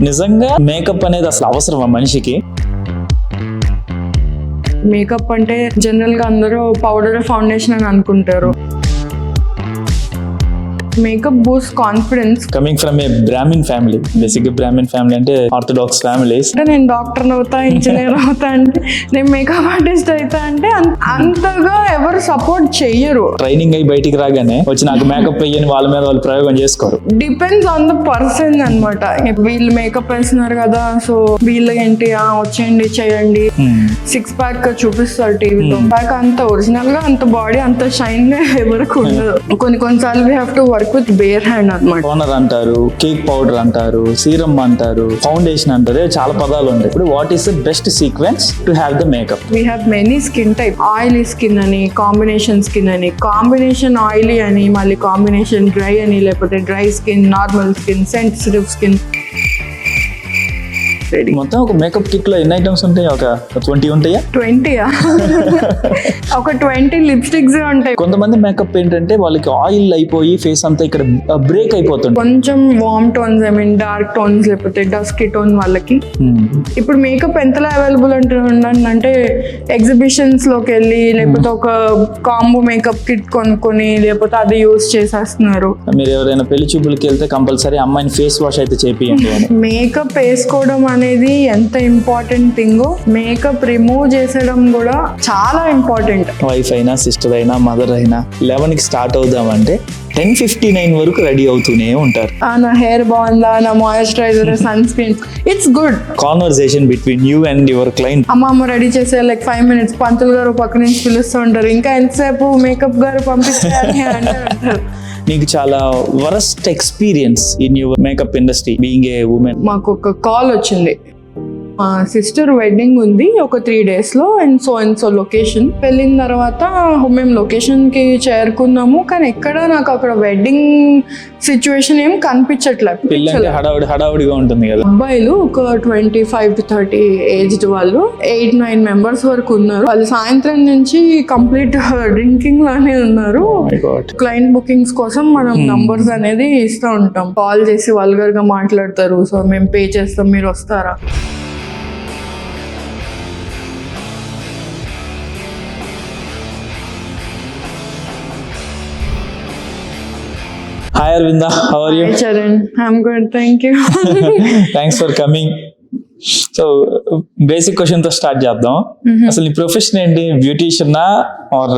నిజంగా మేకప్ అనేది అసలు అవసరమా మనిషికి? మేకప్ అంటే జనరల్ గా అందరూ పౌడర్ ఫౌండేషన్ అని అనుకుంటారు. Makeup boost confidence. Coming from A Brahmin family, basic Brahmin family అంటే ఆర్థోడాక్స్ ఫ్యామిలీస్. అంటే నేను డాక్టర్ అవుతా, ఇంజనీర్ అవుతా అంటే, నేను మేకప్ ఆర్టిస్ట్ అవుతా అంటే అంతగా ఎవరు సపోర్ట్ చెయ్యరు. ట్రైనింగ్ అయ్యి బయటికి రాగానే వచ్చి నాకు మేకప్ అయ్యని వాళ్ళ మీద వాళ్ళు ప్రయోగం చేసుకోరు. డిపెండ్స్ ఆన్ ద పర్సన్ అనమాట. వీళ్ళు మేకప్ వేస్తున్నారు కదా, సో వీళ్ళు ఏంటి వచ్చేయండి చేయండి, 6 ప్యాక్ చూపిస్తారు టీవీలో. ప్యాక్ అంత ఒరిజినల్ గా అంత బాడీ అంత షైన్ గా ఎవరికి ఉండదు. కొన్నిసార్లు we have to work with bear hand అనమాట. టోనర్ అంటారు, కేక్ పౌడర్ అంటారు, సీరం అంటారు, ఫౌండేషన్ అంటారు, చాలా పదాలు ఉంటాయి. ఇప్పుడు what is the best sequence to have the makeup? We have many skin type. Oily skin అని, కాంబినేషన్ స్కిన్ అని, కాంబినేషన్ ఆయిలీ అని, మళ్ళీ కాంబినేషన్ డ్రై అని, లేకపోతే dry skin, normal skin, sensitive skin. మొత్తం ఒక మేకప్ కిట్ లో ఎన్ని ఐటమ్స్ ఉంటాయి? ఒక 20 ఉంటాయా? 20 ఒక 20 లిప్స్టిక్స్ ఉంటాయి. కొంతమంది మేకప్ ఏంటంటే వాళ్ళకి ఆయిల్ అయిపోయి ఫేస్ అంతా ఇక్కడ బ్రేక్ అయిపోతుంది. కొంచెం warm tones, I mean dark tones, లేకపోతే డస్కీ టోన్ వాళ్ళకి. ఇప్పుడు మేకప్ ఎంతలా అవైలబుల్ అంటే ఎగ్జిబిషన్స్ లోకి వెళ్ళి, లేకపోతే ఒక కాంబో మేకప్ కిట్ కొనుక్కొని, లేకపోతే అది యూజ్ చేసేస్తున్నారు. మీరు ఎవరైనా పెళ్లి చూపులకి వెళ్తే కంపల్సరీ అమ్మాయిని ఫేస్ వాష్ అయితే చేపియండి. మేకప్ వేసుకోవడం అనేది ఎంత ఇంపార్టెంట్ థింగ్, మేకప్ రిమూవ్ చేసడం కూడా చాలా ఇంపార్టెంట్. వైఫ్ అయినా, సిస్టర్ అయినా, మదర్ అయినా 11కి స్టార్ట్ అవుదామంటే 10:59 వరకు రెడీ అవుతూనే ఉంటారు. నా హెయిర్ బాగుందా, నా moisturiser, sun screen, it's good. Conversation between you and your client. అమ్మ రెడీ చేసే 5 minutes, పంతులు గారు పక్క నుంచి పిలుస్తూ ఉంటారు, ఇంకా ఎంతసేపు మేకప్ గారు పంపించారు అంటే అంటారు. నీకు చాలా worst experience in your makeup industry being a women? మాకు ఒక కాల్ వచ్చింది, మా సిస్టర్ వెడ్డింగ్ ఉంది ఒక 3 days లో, అండ్ సో లొకేషన్. వెళ్ళిన తర్వాత మేము లొకేషన్ కి చేరుకున్నాము, కానీ ఎక్కడ నాకు అక్కడ వెడ్డింగ్ సిచ్యువేషన్ ఏం కనిపించట్లేదు. హడావుడిగా ఉంటుంది కదా. అబ్బాయిలు ఒక 25 to 30 ఏజ్డ్ వాళ్ళు 8-9 members వరకు ఉన్నారు. వాళ్ళు సాయంత్రం నుంచి కంప్లీట్ డ్రింకింగ్ లోనే ఉన్నారు. క్లయింట్ బుకింగ్స్ కోసం మనం నంబర్స్ అనేది ఇస్తూ ఉంటాం. కాల్ చేసి వల్గర్ గా మాట్లాడతారు, సో మేము పే చేస్తాం, మీరు వస్తారా? Hi Arvinda, how are you? Hi Charan, I'm good, thank you. Thanks for coming. So basic question తో స్టార్ట్ చేద్దాం. అసలు నీ ప్రొఫెషన్ ఏంటి? బ్యూటీషియనా ఆర్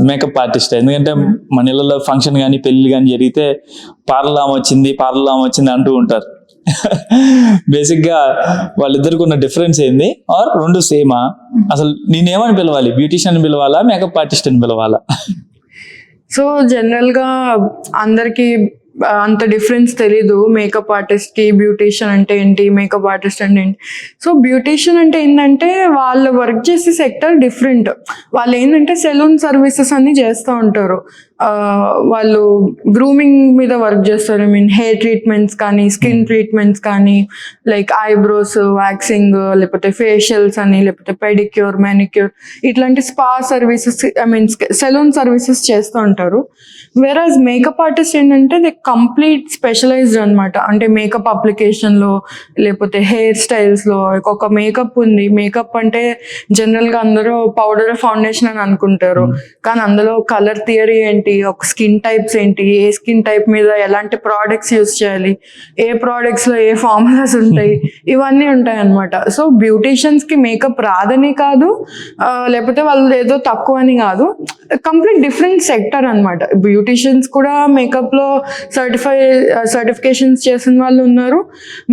మేకప్ ఆర్టిస్ట్? ఎందుకంటే మన ఇళ్ళలో ఫంక్షన్ కానీ పెళ్లి కానీ జరిగితే పార్లర్ వచ్చింది అంటూ ఉంటారు. బేసిక్ గా వాళ్ళిద్దరికి ఉన్న డిఫరెన్స్ ఏంది, ఆర్ రెండు సేమా? అసలు నేనేమని పిలవాలి? బ్యూటీషియన్ అని పిలవాలా, మేకప్ ఆర్టిస్ట్ అని పిలవాలా? సో జనరల్ గా అందరికి అంత డిఫరెన్స్ తెలీదు. మేకప్ ఆర్టిస్ట్ కి బ్యూటీషియన్ అంటే ఏంటి, మేకప్ ఆర్టిస్ట్ అంటే ఏంటి. సో బ్యూటీషియన్ అంటే ఏంటంటే వాళ్ళు వర్క్ చేసే సెక్టర్ డిఫరెంట్. వాళ్ళు ఏంటంటే సెలూన్ సర్వీసెస్ అన్ని చేస్తూ ఉంటారు. వాళ్ళు గ్రూమింగ్ మీద వర్క్ చేస్తారు. ఐ మీన్ హెయిర్ ట్రీట్మెంట్స్ కానీ, స్కిన్ ట్రీట్మెంట్స్ కానీ, లైక్ ఐబ్రోస్ వ్యాక్సింగ్, లేకపోతే ఫేషియల్స్ అని, లేకపోతే పెడిక్యూర్, మ్యానిక్యూర్, ఇట్లాంటి spa services, I mean salon services చేస్తూ ఉంటారు. వేరాజ్ మేకప్ ఆర్టిస్ట్ ఏంటంటే దే కంప్లీట్ స్పెషలైజ్డ్ అనమాట. అంటే మేకప్ అప్లికేషన్ లో, లేకపోతే హెయిర్ స్టైల్స్ లో ఒక మేకప్ ఉంది. మేకప్ అంటే జనరల్ గా అందరూ పౌడర్ ఫౌండేషన్ అని అనుకుంటారు, కానీ అందులో కలర్ థియరీ ఏంటి, ఒక స్కిన్ టైప్స్ ఏంటి, ఏ స్కిన్ టైప్ మీద ఎలాంటి ప్రోడక్ట్స్ యూజ్ చేయాలి, ఏ ప్రోడక్ట్స్ లో ఏ ఫార్ములాస్ ఉంటాయి, ఇవన్నీ ఉంటాయి అనమాట. సో బ్యూటీషియన్స్ కి మేకప్ రాదని కాదు, లేకపోతే వాళ్ళు ఏదో తక్కువ అని కాదు, కంప్లీట్ డిఫరెంట్ సెక్టర్ అనమాట. బ్యూటీషియన్స్ కూడా మేకప్ లో సర్టిఫికేషన్స్ చేసిన వాళ్ళు ఉన్నారు,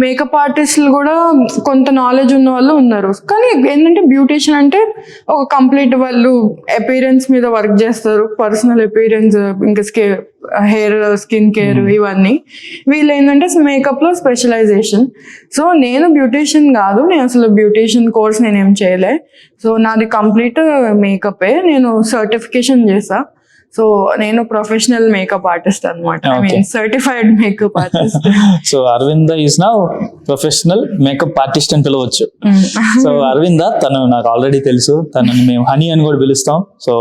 మేకప్ ఆర్టిస్టులు కూడా కొంత నాలెడ్జ్ ఉన్న వాళ్ళు ఉన్నారు. కానీ ఏంటంటే బ్యూటీషియన్ అంటే ఒక కంప్లీట్ వాళ్ళు అపీరెన్స్ మీద వర్క్ చేస్తారు, పర్సనల్ అపీరెన్స్, ఇంకా హెయిర్, స్కిన్ కేర్, ఇవన్నీ. వీళ్ళు ఏంటంటే మేకప్ లో స్పెషలైజేషన్. సో నేను బ్యూటీషియన్ కాదు, నేను అసలు బ్యూటీషియన్ కోర్స్ నేనేం చేయలే. సో నాది కంప్లీట్ మేకపే. నేను సర్టిఫికేషన్ చేసా. సో నేను ప్రొఫెషనల్ మేకప్ ఆర్టిస్ట్ అనమాట, certified makeup artist. So Aravinda is now professional makeup artist అని పిలవచ్చు. సో అరవింద తను నాకు ఆల్రెడీ తెలుసు, తనని మేము హనీ అని కూడా పిలుస్తాం. సో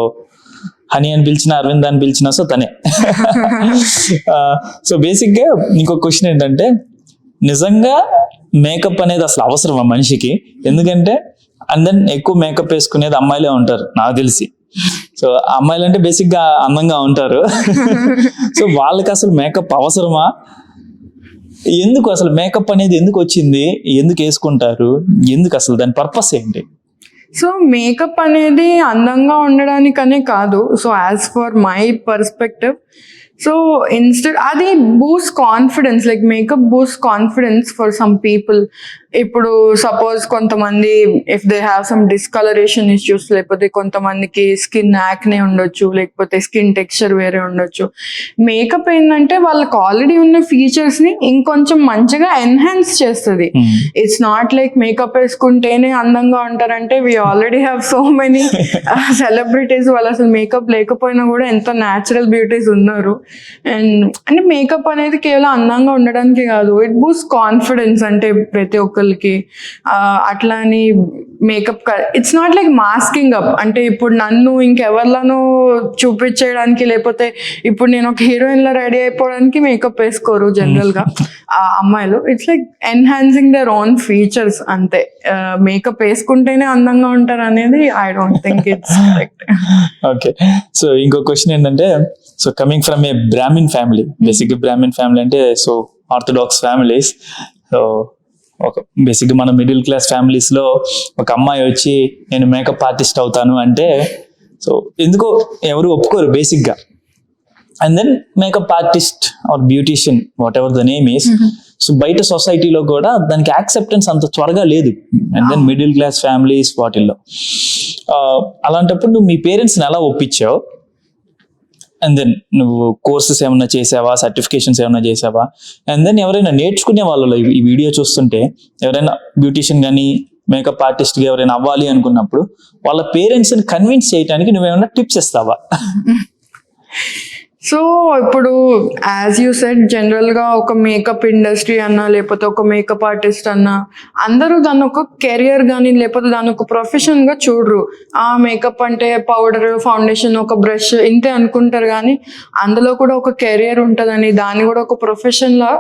హనీ అని పిలిచిన, అరవింద్ అని పిలిచినా సో తనే. సో బేసిక్ గా ఇంకొక క్వశ్చన్ ఏంటంటే, నిజంగా మేకప్ అనేది అసలు అవసరమా మనిషికి? ఎందుకంటే అండ్ దెన్ ఎక్కువ మేకప్ వేసుకునేది అమ్మాయిలే ఉంటారు నాకు తెలిసి. సో అమ్మాయిలు అంటే బేసిక్ గా అందంగా ఉంటారు. సో వాళ్ళకి అసలు మేకప్ అవసరమా? ఎందుకు అసలు మేకప్ అనేది ఎందుకు వచ్చింది? ఎందుకు వేసుకుంటారు? ఎందుకు అసలు దాని పర్పస్ ఏంటి? సో మేకప్ అనేది అందంగా ఉండడానికనే కాదు. So as for my perspective, so instead అది boost confidence, like makeup boost confidence for some people. ఇప్పుడు సపోజ్ కొంతమంది if they have some discoloration issues, లేకపోతే కొంతమందికి స్కిన్ యాక్నే ఉండొచ్చు, లేకపోతే స్కిన్ టెక్స్చర్ వేరే ఉండొచ్చు. మేకప్ ఏంటంటే వాళ్ళకి ఆల్రెడీ ఉన్న ఫీచర్స్ ని ఇంకొంచెం మంచిగా ఎన్హాన్స్ చేస్తుంది. ఇట్స్ నాట్ లైక్ మేకప్ వేసుకుంటేనే అందంగా ఉంటారంటే we already have so many celebrities వాళ్ళు అసలు మేకప్ లేకపోయినా కూడా ఎంతో న్యాచురల్ బ్యూటీస్ ఉన్నారు. అండ్ అంటే మేకప్ అనేది కేవలం అందంగా ఉండడానికి కాదు, ఇట్ బూస్ట్ కాన్ఫిడెన్స్. అంటే ప్రతి ఒక్కరికి అట్లా అని makeup it's not like masking up. అంటే ఇప్పుడు నన్ను ఇంకెవరిలోనూ చూపించేయడానికి, లేకపోతే ఇప్పుడు నేను ఒక హీరోయిన్ లా రెడీ అయిపోవడానికి మేకప్ వేసుకోరు జనరల్ గా అమ్మాయిలు. It's like enhancing their own features అంతే. మేకప్ వేసుకుంటేనే అందంగా ఉంటారు అనేది I don't think it's correct. Okay, so ఇంకో క్వశ్చన్ ఏంటంటే, so coming from A Brahmin family, basic Brahmin family అంటే సో ఆర్థోడాక్స్ ఫ్యామిలీస్. సో ఒక బేసిక్గా మన మిడిల్ క్లాస్ ఫ్యామిలీస్ లో ఒక అమ్మాయి వచ్చి నేను మేకప్ ఆర్టిస్ట్ అవుతాను అంటే సో ఎందుకో ఎవరు ఒప్పుకోరు బేసిక్ గా. And then makeup artist or beautician whatever the name is, so బయట సొసైటీలో కూడా దానికి యాక్సెప్టెన్స్ అంత త్వరగా లేదు. And then middle class families వాటిల్లో అలాంటప్పుడు నువ్వు మీ పేరెంట్స్ని ఎలా ఒప్పించావు? అండ్ దెన్ నువ్వు కోర్సెస్ ఏమైనా చేసావా, సర్టిఫికేషన్స్ ఏమైనా చేసావా? అండ్ దెన్ ఎవరైనా నేర్చుకునే వాళ్ళలో ఈ వీడియో చూస్తుంటే ఎవరైనా బ్యూటిషియన్ కానీ మేకప్ ఆర్టిస్ట్గా ఎవరైనా అవ్వాలి అనుకున్నప్పుడు వాళ్ళ పేరెంట్స్ని కన్విన్స్ చేయడానికి నువ్వేమైనా టిప్స్ ఇస్తావా? సో ఇప్పుడు యాజ్ యూ సెడ్, జనరల్గా ఒక మేకప్ ఇండస్ట్రీ అన్నా, లేకపోతే ఒక మేకప్ ఆర్టిస్ట్ అన్నా, అందరూ దాన్ని ఒక కెరియర్ కానీ లేకపోతే దాన్ని ఒక ప్రొఫెషన్గా చూడరు. ఆ మేకప్ అంటే పౌడర్, ఫౌండేషన్, ఒక బ్రష్ ఇంతే అనుకుంటారు. కానీ అందులో కూడా ఒక కెరియర్ ఉంటుందని, దాన్ని కూడా ఒక ప్రొఫెషన్లా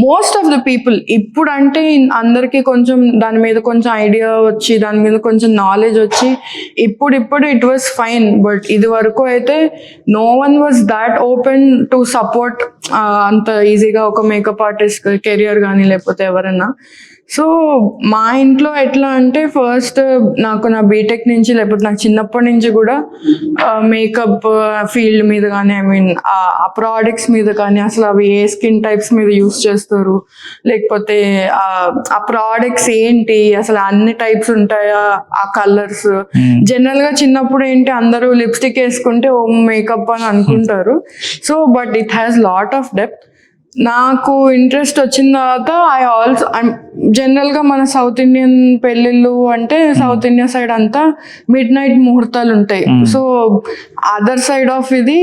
మోస్ట్ ఆఫ్ ద పీపుల్ ఇప్పుడు అంటే అందరికీ కొంచెం దాని మీద కొంచెం ఐడియా వచ్చి, దాని మీద కొంచెం నాలెడ్జ్ వచ్చి ఇప్పుడు ఇట్ వాజ్ ఫైన్. బట్ ఇది వరకు అయితే no one was that open to support అంత ఈజీగా ఒక మేకప్ ఆర్టిస్ట్ కెరియర్ కానీ లేకపోతే ఎవరైనా. సో మా ఇంట్లో ఎట్లా అంటే ఫస్ట్ నాకు నా బీటెక్ నుంచి లేకపోతే నాకు చిన్నప్పటి నుంచి కూడా మేకప్ ఫీల్డ్ మీద కానీ, ఐ మీన్ ఆ ప్రోడక్ట్స్ మీద కానీ, అసలు అవి ఏ స్కిన్ టైప్స్ మీద యూస్ చేస్తారు, లేకపోతే ఆ ప్రోడక్ట్స్ ఏంటి, అసలు అన్ని టైప్స్ ఉంటాయా, ఆ కలర్స్. జనరల్ గా చిన్నప్పుడు ఏంటి అందరూ లిప్స్టిక్ వేసుకుంటే ఓ మేకప్ అని అనుకుంటారు. So but it has lot of depth. నాకు ఇంట్రెస్ట్ వచ్చిన తర్వాత జనరల్గా మన సౌత్ ఇండియన్ పెళ్ళిళ్ళు అంటే సౌత్ ఇండియా సైడ్ అంతా మిడ్ నైట్ ముహూర్తాలు ఉంటాయి. సో అదర్ సైడ్ ఆఫ్ ఇది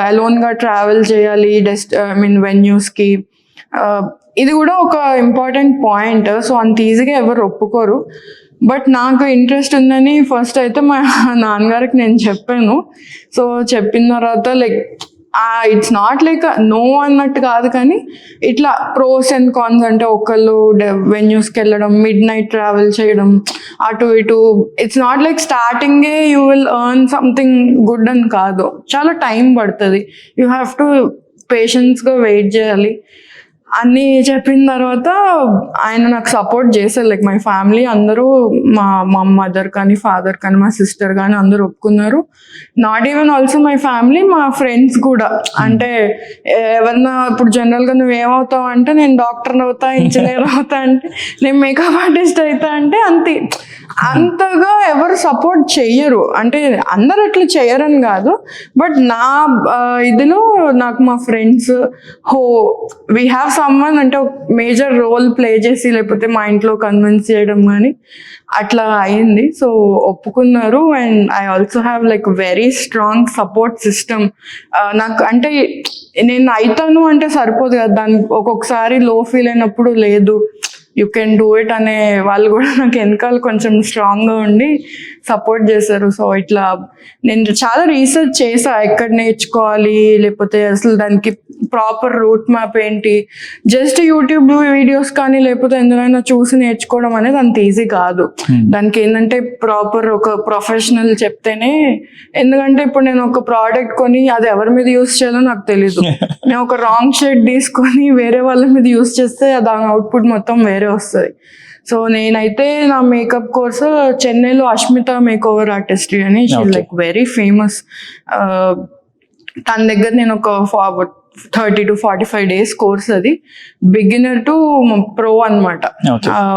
అలోన్గా ట్రావెల్ చేయాలి వెన్యూస్కి. ఇది కూడా ఒక ఇంపార్టెంట్ పాయింట్. సో అంత ఈజీగా ఎవరు ఒప్పుకోరు. బట్ నాకు ఇంట్రెస్ట్ ఉందని ఫస్ట్ అయితే మా నాన్నగారికి నేను చెప్పాను. సో చెప్పిన తర్వాత like it's not like no అన్నట్టు కాదు, కానీ ఇట్లా ప్రోస్ అండ్ కాన్స్ అంటే ఒకళ్ళు వెన్యూస్కి వెళ్ళడం, మిడ్ నైట్ ట్రావెల్ చేయడం, అటు ఇటు. ఇట్స్ నాట్ లైక్ స్టార్టింగే you will earn something good అని కాదు, చాలా టైం పడుతుంది. యూ హ్యావ్ టు పేషెన్స్గా వెయిట్ చేయాలి. అన్నీ చెప్పిన తర్వాత ఆయన నాకు సపోర్ట్ చేశారు. లైక్ మై ఫ్యామిలీ అందరూ, మా మదర్ కానీ ఫాదర్ కానీ మా సిస్టర్ కానీ అందరూ ఒప్పుకున్నారు. Not even also my family, మా ఫ్రెండ్స్ కూడా. అంటే ఎవరన్నా ఇప్పుడు జనరల్గా నువ్వేమవుతావు అంటే నేను డాక్టర్ అవుతా, ఇంజనీర్ అవుతా, అంటే నేను మేకప్ ఆర్టిస్ట్ అవుతా అంటే అంతగా ఎవరు సపోర్ట్ చెయ్యరు. అంటే అందరు అట్లా చెయ్యరని కాదు, బట్ నా ఇదిలో నాకు మా ఫ్రెండ్స్ వీ హ్యావ్ సమ్వన్ అంటే మేజర్ రోల్ ప్లే చేసి లేకపోతే మా ఇంట్లో కన్విన్స్ చేయడం కానీ అట్లా అయింది. సో ఒప్పుకున్నారు. And I also have like very strong support system. నాకు అంటే నేను అవుతాను అంటే సరిపోదు కదా, దాన్ని ఒక్కొక్కసారి లో ఫీల్ అయినప్పుడు లేదు యూ కెన్ డూ ఇట్ అనే వాళ్ళు కూడా నాకు వెనకాల కొంచెం స్ట్రాంగ్గా ఉండి సపోర్ట్ చేశారు. సో ఇట్లా నేను చాలా రీసెర్చ్ చేసా, ఎక్కడ నేర్చుకోవాలి, లేకపోతే అసలు దానికి ప్రాపర్ రూట్ మ్యాప్ ఏంటి, జస్ట్ యూట్యూబ్ వీడియోస్ కానీ లేకపోతే ఎందుకైనా చూసి నేర్చుకోవడం అనేది అంత ఈజీ కాదు. దానికి ఏంటంటే ప్రాపర్ ఒక ప్రొఫెషనల్ చెప్తేనే, ఎందుకంటే ఇప్పుడు నేను ఒక ప్రోడక్ట్ కొని అది ఎవరి మీద యూస్ చేయాలో నాకు తెలీదు. నేను ఒక రాంగ్ షేడ్ తీసుకొని వేరే వాళ్ళ మీద యూస్ చేస్తే దాని అవుట్పుట్ మొత్తం వేరే వస్తుంది. సో నేనైతే నా మేకప్ కోర్సు చెన్నైలో అష్మిత మేక్ ఓవర్ ఆర్టిస్ట్రీ అని, లైక్ వెరీ ఫేమస్. తన దగ్గర నేను ఒక 30 to 45 days కోర్స్, అది బిగినర్ టు ప్రో అనమాట.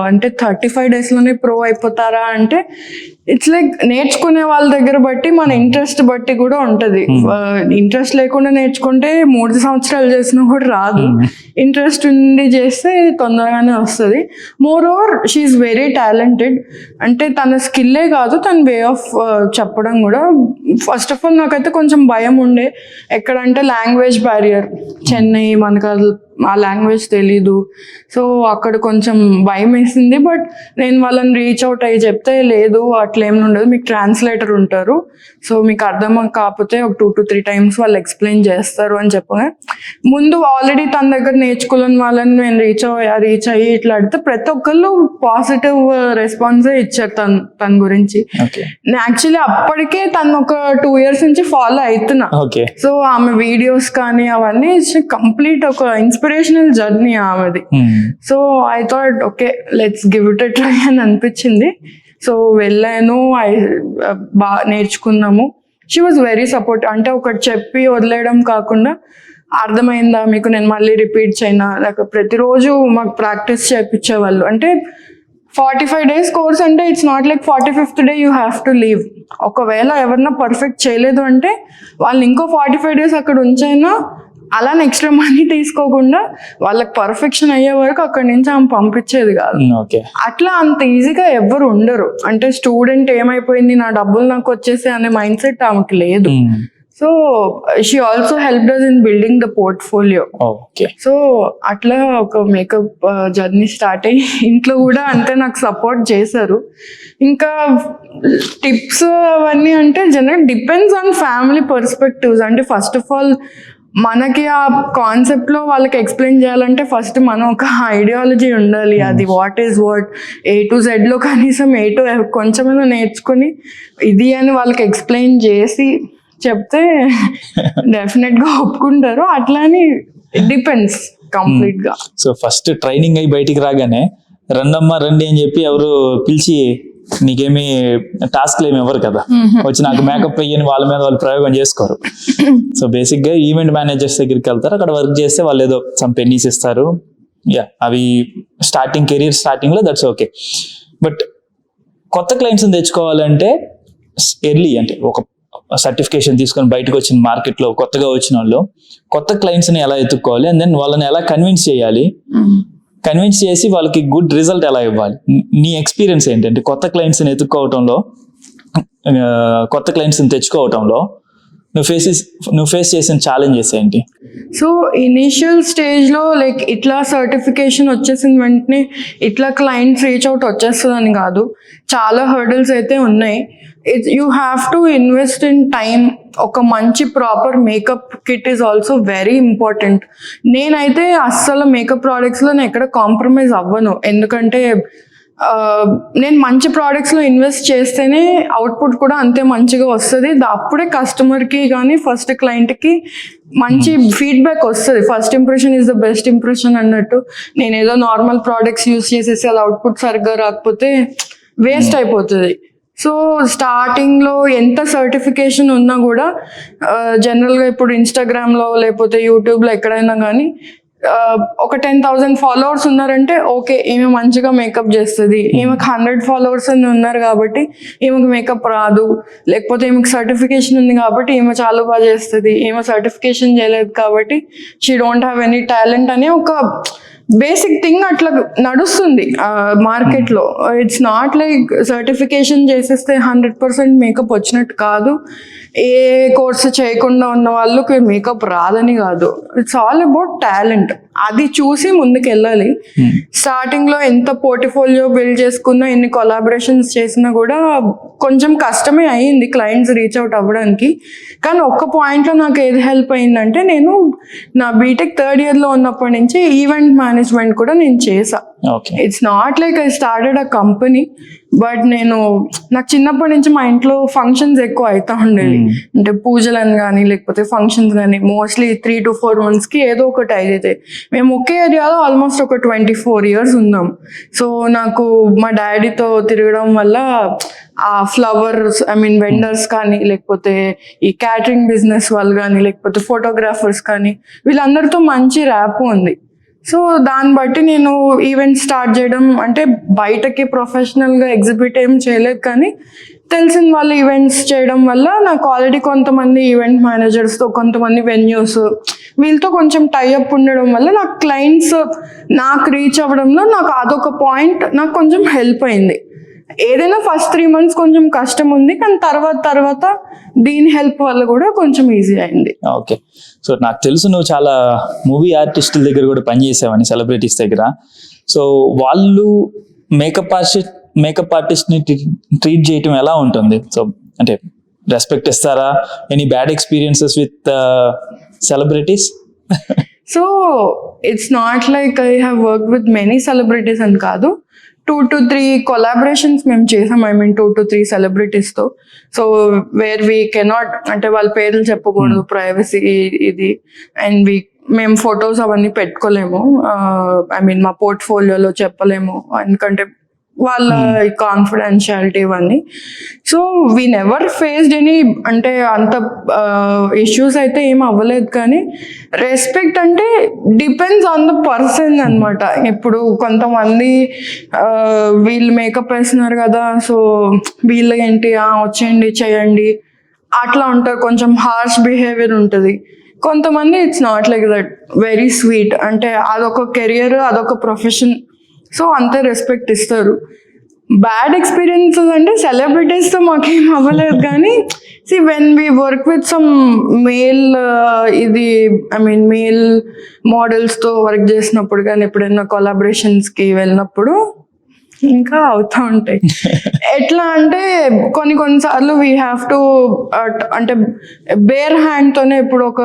అంటే 35 days లోనే ప్రో అయిపోతారా అంటే ఇట్స్ లైక్ నేర్చుకునే వాళ్ళ దగ్గర బట్టి, మన ఇంట్రెస్ట్ బట్టి కూడా ఉంటది. ఇంట్రెస్ట్ లేకుండా నేర్చుకుంటే 3 సంవత్సరాలు చేసినా కూడా రాదు. ఇంట్రెస్ట్ ఉండి చేస్తే తొందరగానే వస్తుంది. Moreover she is very talented. అంటే తన స్కిల్లే కాదు, తన వే ఆఫ్ చెప్పడం కూడా. ఫస్ట్ ఆఫ్ ఆల్ నాకైతే కొంచెం భయం ఉండే, ఎక్కడంటే లాంగ్వేజ్ బ్యారియర్. చెన్నై, మనకు ఆ లాంగ్వేజ్ తెలీదు. సో అక్కడ కొంచెం భయం వేసింది. బట్ నేను వాళ్ళని రీచ్ అవుట్ అయ్యి చెప్తే, లేదు అట్లేం ఉండదు, మీకు ట్రాన్స్లేటర్ ఉంటారు, సో మీకు అర్థం కాకపోతే ఒక 2 to 3 times వాళ్ళు ఎక్స్ప్లెయిన్ చేస్తారు అని చెప్పగా, ముందు ఆల్రెడీ తన దగ్గర నేర్చుకోలేని వాళ్ళని నేను రీచ్ అయ్యి ఇట్లా అడిగితే ప్రతి ఒక్కళ్ళు పాజిటివ్ రెస్పాన్సే ఇచ్చారు తన గురించి. యాక్చువల్లీ అప్పటికే తను ఒక 2 years నుంచి ఫాలో అవుతున్నా. సో ఆమె వీడియోస్ కానీ అవన్నీ కంప్లీట్ ఒక ఇన్స్పిరేషనల్ జర్నీ ఆమెది. So I thought okay let's give it a try అని అనిపించింది. సో వెళ్ళాను, బాగా నేర్చుకున్నాము. She was very support. అంటే ఒకటి చెప్పి వదిలేయడం కాకుండా, అర్థమైందా మీకు, నేను మళ్ళీ రిపీట్ చేయనా, లేక ప్రతిరోజు మాకు ప్రాక్టీస్ చేయించేవాళ్ళు. అంటే 45 days కోర్స్ అంటే it's not like 45th day you have to leave. ఒకవేళ ఎవరన్నా పర్ఫెక్ట్ చేయలేదు అంటే వాళ్ళని ఇంకో 45 days అక్కడ ఉంచైనా అలా ఎక్స్ట్రా మనీ తీసుకోకుండా వాళ్ళకి పర్ఫెక్షన్ అయ్యే వరకు అక్కడి నుంచి ఆమె పంపించేది కాదు. అట్లా అంత ఈజీగా ఎవరు ఉండరు. అంటే స్టూడెంట్ ఏమైపోయింది, నా డబ్బులు నాకు వచ్చేసి అనే మైండ్ సెట్ ఆమెకి లేదు. So she also helped us in building the portfolio. So అట్లా ఒక మేకప్ జర్నీ స్టార్ట్ అయ్యి ఇంట్లో కూడా అంతే నాకు సపోర్ట్ చేశారు. ఇంకా టిప్స్ అవన్నీ అంటే general depends on family perspectives. అంటే ఫస్ట్ ఆఫ్ ఆల్ మనకి ఆ కాన్సెప్ట్ లో వాళ్ళకి ఎక్స్ప్లెయిన్ చేయాలంటే ఫస్ట్ మనం ఒక ఐడియాలజీ ఉండాలి. అది what is what, A to Z లో కనీసం A to F కొంచెమైనా నేర్చుకుని ఇది అని వాళ్ళకి ఎక్స్ప్లెయిన్ చేసి చెప్తే డెఫినెట్ గా ఒప్పుకుంటారు. అట్లా అని డిపెండ్స్ కంప్లీట్ గా. సో ఫస్ట్ ట్రైనింగ్ అయి బయటికి రాగానే రండమ్మా రండి అని చెప్పి ఎవరు పిలిచి నీకేమి టాస్క్లు ఏమి ఇవ్వరు కదా, వచ్చి నాకు మేకప్ అయ్యని వాళ్ళ మీద వాళ్ళు ప్రయోగం చేసుకోరు. సో బేసిక్ గా ఈవెంట్ మేనేజర్స్ దగ్గరికి వెళ్తారు, అక్కడ వర్క్ చేస్తే వాళ్ళు ఏదో సమ్ పెన్నీస్ ఇస్తారు. అవి కెరీర్ స్టార్టింగ్ లో దట్స్ ఓకే. బట్ కొత్త క్లయింట్స్ తెచ్చుకోవాలంటే ఎర్లీ, అంటే ఒక సర్టిఫికేషన్ తీసుకొని బయటకు వచ్చిన మార్కెట్ లో కొత్తగా వచ్చిన వాళ్ళు కొత్త క్లయింట్స్ ని ఎలా ఎత్తుక్కోవాలి, అండ్ దెన్ వాళ్ళని ఎలా కన్విన్స్ చేయాలి, కన్విన్స్ చేసి వాళ్ళకి గుడ్ రిజల్ట్ ఎలా ఇవ్వాలి. నీ ఎక్స్పీరియన్స్ ఏంటంటే కొత్త క్లయింట్స్ ని ఎత్తుక్కోవటంలో, కొత్త క్లయింట్స్ ని తెచ్చుకోవటంలో నువ్వు ఫేస్ చేసిన ఛాలెంజెస్ ఏంటి? సో ఇనిషియల్ స్టేజ్ లో లైక్ ఇట్లా సర్టిఫికేషన్ వచ్చేసిన వెంటనే ఇట్లా క్లయింట్స్ రీచ్ అవుట్ వచ్చేస్తుందని కాదు, చాలా హర్డల్స్ అయితే ఉన్నాయి. You have to invest in time. ఒక మంచి proper makeup kit is also very important. నేనైతే అస్సలు మేకప్ ప్రోడక్ట్స్లో నేను ఎక్కడ కాంప్రమైజ్ అవ్వను. ఎందుకంటే నేను మంచి ప్రోడక్ట్స్లో ఇన్వెస్ట్ చేస్తేనే అవుట్పుట్ కూడా అంతే మంచిగా వస్తుంది. అప్పుడే కస్టమర్కి కానీ ఫస్ట్ క్లయింట్కి మంచి ఫీడ్బ్యాక్ వస్తుంది. First impression is the best impression అన్నట్టు. నేను ఏదో నార్మల్ ప్రోడక్ట్స్ యూస్ చేసేసి అది అవుట్పుట్ సరిగ్గా రాకపోతే వేస్ట్ అయిపోతుంది. సో స్టార్టింగ్లో ఎంత సర్టిఫికేషన్ ఉన్నా కూడా జనరల్గా ఇప్పుడు ఇన్స్టాగ్రామ్లో లేకపోతే యూట్యూబ్లో ఎక్కడైనా కానీ ఒక 10,000 followers ఉన్నారంటే ఓకే ఈమె మంచిగా మేకప్ చేస్తుంది, ఈమెకు 100 followers అని ఉన్నారు కాబట్టి ఈమెకు మేకప్ రాదు, లేకపోతే ఈమెకు సర్టిఫికేషన్ ఉంది కాబట్టి ఈమె చాలా బాగా చేస్తుంది, ఈమె సర్టిఫికేషన్ చేయలేదు కాబట్టి she don't have any talent అనే ఒక బేసిక్ థింగ్ అట్లా నడుస్తుంది మార్కెట్లో. ఇట్స్ నాట్ లైక్ సర్టిఫికేషన్ చేసేస్తే 100% మేకప్ వచ్చినట్టు కాదు. ఏ కోర్సు చేయకుండా ఉన్న వాళ్ళకి మేకప్ రాదని కాదు. It's all about talent. అది చూసి ముందుకు వెళ్ళాలి. స్టార్టింగ్ లో ఎంత పోర్ట్ఫోలియో బిల్డ్ చేసుకున్నా, ఎన్ని కొలాబరేషన్స్ చేసినా కూడా కొంచెం కష్టమే అయ్యింది క్లయింట్స్ రీచ్ అవుట్ అవ్వడానికి. కానీ ఒక్క పాయింట్లో నాకు ఏది హెల్ప్ అయిందంటే, నేను నా బీటెక్ థర్డ్ ఇయర్లో ఉన్నప్పటి నుంచి ఈవెంట్ మేనేజ్మెంట్ కూడా నేను చేసా. It's not like I started a company, but నాకు చిన్నప్పటి నుంచి మా ఇంట్లో ఫంక్షన్స్ ఎక్కువ అవుతా ఉండేవి. అంటే పూజలని కానీ లేకపోతే ఫంక్షన్స్ కానీ మోస్ట్లీ 3 to 4 months ఏదో ఒకటి అయితే. మేము ఒకే ఏరియాలో ఆల్మోస్ట్ ఒక 24 years ఉన్నాం. సో నాకు మా డాడీతో తిరగడం వల్ల ఆ ఫ్లవర్స్ వెండర్స్ కానీ లేకపోతే ఈ క్యాటరింగ్ బిజినెస్ వాళ్ళు కానీ లేకపోతే ఫోటోగ్రాఫర్స్ కానీ వీళ్ళందరితో మంచి ర్యాప్ ఉంది. సో దాన్ని బట్టి నేను ఈవెంట్ స్టార్ట్ చేయడం, అంటే బయటకి ప్రొఫెషనల్గా ఎగ్జిబిట్ ఏం చేయలేదు, కానీ తెలిసిన వాళ్ళు ఈవెంట్స్ చేయడం వల్ల నాకు ఆల్రెడీ కొంతమంది ఈవెంట్ మేనేజర్స్తో, కొంతమంది వెన్యూస్ వీళ్ళతో కొంచెం టైఅప్ ఉండడం వల్ల నాకు క్లయింట్స్ నాకు రీచ్ అవ్వడంలో నాకు అదొక పాయింట్ నాకు కొంచెం హెల్ప్ అయింది. ఏదైనా ఫస్ట్ 3 months కొంచెం కష్టం ఉంది, కానీ తర్వాత దీని హెల్ప్ వల్ల కూడా కొంచెం ఈజీ అయింది. ఓకే, సో నాకు తెలుసు నువ్వు చాలా మూవీ ఆర్టిస్టుల దగ్గర కూడా పనిచేసావని, సెలబ్రిటీస్ దగ్గర. సో వాళ్ళు మేకప్ ఆర్టిస్ట్ని ట్రీట్ చేయటం ఎలా ఉంటుంది? సో అంటే రెస్పెక్ట్ ఇస్తారా? Any bad experiences with celebrities? So it's not like I have work with many celebrities అని కాదు. 2 to 3 కొలాబరేషన్స్ మేము చేసాం. 2 to 3 సెలబ్రిటీస్తో. సో వేర్ వీ కెనాట్, అంటే వాళ్ళ పేర్లు చెప్పకూడదు, ప్రైవసీ ఇది. అండ్ మేము ఫొటోస్ అవన్నీ పెట్టుకోలేము, మా పోర్ట్ఫోలియోలో చెప్పలేము, ఎందుకంటే వాళ్ళ కాన్ఫిడెన్షియాలిటీ ఇవన్నీ. So we never faced any, అంటే అంత ఇష్యూస్ అయితే ఏం అవ్వలేదు. కానీ రెస్పెక్ట్ అంటే డిపెండ్స్ ఆన్ ద పర్సన్ అనమాట. ఇప్పుడు కొంతమంది వీళ్ళు మేకప్ వేస్తున్నారు కదా, సో వీళ్ళు ఏంటి వచ్చేయండి చేయండి అట్లా ఉంటారు, కొంచెం హార్ష్ బిహేవియర్ ఉంటుంది. కొంతమంది it's not like that, very sweet, అంటే అదొక కెరియర్, అదొక ప్రొఫెషన్, సో అంతే రెస్పెక్ట్ ఇస్తారు. బ్యాడ్ ఎక్స్పీరియన్సెస్ అంటే సెలబ్రిటీస్తో మాకేం అవ్వలేదు, కానీ when we work with some male male మోడల్స్తో వర్క్ చేసినప్పుడు కానీ ఎప్పుడైనా కొలాబరేషన్స్కి వెళ్ళినప్పుడు ఇంకా అవుతూ ఉంటాయి. ఎట్లా అంటే కొన్నిసార్లు వీ హ్యావ్ టు, అంటే బేర్ హ్యాండ్తోనే, ఇప్పుడు ఒక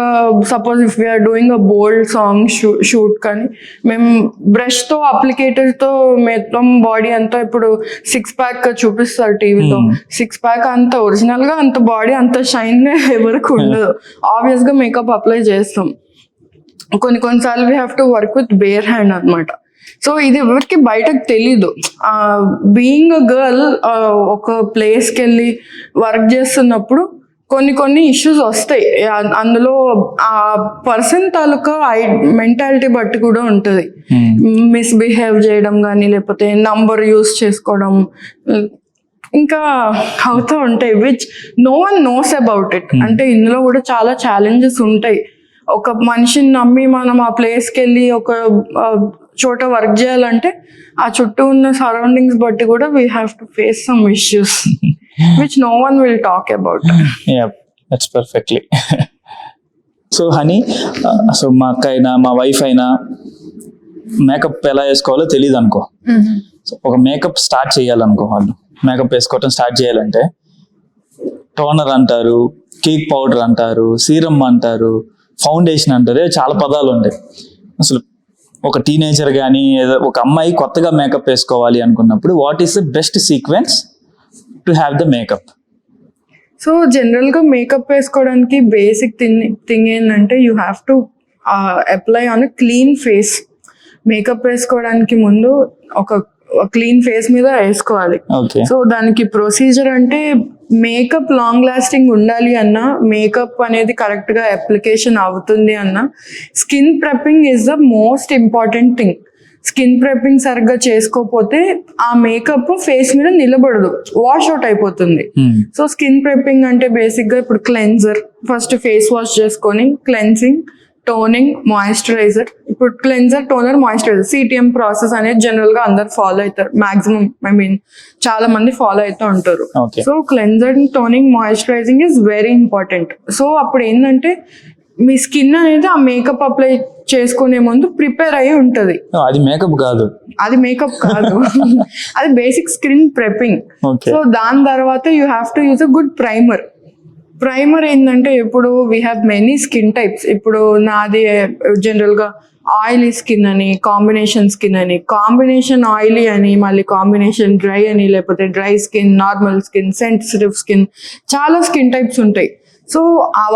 suppose if we are doing a bold song shoot, కానీ మేము బ్రష్తో అప్లికేటర్తో మొత్తం బాడీ అంతా, ఇప్పుడు 6-pack చూపిస్తారు టీవీలో, 6-pack అంత ఒరిజినల్గా అంత బాడీ అంత షైన్ ఎవరికి ఉండదు. ఆబ్వియస్గా మేకప్ అప్లై చేస్తాం. కొన్నిసార్లు we have to work with bear hand అనమాట. సో ఇది ఎవరికి బయటకు తెలీదు. బీయింగ్ అ గర్ల్ ఒక ప్లేస్కి వెళ్ళి వర్క్ చేస్తున్నప్పుడు కొన్ని ఇష్యూస్ వస్తాయి. అందులో ఆ పర్సన్ తాలూకా మెంటాలిటీ బట్టి కూడా ఉంటుంది. మిస్బిహేవ్ చేయడం కానీ లేకపోతే నంబర్ యూస్ చేసుకోవడం ఇంకా అవుతూ ఉంటాయి, which no one knows about it. అంటే ఇందులో కూడా చాలా ఛాలెంజెస్ ఉంటాయి. ఒక మనిషిని నమ్మి మనం ఆ ప్లేస్కి వెళ్ళి ఒక చోట వర్క్ చేయాలంటే ఆ చుట్టూ ఉన్న సరౌండింగ్స్ బట్టి కూడా we have to face some issues which no one will talk about. That's perfectly. So honey, so మా అక్క అయినా మా వైఫ్ అయినా మేకప్ ఎలా వేసుకోవాలో తెలియదు అనుకో. సో ఒక మేకప్ స్టార్ట్ చేయాలనుకో, వాళ్ళు మేకప్ వేసుకోవటం స్టార్ట్ చేయాలంటే టోనర్ అంటారు, కేక్ పౌడర్ అంటారు, సీరమ్ అంటారు, ఫౌండేషన్ అంటారు, చాలా పదాలు ఉంటాయి. అసలు ఒక టీనేజర్ కానీ ఒక అమ్మాయి కొత్తగా మేకప్ వేసుకోవాలి అనుకున్నప్పుడు what is the best sequence to have the makeup? So జనరల్గా మేకప్ వేసుకోవడానికి బేసిక్ థింగ్ ఏంటంటే you have to apply on clean face. Makeup వేసుకోవడానికి ముందు ఒక క్లీన్ ఫేస్ మీద వేసుకోవాలి. సో దానికి ప్రొసీజర్ అంటే, మేకప్ లాంగ్ లాస్టింగ్ ఉండాలి అన్నా, మేకప్ అనేది కరెక్ట్గా అప్లికేషన్ అవుతుంది అన్నా, skin prepping is the most important thing. Skin prepping సరిగ్గా చేసుకోకపోతే ఆ మేకప్ ఫేస్ మీద నిలబడదు, వాష్ అవుట్ అయిపోతుంది. సో స్కిన్ ప్రెప్పింగ్ అంటే బేసిక్గా ఇప్పుడు క్లెన్జర్, ఫస్ట్ ఫేస్ వాష్ చేసుకొని క్లెన్సింగ్, టోనింగ్, మాయిశ్చరైజర్. ఇప్పుడు cleanser, toner, moisturiser, CTM process అనేది జనరల్ గా అందరు ఫాలో అవుతారు, మాక్సిమం చాలా మంది ఫాలో అవుతూ ఉంటారు. So cleanser, toning, moisturising is very important. So అప్పుడు ఏంటంటే మీ స్కిన్ అనేది ఆ మేకప్ అప్లై చేసుకునే ముందు ప్రిపేర్ అయి ఉంటది. అది మేకప్ కాదు. అది మేకప్ కాదు, అది బేసిక్ స్కిన్ ప్రెప్పింగ్. ఓకే. సో దాని తర్వాత you have to use a good primer. Primer ఏంటంటే ఇప్పుడు we have many skin types. ఇప్పుడు నాది జనరల్గా ఆయిలీ స్కిన్ అని, కాంబినేషన్ స్కిన్ అని, కాంబినేషన్ ఆయిలీ అని, మళ్ళీ కాంబినేషన్ డ్రై అని, లేకపోతే dry skin, normal skin, sensitive skin, చాలా స్కిన్ టైప్స్ ఉంటాయి. సో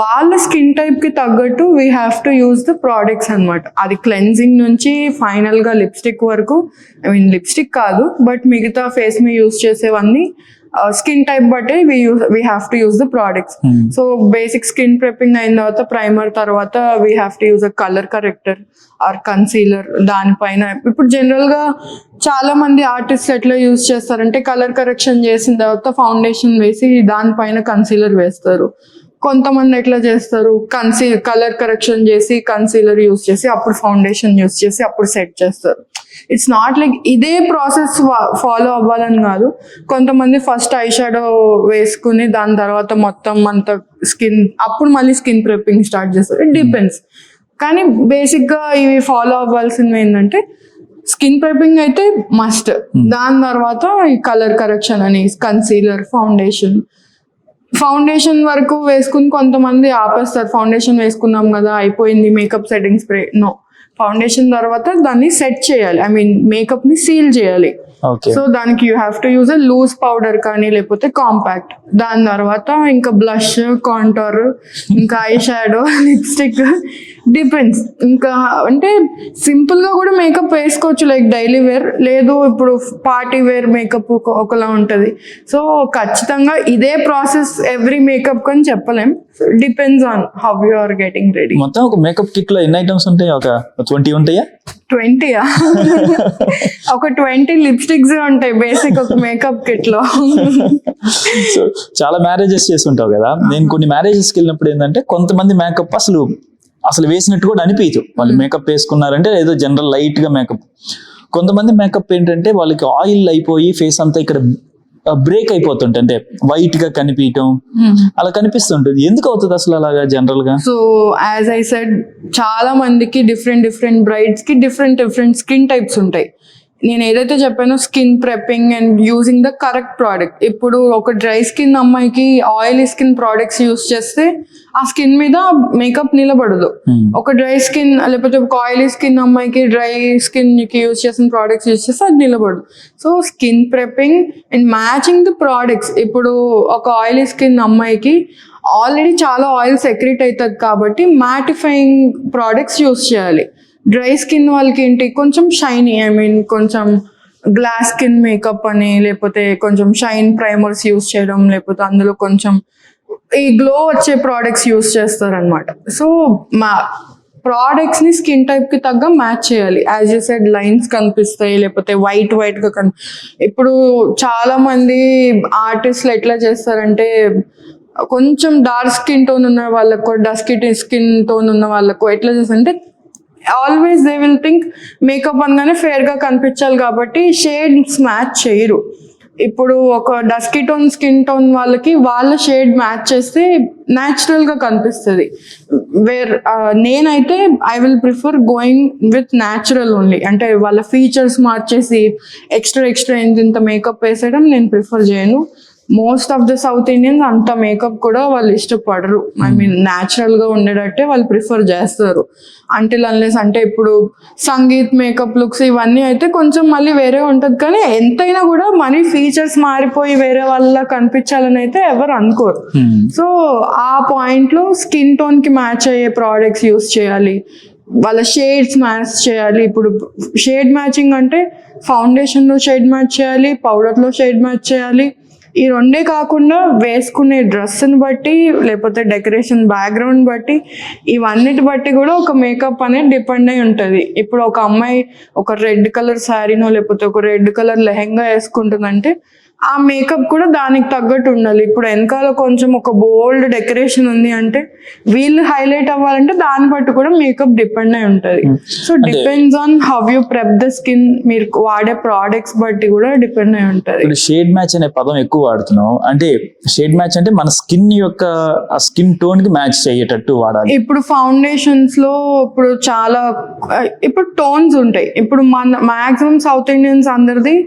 వాళ్ళ స్కిన్ టైప్కి తగ్గట్టు we have to use the products అనమాట. అది క్లెన్జింగ్ నుంచి ఫైనల్గా లిప్స్టిక్ వరకు, ఐ మీన్ లిప్స్టిక్ కాదు బట్ మిగతా ఫేస్ మీద యూజ్ చేసేవన్నీ స్కిన్ టైప్ బట్టే we have to use the products. So basic skin prepping అయిన తర్వాత ప్రైమర్ తర్వాత we have to use a colour corrector or concealer. దానిపైన ఇప్పుడు జనరల్గా చాలా మంది ఆర్టిస్ట్ ఎట్లా యూజ్ చేస్తారంటే కలర్ కరెక్షన్ చేసిన తర్వాత ఫౌండేషన్ వేసి దానిపైన కన్సీలర్ వేస్తారు. కొంతమంది ఎట్లా చేస్తారు, కలర్ కరెక్షన్ చేసి కన్సీలర్ యూజ్ చేసి అప్పుడు ఫౌండేషన్ యూజ్ చేసి అప్పుడు సెట్ చేస్తారు. ఇట్స్ నాట్ లైక్ ఇదే ప్రాసెస్ ఫాలో అవ్వాలని కాదు. కొంతమంది ఫస్ట్ ఐ షాడో వేసుకుని దాని తర్వాత మొత్తం అంత స్కిన్ అప్పుడు మళ్ళీ స్కిన్ ప్రెప్పింగ్ స్టార్ట్ చేస్తారు. It depends. కానీ బేసిక్గా ఇవి ఫాలో అవ్వాల్సినవి ఏంటంటే స్కిన్ ప్రెప్పింగ్ అయితే మస్ట్. దాని తర్వాత ఈ కలర్ కరెక్షన్ అని, కన్సీలర్, ఫౌండేషన్ వరకు వేసుకుని కొంతమంది ఆపేస్తారు. ఫౌండేషన్ వేసుకున్నాం కదా అయిపోయింది makeup setting spray. No, foundation తర్వాత దాన్ని సెట్ చేయాలి, ఐ మీన్ మేకప్ ని సీల్ చేయాలి. సో దానికి you have to use a loose powder కానీ లేకపోతే కాంపాక్ట్. దాని తర్వాత ఇంకా బ్లష్, కాంటోర్, ఇంకా ఐ షాడో, లిప్స్టిక్, డిపెండ్స్. ఇంకా అంటే సింపుల్ గా కూడా మేకప్ వేసుకోవచ్చు లైక్ డైలీ వేర్. లేదు ఇప్పుడు పార్టీ వేర్ మేకప్ ఒకలా ఉంటది. సో ఖచ్చితంగా ఇదే ప్రాసెస్ ఎవ్రీ మేకప్ అని చెప్పలేం. Depends on how you are getting ready. మొత్తం ఒక మేకప్ కిట్ లో ఎన్ని ఐటమ్స్ ఉంటాయి? ఒక 20 ఉంటాయా? 20యా? ఒక 20 లిప్స్టిక్స్ ఉంటాయి బేసిక్ ఒక మేకప్ కిట్ లో. సో చాలా మ్యారేజెస్ చేస్తుంటావు కదా. నేను కొన్ని మ్యారేజెస్కి వెళ్ళినప్పుడు ఏంటంటే కొంతమంది మేకప్ అసలు వేసినట్టు కూడా అనిపించదు. వాళ్ళు మేకప్ వేసుకున్నారంటే ఏదో జనరల్ లైట్ గా మేకప్. కొంతమంది మేకప్ ఏంటంటే వాళ్ళకి ఆయిల్ అయిపోయి ఫేస్ అంతా ఇక్కడ బ్రేక్ అయిపోతుంటే, అంటే వైట్ గా కనిపించడం అలా కనిపిస్తుంటది. ఎందుకు అవుతుంది అసలు అలాగా జనరల్ గా? సో యాజ్ ఐ సెడ్ చాలా మందికి డిఫరెంట్ బ్రైడ్స్ కి డిఫరెంట్ స్కిన్ టైప్స్ ఉంటాయి. నేను ఏదైతే చెప్పానో skin prepping and using the correct product. ఇప్పుడు ఒక డ్రై స్కిన్ అమ్మాయికి ఆయిలీ స్కిన్ ప్రోడక్ట్స్ యూజ్ చేస్తే ఆ స్కిన్ మీద మేకప్ నిలబడదు. ఒక డ్రై స్కిన్ లేకపోతే ఒక ఆయిలీ స్కిన్ అమ్మాయికి డ్రై స్కిన్ కి యూజ్ చేసిన ప్రోడక్ట్స్ యూజ్ చేస్తే అది నిలబడదు. So skin prepping and matching the products. ఇప్పుడు ఒక ఆయిలీ స్కిన్ అమ్మాయికి ఆల్రెడీ చాలా ఆయిల్ సెక్రెట్ అవుతుంది కాబట్టి మ్యాటిఫైయింగ్ ప్రోడక్ట్స్ యూజ్ చేయాలి. డ్రై స్కిన్ వాళ్ళకి ఏంటి కొంచెం షైనీ, ఐ మీన్ కొంచెం గ్లాస్ స్కిన్ మేకప్ అని, లేకపోతే కొంచెం షైన్ ప్రైమర్స్ యూజ్ చేయడం, లేకపోతే అందులో కొంచెం ఈ గ్లో వచ్చే ప్రోడక్ట్స్ యూజ్ చేస్తారనమాట. సో మా ప్రోడక్ట్స్ ని స్కిన్ టైప్ కి తగ్గ మ్యాచ్ చేయాలి. యాజ్ యూ సెడ్ లైన్స్ కనిపిస్తాయి, లేకపోతే వైట్ గా ఇప్పుడు చాలా మంది ఆర్టిస్టులు ఎట్లా చేస్తారంటే కొంచెం డార్క్ స్కిన్ టోన్ ఉన్న వాళ్ళకు, డస్కీ స్కిన్ టోన్ ఉన్న వాళ్ళకు ఎట్లా చేస్తారంటే always they will think makeup అనగానే ఫేర్ గా కనిపించాలి కాబట్టి షేడ్స్ మ్యాచ్ చేయరు. ఇప్పుడు ఒక డస్కీ టోన్ స్కిన్ టోన్ వాళ్ళకి వాళ్ళ షేడ్ మ్యాచ్ చేస్తే న్యాచురల్ గా కనిపిస్తుంది. నేనైతే I will prefer going with natural only. అంటే వాళ్ళ ఫీచర్స్ మార్చేసి ఎక్స్ట్రా ఇంత మేకప్ వేసేయడం నేను ప్రిఫర్ చేయను. Most of the south Indians అంత మేకప్ కూడా వాళ్ళు ఇష్టపడరు. ఐ మీన్ న్యాచురల్ గా ఉండేటట్టే వాళ్ళు ప్రిఫర్ చేస్తారు. అంటిల్ అన్లెస్ అంటే ఇప్పుడు సంగీత్ మేకప్ లుక్స్ ఇవన్నీ అయితే కొంచెం మళ్ళీ వేరే ఉంటుంది. కానీ ఎంతైనా కూడా మనీ ఫీచర్స్ మారిపోయి వేరే వాళ్ళ కనిపించాలని అయితే ఎవరు అనుకోరు. సో ఆ పాయింట్ లో స్కిన్ టోన్ కి మ్యాచ్ అయ్యే ప్రోడక్ట్స్ యూస్ చేయాలి. వాళ్ళ షేడ్స్ మ్యాచ్ చేయాలి. ఇప్పుడు షేడ్ మ్యాచింగ్ అంటే ఫౌండేషన్ లో షేడ్ మ్యాచ్ చేయాలి, పౌడర్ లో షేడ్ మ్యాచ్ చేయాలి. ఈ రెండే కాకుండా వేసుకునే డ్రెస్ని బట్టి, లేకపోతే డెకరేషన్ బ్యాక్గ్రౌండ్ బట్టి, ఇవన్నిటి బట్టి కూడా ఒక మేకప్ అనేది డిపెండ్ అయి ఉంటుంది. ఇప్పుడు ఒక అమ్మాయి ఒక రెడ్ కలర్ శారీనో లేకపోతే ఒక రెడ్ కలర్ లెహెంగా వేసుకుంటుందంటే ఆ మేకప్ కూడా దానికి తగ్గట్టు ఉండాలి. ఇప్పుడు వెనకాల కొంచెం ఒక బోల్డ్ డెకరేషన్ ఉంది అంటే వీళ్ళు హైలైట్ అవ్వాలంటే దాన్ని బట్టి కూడా మేకప్ డిపెండ్ అయి ఉంటుంది. So depends on how you prep the skin, మీరు వాడే ప్రోడక్ట్స్ బట్టి కూడా డిపెండ్ అయి ఉంటుంది. ఇప్పుడు షేడ్ మ్యాచ్ అనే పదం ఎక్కువ వాడుతున్నాం, అంటే షేడ్ మ్యాచ్ అంటే మన స్కిన్ యొక్క ఆ స్కిన్ టోన్ కి మ్యాచ్ అయ్యేటట్టు వాడాలి. ఇప్పుడు ఫౌండేషన్స్ లో ఇప్పుడు చాలా ఇప్పుడు టోన్స్ ఉంటాయి. ఇప్పుడు మన మాక్సిమం సౌత్ ఇండియన్స్ అందరిది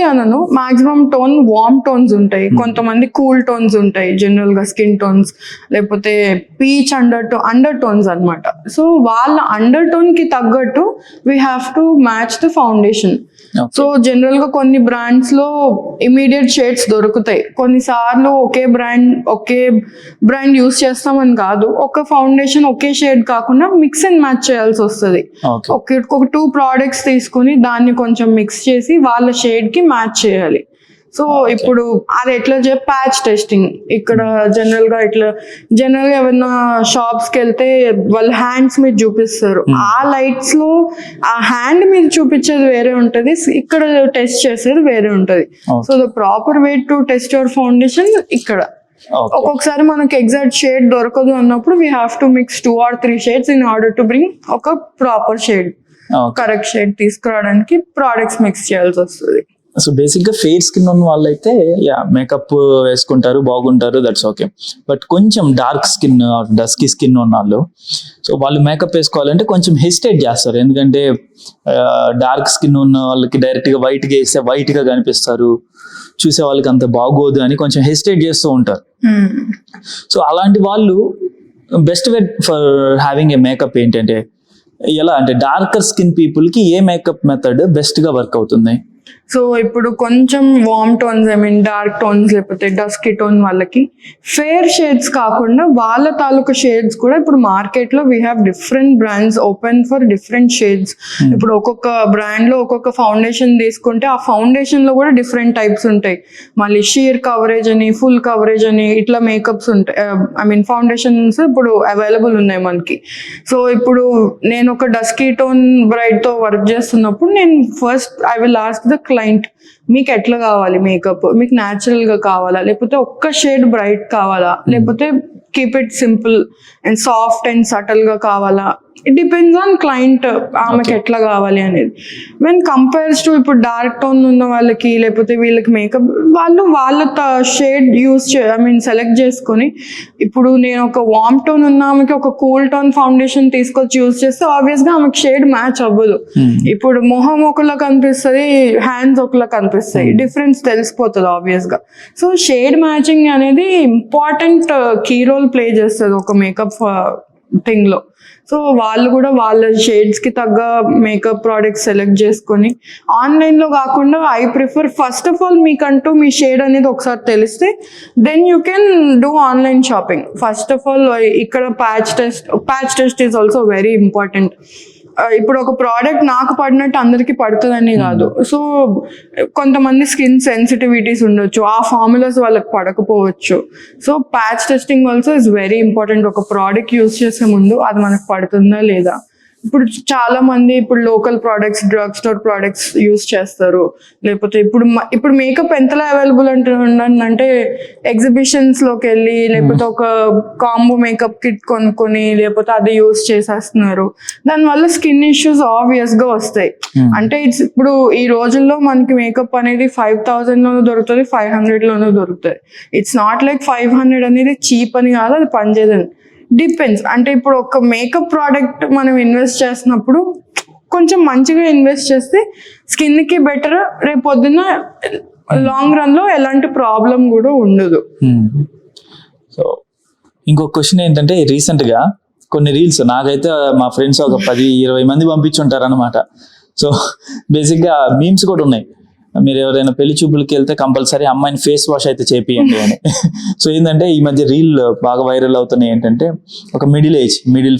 అనను, మాక్సిమం టోన్ వార్మ్ టోన్స్ ఉంటాయి, కొంతమంది కూల్ టోన్స్ ఉంటాయి, జనరల్ గా స్కిన్ టోన్స్, లేకపోతే పీచ్ అండర్ టోన్స్ అన్నమాట. సో వాళ్ళ అండర్ టోన్ కి తగ్గట్టు we have to match the foundation. So general గా కొన్ని బ్రాండ్స్ లో ఇమీడియట్ షేడ్స్ దొరుకుతాయి. కొన్నిసార్లు ఒకే బ్రాండ్ యూస్ చేస్తామని కాదు, ఒక ఫౌండేషన్ ఒకే షేడ్ కాకుండా మిక్స్ అండ్ మ్యాచ్ చేయాల్సి వస్తుంది. ఒక 2 ప్రోడక్ట్స్ తీసుకుని దాన్ని కొంచెం మిక్స్ చేసి వాళ్ళ షేడ్ కి మ్యాచ్ చేయాలి. సో ఇప్పుడు అది ఎట్లా ప్యాచ్ టెస్టింగ్ ఇక్కడ జనరల్ గా ఏమైనా షాప్స్ కి వెళ్తే వాళ్ళు హ్యాండ్స్ మీద చూపిస్తారు. ఆ లైట్స్ లో ఆ హ్యాండ్ మీద చూపించేది వేరే ఉంటది, ఇక్కడ టెస్ట్ చేసేది వేరే ఉంటది. So the proper way to test your foundation ఇక్కడ. ఒక్కొక్కసారి మనకి ఎగ్జాక్ట్ షేడ్ దొరకదు అన్నప్పుడు we have to mix 2 or 3 shades in order to bring ఒక ప్రాపర్ షేడ్, కరెక్ట్ షేడ్ తీసుకురావడానికి ప్రోడక్ట్స్ మిక్స్ చేయాల్సి వస్తుంది. సో బేసిక్ గా ఫెయిర్ స్కిన్ ఉన్న వాళ్ళైతే మేకప్ వేసుకుంటారు, బాగుంటారు, దట్స్ ఓకే. బట్ కొంచెం డార్క్ స్కిన్ డస్కీ స్కిన్ ఉన్న వాళ్ళు, సో వాళ్ళు మేకప్ వేసుకోవాలంటే కొంచెం హెసిటేట్ చేస్తారు. ఎందుకంటే డార్క్ స్కిన్ ఉన్న వాళ్ళకి డైరెక్ట్ గా వైట్ గా వేస్తే వైట్ గా కనిపిస్తారు, చూసే వాళ్ళకి అంత బాగోదు అని కొంచెం హెసిటేట్ చేస్తూ ఉంటారు. సో అలాంటి వాళ్ళు best way for having a makeup ఏంటంటే, ఎలా అంటే డార్కర్ స్కిన్ పీపుల్ కి ఏ మేకప్ మెథడ్ బెస్ట్ గా వర్క్ అవుతుంది? సో ఇప్పుడు కొంచెం వార్మ్ టోన్స్, డార్క్ టోన్స్ లేకపోతే డస్కీ టోన్ వాళ్ళకి ఫేర్ షేడ్స్ కాకుండా వాళ్ళ తాలూకు షేడ్స్ కూడా ఇప్పుడు మార్కెట్ లో we have different brands open for different shades. ఇప్పుడు ఒక్కొక్క బ్రాండ్ లో ఒక్కొక్క ఫౌండేషన్ తీసుకుంటే ఆ ఫౌండేషన్ లో కూడా డిఫరెంట్ టైప్స్ ఉంటాయి. మళ్ళీ షీర్ కవరేజ్ అని, ఫుల్ కవరేజ్ అని ఇట్లా మేకప్స్ ఉంటాయి. ఫౌండేషన్స్ ఇప్పుడు అవైలబుల్ ఉన్నాయి మనకి. సో ఇప్పుడు నేను ఒక డస్కీ టోన్ బ్రైడ్ తో వర్క్ చేస్తున్నప్పుడు నేను first I will ask the client, మీకు ఎట్లా కావాలి మేకప్, మీకు న్యాచురల్ గా కావాలా, లేకపోతే ఒక్క షేడ్ బ్రైట్ కావాలా, లేకపోతే keep it simple and soft and subtle గా కావాలా, ఇట్ డిపెండ్స్ ఆన్ క్లయింట్ ఆమెకి ఎట్లా కావాలి అనేది. వెన్ కంపేర్స్ టు ఇప్పుడు డార్క్ టోన్ ఉన్న వాళ్ళకి లేకపోతే వీళ్ళకి మేకప్ వాళ్ళ షేడ్ యూస్ సెలెక్ట్ చేసుకొని, ఇప్పుడు నేను ఒక వార్మ్ టోన్ ఉన్న ఆమెకి ఒక కూల్ టోన్ ఫౌండేషన్ తీసుకొచ్చి యూస్ చేస్తే ఆబ్వియస్ గా ఆమెకి షేడ్ మ్యాచ్ అవ్వదు. ఇప్పుడు మొహం ఒకలా కనిపిస్తుంది, హ్యాండ్స్ ఒకలా కనిపిస్తాయి, డిఫరెన్స్ తెలిసిపోతుంది ఆబ్వియస్ గా. సో షేడ్ మ్యాచింగ్ అనేది ఇంపార్టెంట్ కీ రోల్ ప్లే చేస్తుంది ఒక మేకప్ థింగ్ లో. సో వాళ్ళు కూడా వాళ్ళ షేడ్స్ కి తగ్గ మేకప్ ప్రోడక్ట్స్ సెలెక్ట్ చేసుకొని ఆన్లైన్ లో కాకుండా I prefer first of all మీకంటూ మీ షేడ్ అనేది ఒకసారి తెలిస్తే then you can do online shopping. First of all ఇక్కడ patch test is also very important. ఇప్పుడు ఒక ప్రోడక్ట్ నాకు పడినట్టు అందరికి పడుతుందని కాదు. సో కొంతమంది స్కిన్ సెన్సిటివిటీస్ ఉండొచ్చు, ఆ ఫార్ములాస్ వాళ్ళకి పడకపోవచ్చు. So patch testing also is very important. ఒక ప్రోడక్ట్ యూస్ చేసే ముందు అది మనకు పడుతుందా లేదా. చాలా మంది ఇప్పుడు local products, drug store products use చేస్తారు. లేకపోతే ఇప్పుడు మేకప్ ఎంతలా అవైలబుల్ అంటే ఎగ్జిబిషన్స్ లోకి వెళ్ళి లేకపోతే ఒక కాంబో మేకప్ కిట్ కొనుక్కొని లేకపోతే అది యూస్ చేసేస్తున్నారు. దానివల్ల స్కిన్ ఇష్యూస్ ఆబ్వియస్ గా వస్తాయి. అంటే ఇప్పుడు ఈ రోజుల్లో మనకి మేకప్ అనేది 5,000 లోనూ దొరుకుతుంది, 500 లోనూ దొరుకుతుంది. ఇట్స్ నాట్ లైక్ 500 అనేది చీప్ అని కాదు, అది పనిచేయదని. డిపెండ్స్. అంటే ఇప్పుడు ఒక మేకప్ ప్రోడక్ట్ మనం ఇన్వెస్ట్ చేసినప్పుడు కొంచెం మంచిగా ఇన్వెస్ట్ చేస్తే స్కిన్ కి బెటర్, రేపు పొద్దున్న లాంగ్ రన్ లో ఎలాంటి ప్రాబ్లం కూడా ఉండదు. సో ఇంకొక క్వశ్చన్ ఏంటంటే, రీసెంట్ గా కొన్ని రీల్స్ నాకైతే మా ఫ్రెండ్స్ ఒక 10-20 మంది పంపించుంటారు అనమాట. సో బేసిక్ గా మీమ్స్ కూడా ఉన్నాయి. మీరు ఎవరైనా పెళ్లి చూపులకి వెళ్తే కంపల్సరీ అమ్మాయిని ఫేస్ వాష్ అయితే చేపియండి అని. సో ఏంటంటే ఈ మధ్య రీల్ బాగా వైరల్ అవుతున్నాయి. ఏంటంటే ఒక మిడిల్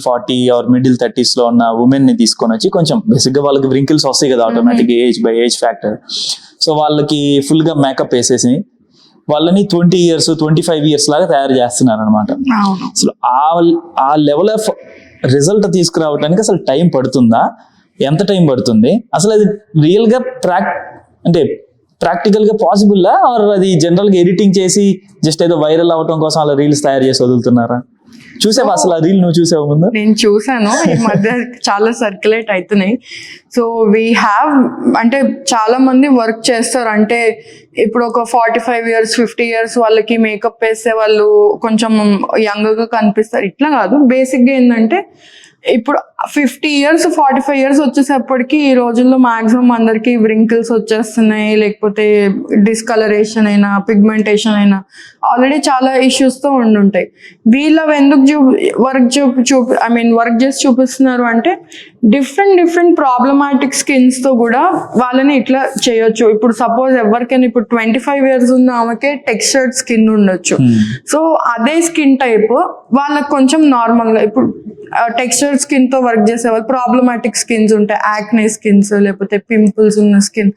40 ఆర్ మిడిల్ 30s లో ఉన్న ఉమెన్ ని తీసుకొని వచ్చి, కొంచెం బేసిక్ గా వాళ్ళకి వ్రింకిల్స్ వస్తాయి కదా ఆటోమేటిక్ ఏజ్ ఫ్యాక్టర్. సో వాళ్ళకి ఫుల్ గా మేకప్ వేసేసి వాళ్ళని 20 years 25 years లాగా తయారు చేస్తున్నారు అనమాట. అసలు ఆ లెవెల్ ఆఫ్ రిజల్ట్ తీసుకురావడానికి అసలు టైం పడుతుందా, ఎంత టైం పడుతుంది, అసలు అది రియల్ గా అంటే ప్రాక్టికల్ గా పాసిబుల్ ఆర్ అది జనరల్ గా ఎడిటింగ్ చేసి జస్ట్ ఏదో వైరల్ అవటం కోసం అలా రీల్స్ తయారు చేసి వదులుతున్నారా? చూసావా అసలు ఆ రీల్? నువ్వు చూసావు ముందు? నేను చూసాను, ఈ మధ్య చాలా సర్క్యులేట్ అవుతున్నాయి. సో వీ హ్యావ్ అంటే చాలా మంది వర్క్ చేస్తారు. అంటే ఇప్పుడు ఒక 45 years 50 years వాళ్ళకి మేకప్ వేస్తే వాళ్ళు కొంచెం యంగ్గా కనిపిస్తారు. ఇట్లా కాదు, బేసిక్గా ఏంటంటే ఇప్పుడు 50 years 45 years వచ్చేసప్పటికి ఈ రోజుల్లో మాక్సిమం అందరికి వ్రింకిల్స్ వచ్చేస్తున్నాయి, లేకపోతే డిస్కలరేషన్ అయినా పిగ్మెంటేషన్ అయినా ఆల్రెడీ చాలా ఇష్యూస్తో ఉండుంటాయి. వీళ్ళు ఎందుకు వర్క్ చేసి చూపిస్తున్నారు అంటే డిఫరెంట్ ప్రాబ్లమాటిక్ స్కిన్స్తో కూడా వాళ్ళని ఇట్లా చేయొచ్చు. ఇప్పుడు సపోజ్ ఎవరికైనా ఇప్పుడు 25 years ఉన్న ఆమెకే టెక్స్చర్డ్ స్కిన్ ఉండొచ్చు. సో అదే స్కిన్ టైప్ వాళ్ళకి కొంచెం నార్మల్గా ఇప్పుడు టెక్స్చర్ స్కిన్ తో వర్క్ చేసే వాళ్ళు ప్రాబ్లమాటిక్ స్కిన్స్ ఉంటాయి, యాక్నే స్కిన్స్ లేకపోతే పింపుల్స్ ఉన్న స్కిన్,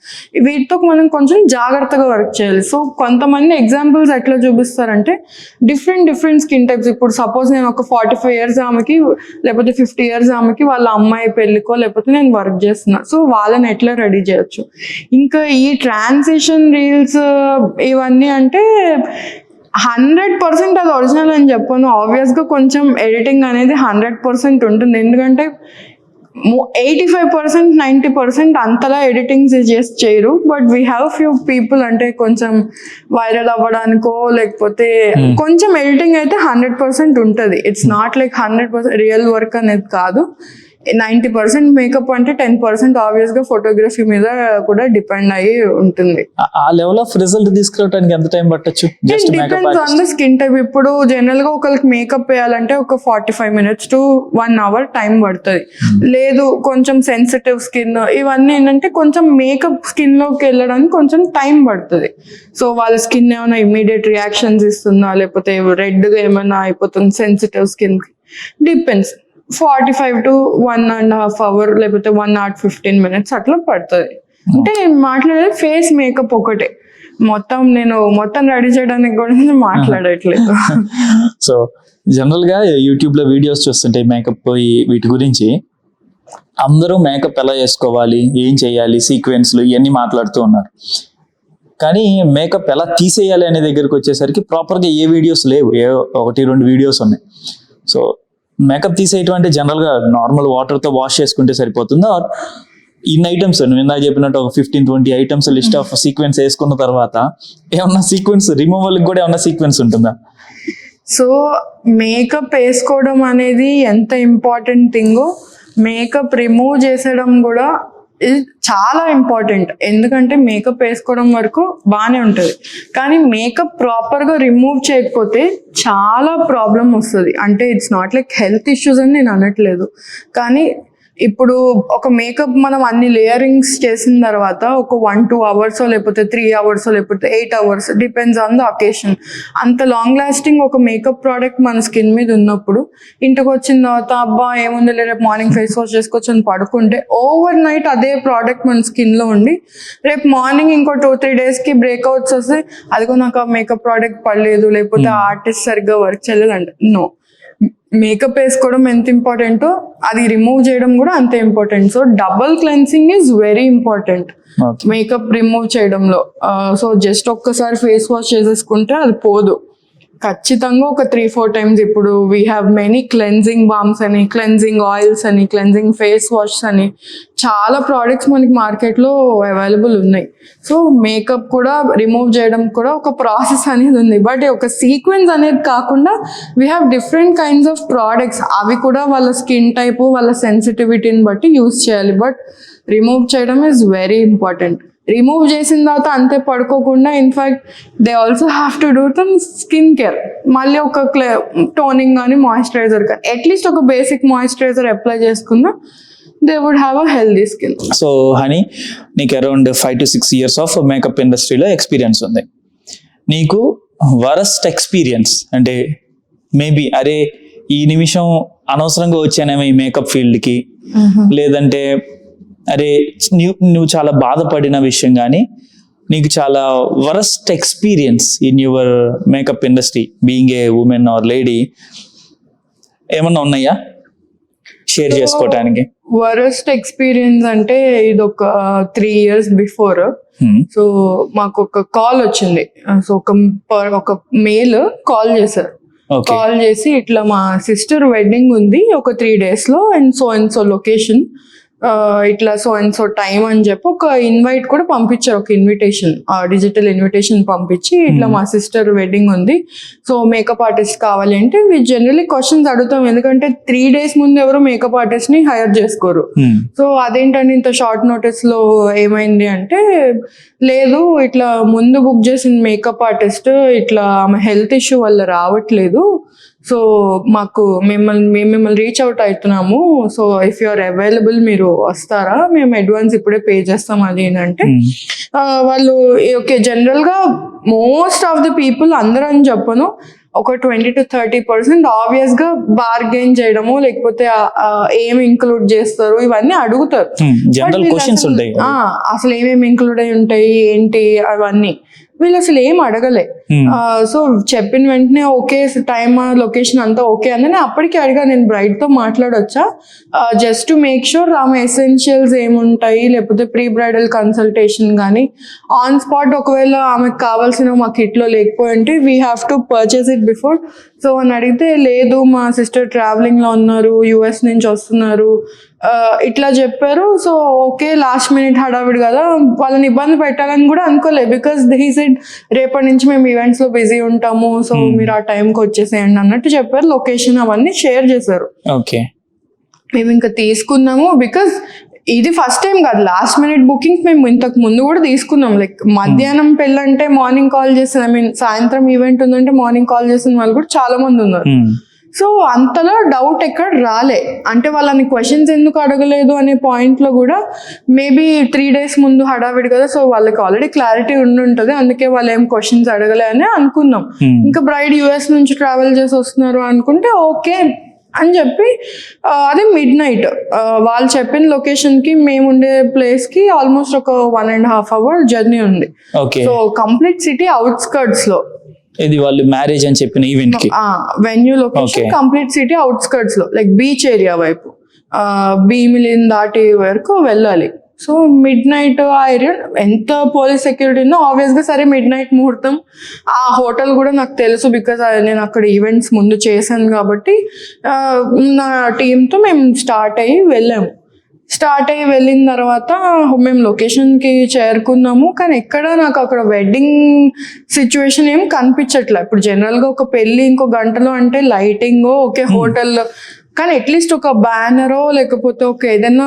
వీటితో మనం కొంచెం జాగ్రత్తగా వర్క్ చేయాలి. సో కొంతమంది ఎగ్జాంపుల్స్ ఎట్లా చూపిస్తారంటే డిఫరెంట్ స్కిన్ టైప్స్. ఇప్పుడు సపోజ్ నేను ఒక 45 years ఆమెకి లేకపోతే 50 years ఆమెకి వాళ్ళ అమ్మాయి పెళ్ళికో లేకపోతే నేను వర్క్ చేస్తున్నా, సో వాళ్ళని ఎట్లా రెడీ చేయొచ్చు. ఇంకా ఈ ట్రాన్సిషన్ రీల్స్ ఇవన్నీ అంటే 100% అది ఒరిజినల్ అని చెప్పను. ఆబ్వియస్గా కొంచెం ఎడిటింగ్ అనేది 100% ఉంటుంది, ఎందుకంటే 85% 90% అంతలా ఎడిటింగ్స్ చేసి చేయరు. But we have few people అంటే కొంచెం వైరల్ అవ్వడానికో లేకపోతే కొంచెం ఎడిటింగ్ అయితే 100% ఉంటుంది. It's not like 100% real work అనేది కాదు. 90% మేకప్ అంటే 10% ఆబ్వియస్ గా ఫోటోగ్రఫీ మీద కూడా డిపెండ్ అయ్యి ఉంటుంది. ఆ లెవెల్ ఆఫ్ రిజల్ట్ తీసుకురావడానికి ఎంత టైం పట్టొచ్చు? Depends on the skin type. ఇప్పుడు జనరల్ గా ఒకరికి మేకప్ వేయాలంటే ఒక 45 minutes to 1 hour టైం పడుతుంది. లేదు కొంచెం సెన్సిటివ్ స్కిన్ ఇవన్నీ ఏంటంటే కొంచెం మేకప్ స్కిన్ లోకి వెళ్ళడానికి కొంచెం టైం పడుతుంది. సో వాళ్ళ స్కిన్ ఏమైనా ఇమీడియట్ రియాక్షన్స్ ఇస్తుందా లేకపోతే రెడ్ గా ఏమైనా అయిపోతుంది sensitive skin, depends. 45 to 1.5 hours లేకపోతే 1 hour 15 minutes అట్లా పడుతుంది. అంటే నేను మాట్లాడేది ఫేస్ మేకప్ ఒకటే, మొత్తం రెడీ చేయడానికి కూడా మాట్లాడట్లేదు. సో జనరల్ గా యూట్యూబ్ లో వీడియోస్ చూస్తుంటే మేకప్ వీటి గురించి అందరూ మేకప్ ఎలా చేసుకోవాలి, ఏం చేయాలి, సీక్వెన్స్లు ఇవన్నీ మాట్లాడుతూ ఉన్నారు. కానీ మేకప్ ఎలా తీసేయాలి అనే దగ్గరికి వచ్చేసరికి ప్రాపర్గా ఏ వీడియోస్ లేవు, 1-2 వీడియోస్ ఉన్నాయి. సో మేకప్ తీసేయటం అంటే జనరల్గా నార్మల్ వాటర్తో వాష్ చేసుకుంటే సరిపోతుందా? ఆర్ ఇన్ని ఐటమ్స్ నువ్వు ఇందాక చెప్పినట్టు ఒక 15-20 ఐటమ్స్ లిస్ట్ ఆఫ్ సీక్వెన్స్ వేసుకున్న తర్వాత ఏమన్నా సీక్వెన్స్ రిమూవల్ కూడా ఏమన్నా సీక్వెన్స్ ఉంటుందా? సో మేకప్ వేసుకోవడం అనేది ఎంత ఇంపార్టెంట్ థింగో మేకప్ రిమూవ్ చేసేయడం కూడా ఇది చాలా ఇంపార్టెంట్. ఎందుకంటే మేకప్ వేసుకోవడం వరకు బాగానే ఉంటుంది, కానీ మేకప్ ప్రాపర్గా రిమూవ్ చేయకపోతే చాలా ప్రాబ్లం వస్తుంది. అంటే it's not like health issues అని నేను అనట్లేదు, కానీ ఇప్పుడు ఒక మేకప్ మనం అన్ని లేయరింగ్స్ చేసిన తర్వాత ఒక 1-2 hours లేకపోతే 3 hours లేకపోతే 8 hours depends on the occasion, అంత లాంగ్ లాస్టింగ్ ఒక మేకప్ ప్రోడక్ట్ మన స్కిన్ మీద ఉన్నప్పుడు ఇంటికి వచ్చిన తర్వాత అబ్బా ఏముంది రేపు మార్నింగ్ ఫేస్ వాష్ చేసుకొచ్చి పడుకుంటే ఓవర్ నైట్ అదే ప్రోడక్ట్ మన స్కిన్ లో ఉండి రేపు మార్నింగ్ ఇంకో 2-3 daysకి బ్రేక్అవుట్స్ వస్తే అదిగో నాకు ఆ మేకప్ ప్రోడక్ట్ పడలేదు లేకపోతే ఆర్టిస్ట్ సరిగ్గా వర్క్ చేయలేదు అంటే నో. మేకప్ వేసుకోవడం ఎంత ఇంపార్టెంటో అది రిమూవ్ చేయడం కూడా అంతే important. So double cleansing is very important makeup remove చేయడంలో. సో జస్ట్ ఒక్కసారి ఫేస్ వాష్ చేసేసుకుంటే అది పోదు, ఖచ్చితంగా ఒక 3-4 times. ఇప్పుడు we have many cleansing balms అని, క్లెన్జింగ్ ఆయిల్స్ అని, క్లెన్జింగ్ ఫేస్ వాష్ అని చాలా ప్రోడక్ట్స్ మనకి మార్కెట్లో అవైలబుల్ ఉన్నాయి. సో మేకప్ కూడా రిమూవ్ చేయడం కూడా ఒక ప్రాసెస్ అనేది ఉంది. బట్ ఒక సీక్వెన్స్ అనేది కాకుండా we have different kinds of products, అవి కూడా వాళ్ళ స్కిన్ టైప్ వాళ్ళ సెన్సిటివిటీని బట్టి యూస్ చేయాలి. బట్ రిమూవ్ చేయడం ఈజ్ వెరీ ఇంపార్టెంట్. రిమూవ్ చేసిన తర్వాత అంతే పడుకోకుండా in fact they also have to do some skin care. మళ్ళీ ఒక టోనింగ్ కానీ మాయిశ్చరైజర్ కానీ అట్లీస్ట్ ఒక బేసిక్ మాయిశ్చరైజర్ అప్లై చేసుకున్నా they would have a healthy skin. So honey, నీకు around 5 to 6 years of makeup ఇండస్ట్రీలో ఎక్స్పీరియన్స్ ఉంది. నీకు వరస్ట్ ఎక్స్పీరియన్స్ అంటే మేబీ అరే ఈ నిమిషం అనవసరంగా వచ్చానేమో ఈ మేకప్ ఫీల్డ్కి, లేదంటే అరే నువ్వు చాలా బాధపడిన విషయం కానీ నీకు చాలా worst experience in your makeup industry being a women are lady ఏమన్నా ఉన్నాయా షేర్ చేసుకోవటానికి? వరస్ట్ ఎక్స్పీరియన్స్ అంటే ఇది ఒక 3 years బిఫోర్. సో మాకు ఒక కాల్ వచ్చింది. సో ఒక మెయిల్ కాల్ చేశారు. కాల్ చేసి ఇట్లా మా సిస్టర్ వెడ్డింగ్ ఉంది ఒక 3 days లో అండ్ సో లొకేషన్, ఇట్లా సో టైం అని చెప్పి ఒక ఇన్వైట్ కూడా పంపించారు. ఒక ఇన్విటేషన్, డిజిటల్ ఇన్విటేషన్ పంపించి ఇట్లా మా సిస్టర్ వెడ్డింగ్ ఉంది, సో మేకప్ ఆర్టిస్ట్ కావాలి అంటే జనరలీ క్వశ్చన్స్ అడుగుతాం, ఎందుకంటే 3 days ముందు ఎవరు మేకప్ ఆర్టిస్ట్ ని హైర్ చేసుకోరు. సో అదేంటంటే ఇంత షార్ట్ నోటీస్ లో ఏమైంది అంటే, లేదు ఇట్లా ముందు బుక్ చేసిన మేకప్ ఆర్టిస్ట్ ఇట్లా ఆమె హెల్త్ ఇష్యూ వల్ల రావట్లేదు, సో మాకు మిమ్మల్ని రీచ్ అవుట్ అవుతున్నాము, so if you are available మీరు వస్తారా, మేము అడ్వాన్స్ ఇప్పుడే పే చేస్తాం అది అంటే, వాళ్ళు ఓకే జనరల్ గా మోస్ట్ ఆఫ్ ద పీపుల్, అందరూ అని చెప్పను, ఒక 20 to 30% ఆబ్వియస్ గా బార్గెన్ చేయడము, లేకపోతే ఏం ఇంక్లూడ్ చేస్తారు ఇవన్నీ అడుగుతారు. అసలు ఏమేమి ఇంక్లూడ్ అయి ఉంటాయి ఏంటి అవన్నీ వీళ్ళు అసలు ఏం అడగలే. సో చెప్పిన వెంటనే ఓకే టైమ్ లొకేషన్ అంతా ఓకే అని నేను అప్పటికే అడిగా, నేను బ్రైడ్ తో మాట్లాడొచ్చా జస్ట్ టు మేక్ షూర్ ఆమె ఎసెన్షియల్స్ ఏముంటాయి, లేకపోతే ప్రీ బ్రైడల్ కన్సల్టేషన్ కానీ ఆన్ స్పాట్ ఒకవేళ ఆమెకు కావాల్సిన మా కిట్ లో లేకపోయి ఉంటే we have to purchase it before. So అని అడిగితే లేదు మా సిస్టర్ ట్రావెలింగ్ లో ఉన్నారు, US నుంచి వస్తున్నారు ఇట్లా చెప్పారు. సో ఓకే లాస్ట్ మినిట్ హడావిడి కదా, వాళ్ళని ఇబ్బంది పెట్టాలని కూడా అనుకోలే, బికాస్ హీ సెడ్ రేపటి నుంచి మేము ఈవెంట్స్ లో బిజీ ఉంటాము, సో మీరు ఆ టైంకి వచ్చేసేయండి అన్నట్టు చెప్పారు. లొకేషన్ అవన్నీ షేర్ చేశారు. ఓకే మేము ఇంకా తీసుకున్నాము, బికాస్ ఇది ఫస్ట్ టైం కాదు, లాస్ట్ మినిట్ బుకింగ్స్ మేము ఇంతకు ముందు కూడా తీసుకున్నాం. లైక్ మధ్యాహ్నం పెళ్ళంటే మార్నింగ్ కాల్ చేసిన, సాయంత్రం ఈవెంట్ ఉందంటే మార్నింగ్ కాల్ చేసిన వాళ్ళు కూడా చాలా మంది ఉన్నారు. సో అంతలో డౌట్ ఎక్కడ రాలే, అంటే వాళ్ళని క్వశ్చన్స్ ఎందుకు అడగలేదు అనే పాయింట్ లో కూడా మేబీ 3 days ముందు హడావిడి కదా, సో వాళ్ళకి ఆల్రెడీ క్లారిటీ ఉండుంటది, అందుకే వాళ్ళు ఏం క్వశ్చన్స్ అడగలే అని అనుకున్నాం. ఇంకా బ్రైడ్ US నుంచి ట్రావెల్ చేసి వస్తున్నారు అనుకుంటే ఓకే అని చెప్పి అదే మిడ్-నైట్ వాళ్ళు చెప్పిన లొకేషన్ కి మేము ఉండే ప్లేస్ కి ఆల్మోస్ట్ ఒక 1.5 hour జర్నీ ఉంది. సో కంప్లీట్ సిటీ అవుట్స్కర్ట్స్ లో, ఇది వాళ్ళు మ్యారేజ్ అని చెప్పిన ఈవెంట్ కి venue location complete city outskirts లో, లైక్ బీచ్ ఏరియా వైపు, భీమిలిన్ దాటి వరకు వెళ్ళాలి. సో మిడ్-నైట్ ఆ ఏరియా ఎంత పోలీస్ సెక్యూరిటీ ఉందో ఆబ్వియస్ గా, సరే మిడ్-నైట్ ముహూర్తం, ఆ హోటల్ కూడా నాకు తెలుసు బికాస్ నేను అక్కడ ఈవెంట్స్ ముందు చేశాను కాబట్టి నా టీంతో మేము స్టార్ట్ అయ్యి వెళ్ళిన తర్వాత మేము లొకేషన్కి చేరుకున్నాము. కానీ ఎక్కడ నాకు అక్కడ వెడ్డింగ్ సిచ్యువేషన్ ఏం కనిపించట్లే. ఇప్పుడు జనరల్గా ఒక పెళ్ళి ఇంకో గంటలో అంటే లైటింగ్ ఓకే హోటల్, కానీ అట్లీస్ట్ ఒక బ్యానరో లేకపోతే ఒక ఏదైనా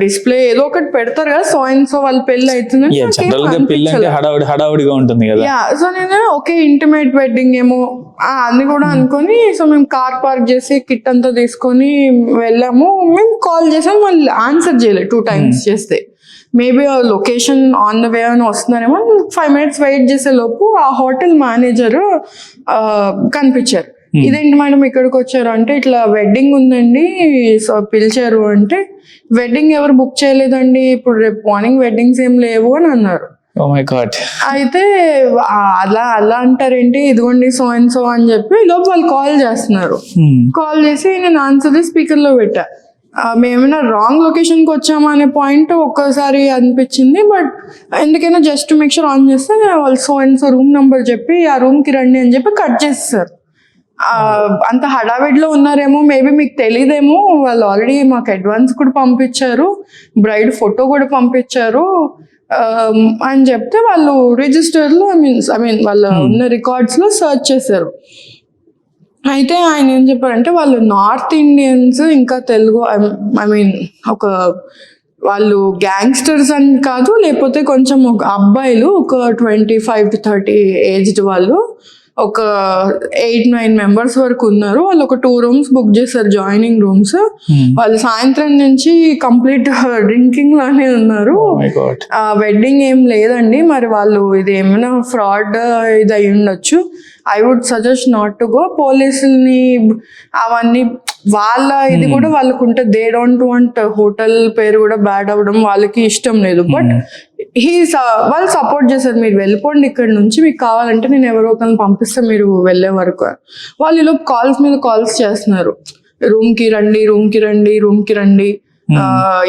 డిస్ప్లే ఏదో ఒకటి పెడతారు కదా, సో అండ్ సో వాళ్ళ పెళ్లి అవుతుంది. సో నేను ఓకే ఇంటిమేట్ వెడ్డింగ్ ఏమో అది కూడా అనుకొని, సో మేము కార్ పార్క్ చేసి కిట్ అంతా తీసుకొని వెళ్ళాము. మేము కాల్ చేసాం, వాళ్ళు ఆన్సర్ చేయలేదు 2 times చేస్తే. Maybe location on the way అని వస్తున్నారేమో. 5 minutes వెయిట్ చేసే లోపు ఆ హోటల్ మేనేజర్ కనిపించారు. ఇదేంటి మేడం ఇక్కడికి వచ్చారు అంటే, ఇట్లా వెడ్డింగ్ ఉందండి సో పిలిచారు అంటే, వెడ్డింగ్ ఎవరు బుక్ చేయలేదండి, ఇప్పుడు రేపు మార్నింగ్ వెడ్డింగ్స్ ఏం లేవు అని అన్నారు. అయితే అలా అంటారేంటి, ఇదిగోండి సో అండ్ సో అని చెప్పి లోపు వాళ్ళు కాల్ చేస్తున్నారు. కాల్ చేసి నేను ఆన్సర్ స్పీకర్ లో పెట్టా. మేమైనా రాంగ్ లొకేషన్కి వచ్చామా అనే పాయింట్ ఒక్కసారి అనిపించింది, బట్ ఎందుకైనా జస్ట్ మేక్ షూర్ ఆన్ చేస్తే వాళ్ళు so and so room number చెప్పి ఆ రూమ్కి రండి అని చెప్పి కట్ చేస్తారు. అంత హడావిడిలో ఉన్నారేమో, మేబీ మీకు తెలియదేమో, వాళ్ళు ఆల్రెడీ మాకు అడ్వాన్స్ కూడా పంపించారు, బ్రైడ్ ఫోటో కూడా పంపించారు అని చెప్తే వాళ్ళు రిజిస్టర్లో ఐ మీన్ వాళ్ళ ఉన్న రికార్డ్స్లో సర్చ్ చేశారు. అయితే ఆయన ఏం చెప్పారంటే, వాళ్ళు నార్త్ ఇండియన్స్ ఇంకా తెలుగు ఐ మీన్ ఒక వాళ్ళు గ్యాంగ్స్టర్స్ అని కాదు, లేకపోతే కొంచెం ఒక అబ్బాయిలు ఒక 25 to 30 ఏజ్డ్ వాళ్ళు ఒక 8-9 members వరకు ఉన్నారు. వాళ్ళు ఒక 2 rooms బుక్ చేశారు, జాయినింగ్ రూమ్స్. వాళ్ళు సాయంత్రం నుంచి కంప్లీట్ డ్రింకింగ్ లానే ఉన్నారు. వెడ్డింగ్ ఏం లేదండి, మరి వాళ్ళు ఇది ఏమైనా ఫ్రాడ్ ఇది అయి ఉండొచ్చు, I would suggest not to go. పోలీసుల్ని అవన్నీ వాళ్ళ ఇది కూడా వాళ్ళకు ఉంటే, దే డోంట్ వాంట్ హోటల్ పేరు కూడా బ్యాడ్ అవ్వడం వాళ్ళకి ఇష్టం లేదు. బట్ వాళ్ళు సపోర్ట్ చేశారు, మీరు వెళ్ళిపోండి ఇక్కడ నుంచి, మీకు కావాలంటే నేను ఎవరో ఒకరిని పంపిస్తే మీరు వెళ్ళే వరకు. వాళ్ళు ఇలా కాల్స్ మీద కాల్స్ చేస్తున్నారు. రూమ్ కి రండి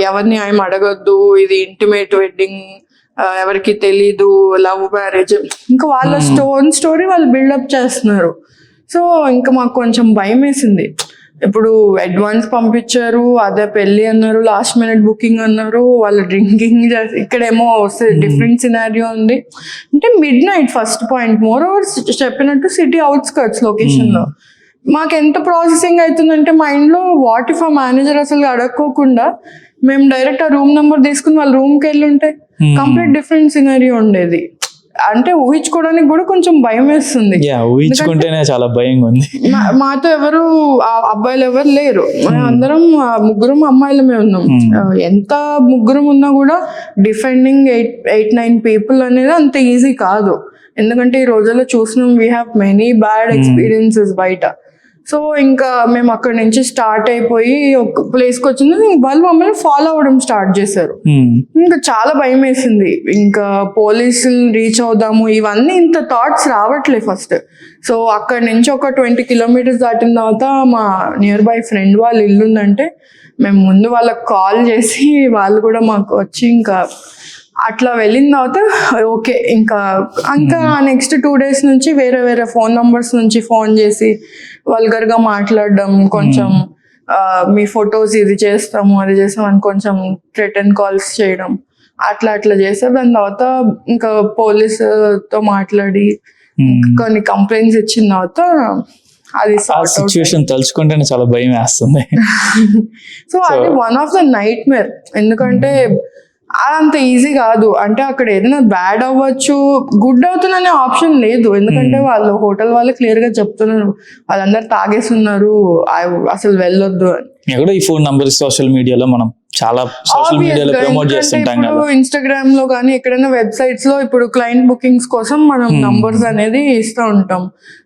ఎవరిని ఆయన అడగొద్దు, ఇది ఇంటిమేట్ వెడ్డింగ్, ఎవరికి తెలీదు, లవ్ మ్యారేజ్, ఇంకా వాళ్ళ స్టోరీ వాళ్ళు బిల్డప్ చేస్తున్నారు. సో ఇంకా మాకు కొంచెం భయం వేసింది. ఇప్పుడు అడ్వాన్స్ పంపించారు, అదే పెళ్లి అన్నారు, లాస్ట్ మినిట్ బుకింగ్ అన్నారు, వాళ్ళు డ్రింకింగ్ ఇక్కడేమో డిఫరెంట్ సినారియో ఉంది. అంటే mid night first point. More over చెప్పినట్టు సిటీ అవుట్స్కర్ట్స్ లొకేషన్ లో మాకు ఎంత ప్రాసెసింగ్ అవుతుందంటే మైండ్ లో, వాట్ ఇఫ్ ఆ మేనేజర్ అసలు అడగకోకుండా మేము డైరెక్ట్ ఆ రూమ్ నెంబర్ తీసుకుని వాళ్ళ రూమ్ కి వెళ్ళి ఉంటే కంప్లీట్ డిఫరెంట్ సినారియో ఉండేది. అంటే ఊహించుకోవడానికి కూడా కొంచెం భయం వేస్తుంది. ఊహించుకుంటేనే చాలా భయంగా ఉంది. మాతో ఎవరు అబ్బాయిలు ఎవరు లేరు, అందరం ముగ్గురం అమ్మాయిలమే ఉన్నాం. ఎంత ముగ్గురం ఉన్నా కూడా డిఫెండింగ్ 8-9 పీపుల్ అనేది అంత ఈజీ కాదు. ఎందుకంటే ఈ రోజుల్లో చూసినాం, we have many bad experiences బయట. సో ఇంకా మేము అక్కడి నుంచి స్టార్ట్ అయిపోయి ఒక ప్లేస్కి వచ్చింది, వాళ్ళు మమ్మల్ని ఫాలో అవ్వడం స్టార్ట్ చేశారు. ఇంకా చాలా భయం వేసింది. ఇంకా పోలీసులు రీచ్ అవుదాము, ఇవన్నీ ఇంత థాట్స్ రావట్లే ఫస్ట్. సో అక్కడి నుంచి ఒక 20 కిలోమీటర్స్ దాటిన తర్వాత మా నియర్ బై ఫ్రెండ్ వాళ్ళ ఇల్లు ఉందంటే మేము ముందు వాళ్ళకి కాల్ చేసి వాళ్ళు కూడా మాకు వచ్చి ఇంకా అట్లా వెళ్ళిన తర్వాత ఓకే. ఇంకా నెక్స్ట్ 2 days నుంచి వేరే ఫోన్ నంబర్స్ నుంచి ఫోన్ చేసి వల్గర్గా మాట్లాడడం, కొంచెం మీ ఫొటోస్ ఇది చేస్తాము అది చేస్తాం అని కొంచెం రిటర్న్ కాల్స్ చేయడం, అట్లా చేస్తారు. దాని తర్వాత ఇంకా పోలీసుతో మాట్లాడి కొన్ని కంప్లైంట్స్ ఇచ్చిన తర్వాత అది సిచ్యువేషన్ తలుచుకుంటేనే చాలా భయం వేస్తుంది. సో అది one of the nightmare. ఎందుకంటే అదంత ఈజీ కాదు. అంటే అక్కడ ఏదైనా బ్యాడ్ అవ్వచ్చు, గుడ్ అవుతుందనే ఆప్షన్ లేదు. ఎందుకంటే వాళ్ళు హోటల్ వాళ్ళు క్లియర్ గా చెప్తున్నారు, వాళ్ళందరూ తాగేస్తున్నారు, అసలు వెళ్ళొద్దు అని. ఈ ఫోన్ నంబర్ సోషల్ మీడియాలో మనం చాలా సోషల్ మీడియాలో ప్రమోట్ చేస్తుంటాం కదా. ఇన్స్టాగ్రామ్ లో కానీ ఎక్కడైనా వెబ్సైట్స్ లో ఇప్పుడు క్లయింట్ బుకింగ్స్ కోసం మనం నంబర్స్ అనేది ఇస్తూ ఉంటాం.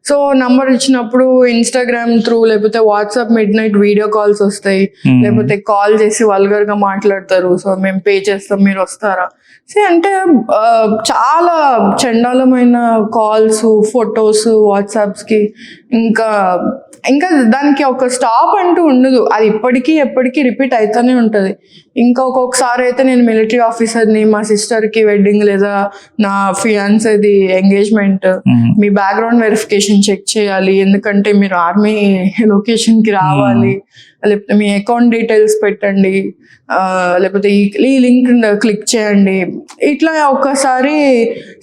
సో నంబర్ ఇచ్చినప్పుడు ఇన్స్టాగ్రామ్ త్రూ లేకపోతే WhatsApp mid night video calls వస్తాయి, లేకపోతే కాల్ చేసి వల్గర్ గా మాట్లాడతారు. సో మేము పే చేస్తాం, మీరు వస్తారా? అంటే చాలా చండాలమైన కాల్స్, ఫొటోస్ వాట్సాప్స్ కి. ఇంకా దానికి ఒక స్టాప్ అంటూ ఉండదు, అది ఎప్పటికీ రిపీట్ అవుతూనే ఉంటుంది. ఇంకా ఒక్కొక్కసారి అయితే నేను మిలిటరీ ఆఫీసర్ని, మా సిస్టర్కి వెడ్డింగ్ లేదా నా ఫియాన్సీది ఎంగేజ్మెంట్, మీ బ్యాక్గ్రౌండ్ వెరిఫికేషన్ చెక్ చేయాలి, ఎందుకంటే మీరు ఆర్మీ లొకేషన్కి రావాలి, లేకపోతే మీ అకౌంట్ డీటెయిల్స్ పెట్టండి, లేకపోతే ఈ లింక్ క్లిక్ చేయండి. ఇట్లా ఒక్కసారి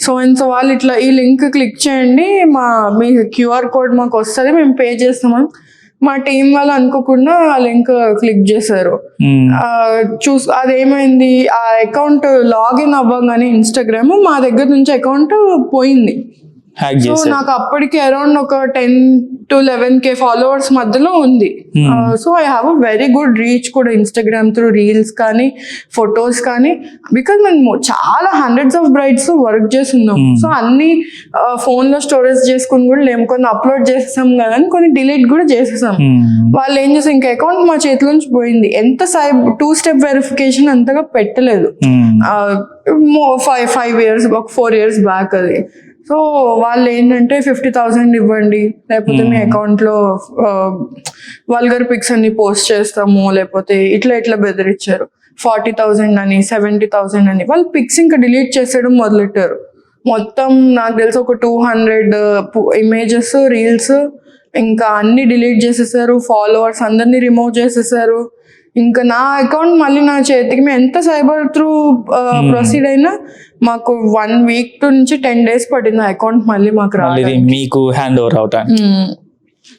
సో వాళ్ళు ఇట్లా ఈ లింక్ క్లిక్ చేయండి, మీ QR కోడ్ మాకు వస్తుంది, మేము పే చేస్తామని మా టీం వాళ్ళు అనుకోకుండా ఆ లింక్ క్లిక్ చేశారు. అదేమైంది, ఆ అకౌంట్ లాగిన్ అవ్వగానే ఇన్స్టాగ్రామ్ మా దగ్గర నుంచి అకౌంట్ పోయింది. సో నాకు అప్పటికి అరౌండ్ ఒక 10 to 11K ఫాలోవర్స్ మధ్యలో ఉంది. So I have a very good reach కూడా ఇన్స్టాగ్రామ్ త్రూ రీల్స్ కానీ ఫొటోస్ కానీ, బికాజ్ మేము చాలా హండ్రెడ్స్ ఆఫ్ బ్రైడ్స్ వర్క్ చేస్తున్నాం. సో అన్ని ఫోన్ లో స్టోరేజ్ చేసుకుని కూడా లేము, కొన్ని అప్లోడ్ చేసేసాం కదా అని కొన్ని డిలీట్ కూడా చేసేసాం. వాళ్ళు ఏం చేసారు, ఇంకా అకౌంట్ మా చేతిలోంచి పోయింది. ఎంత 2-step వెరిఫికేషన్ అంతగా పెట్టలేదు. 5 years 4 years బ్యాక్ అది. సో వాళ్ళు ఏంటంటే 50,000 ఇవ్వండి, లేకపోతే మీ అకౌంట్లో వల్గర్ పిక్స్ అన్ని పోస్ట్ చేస్తాము, లేకపోతే ఇట్లా బెదిరించారు. 40,000 అని 70,000 అని వాళ్ళు పిక్స్ ఇంకా డిలీట్ చేసేయడం మొదలెట్టారు. మొత్తం నాకు తెలిసి ఒక 200 ఇమేజెస్, రీల్స్ ఇంకా అన్ని డిలీట్ చేసేసారు. ఫాలోవర్స్ అందరినీ రిమూవ్ చేసేసారు. ఇంకా నా అకౌంట్ మళ్ళీ నా చేతికి, మేము ఎంత సైబర్ త్రూ ప్రొసీడ్ అయినా మాకు 1 week నుంచి 10 days పట్టింది అకౌంట్ మళ్ళీ మాకు రావాలి, మీకు హ్యాండ్ ఓవర్ అవటానికి.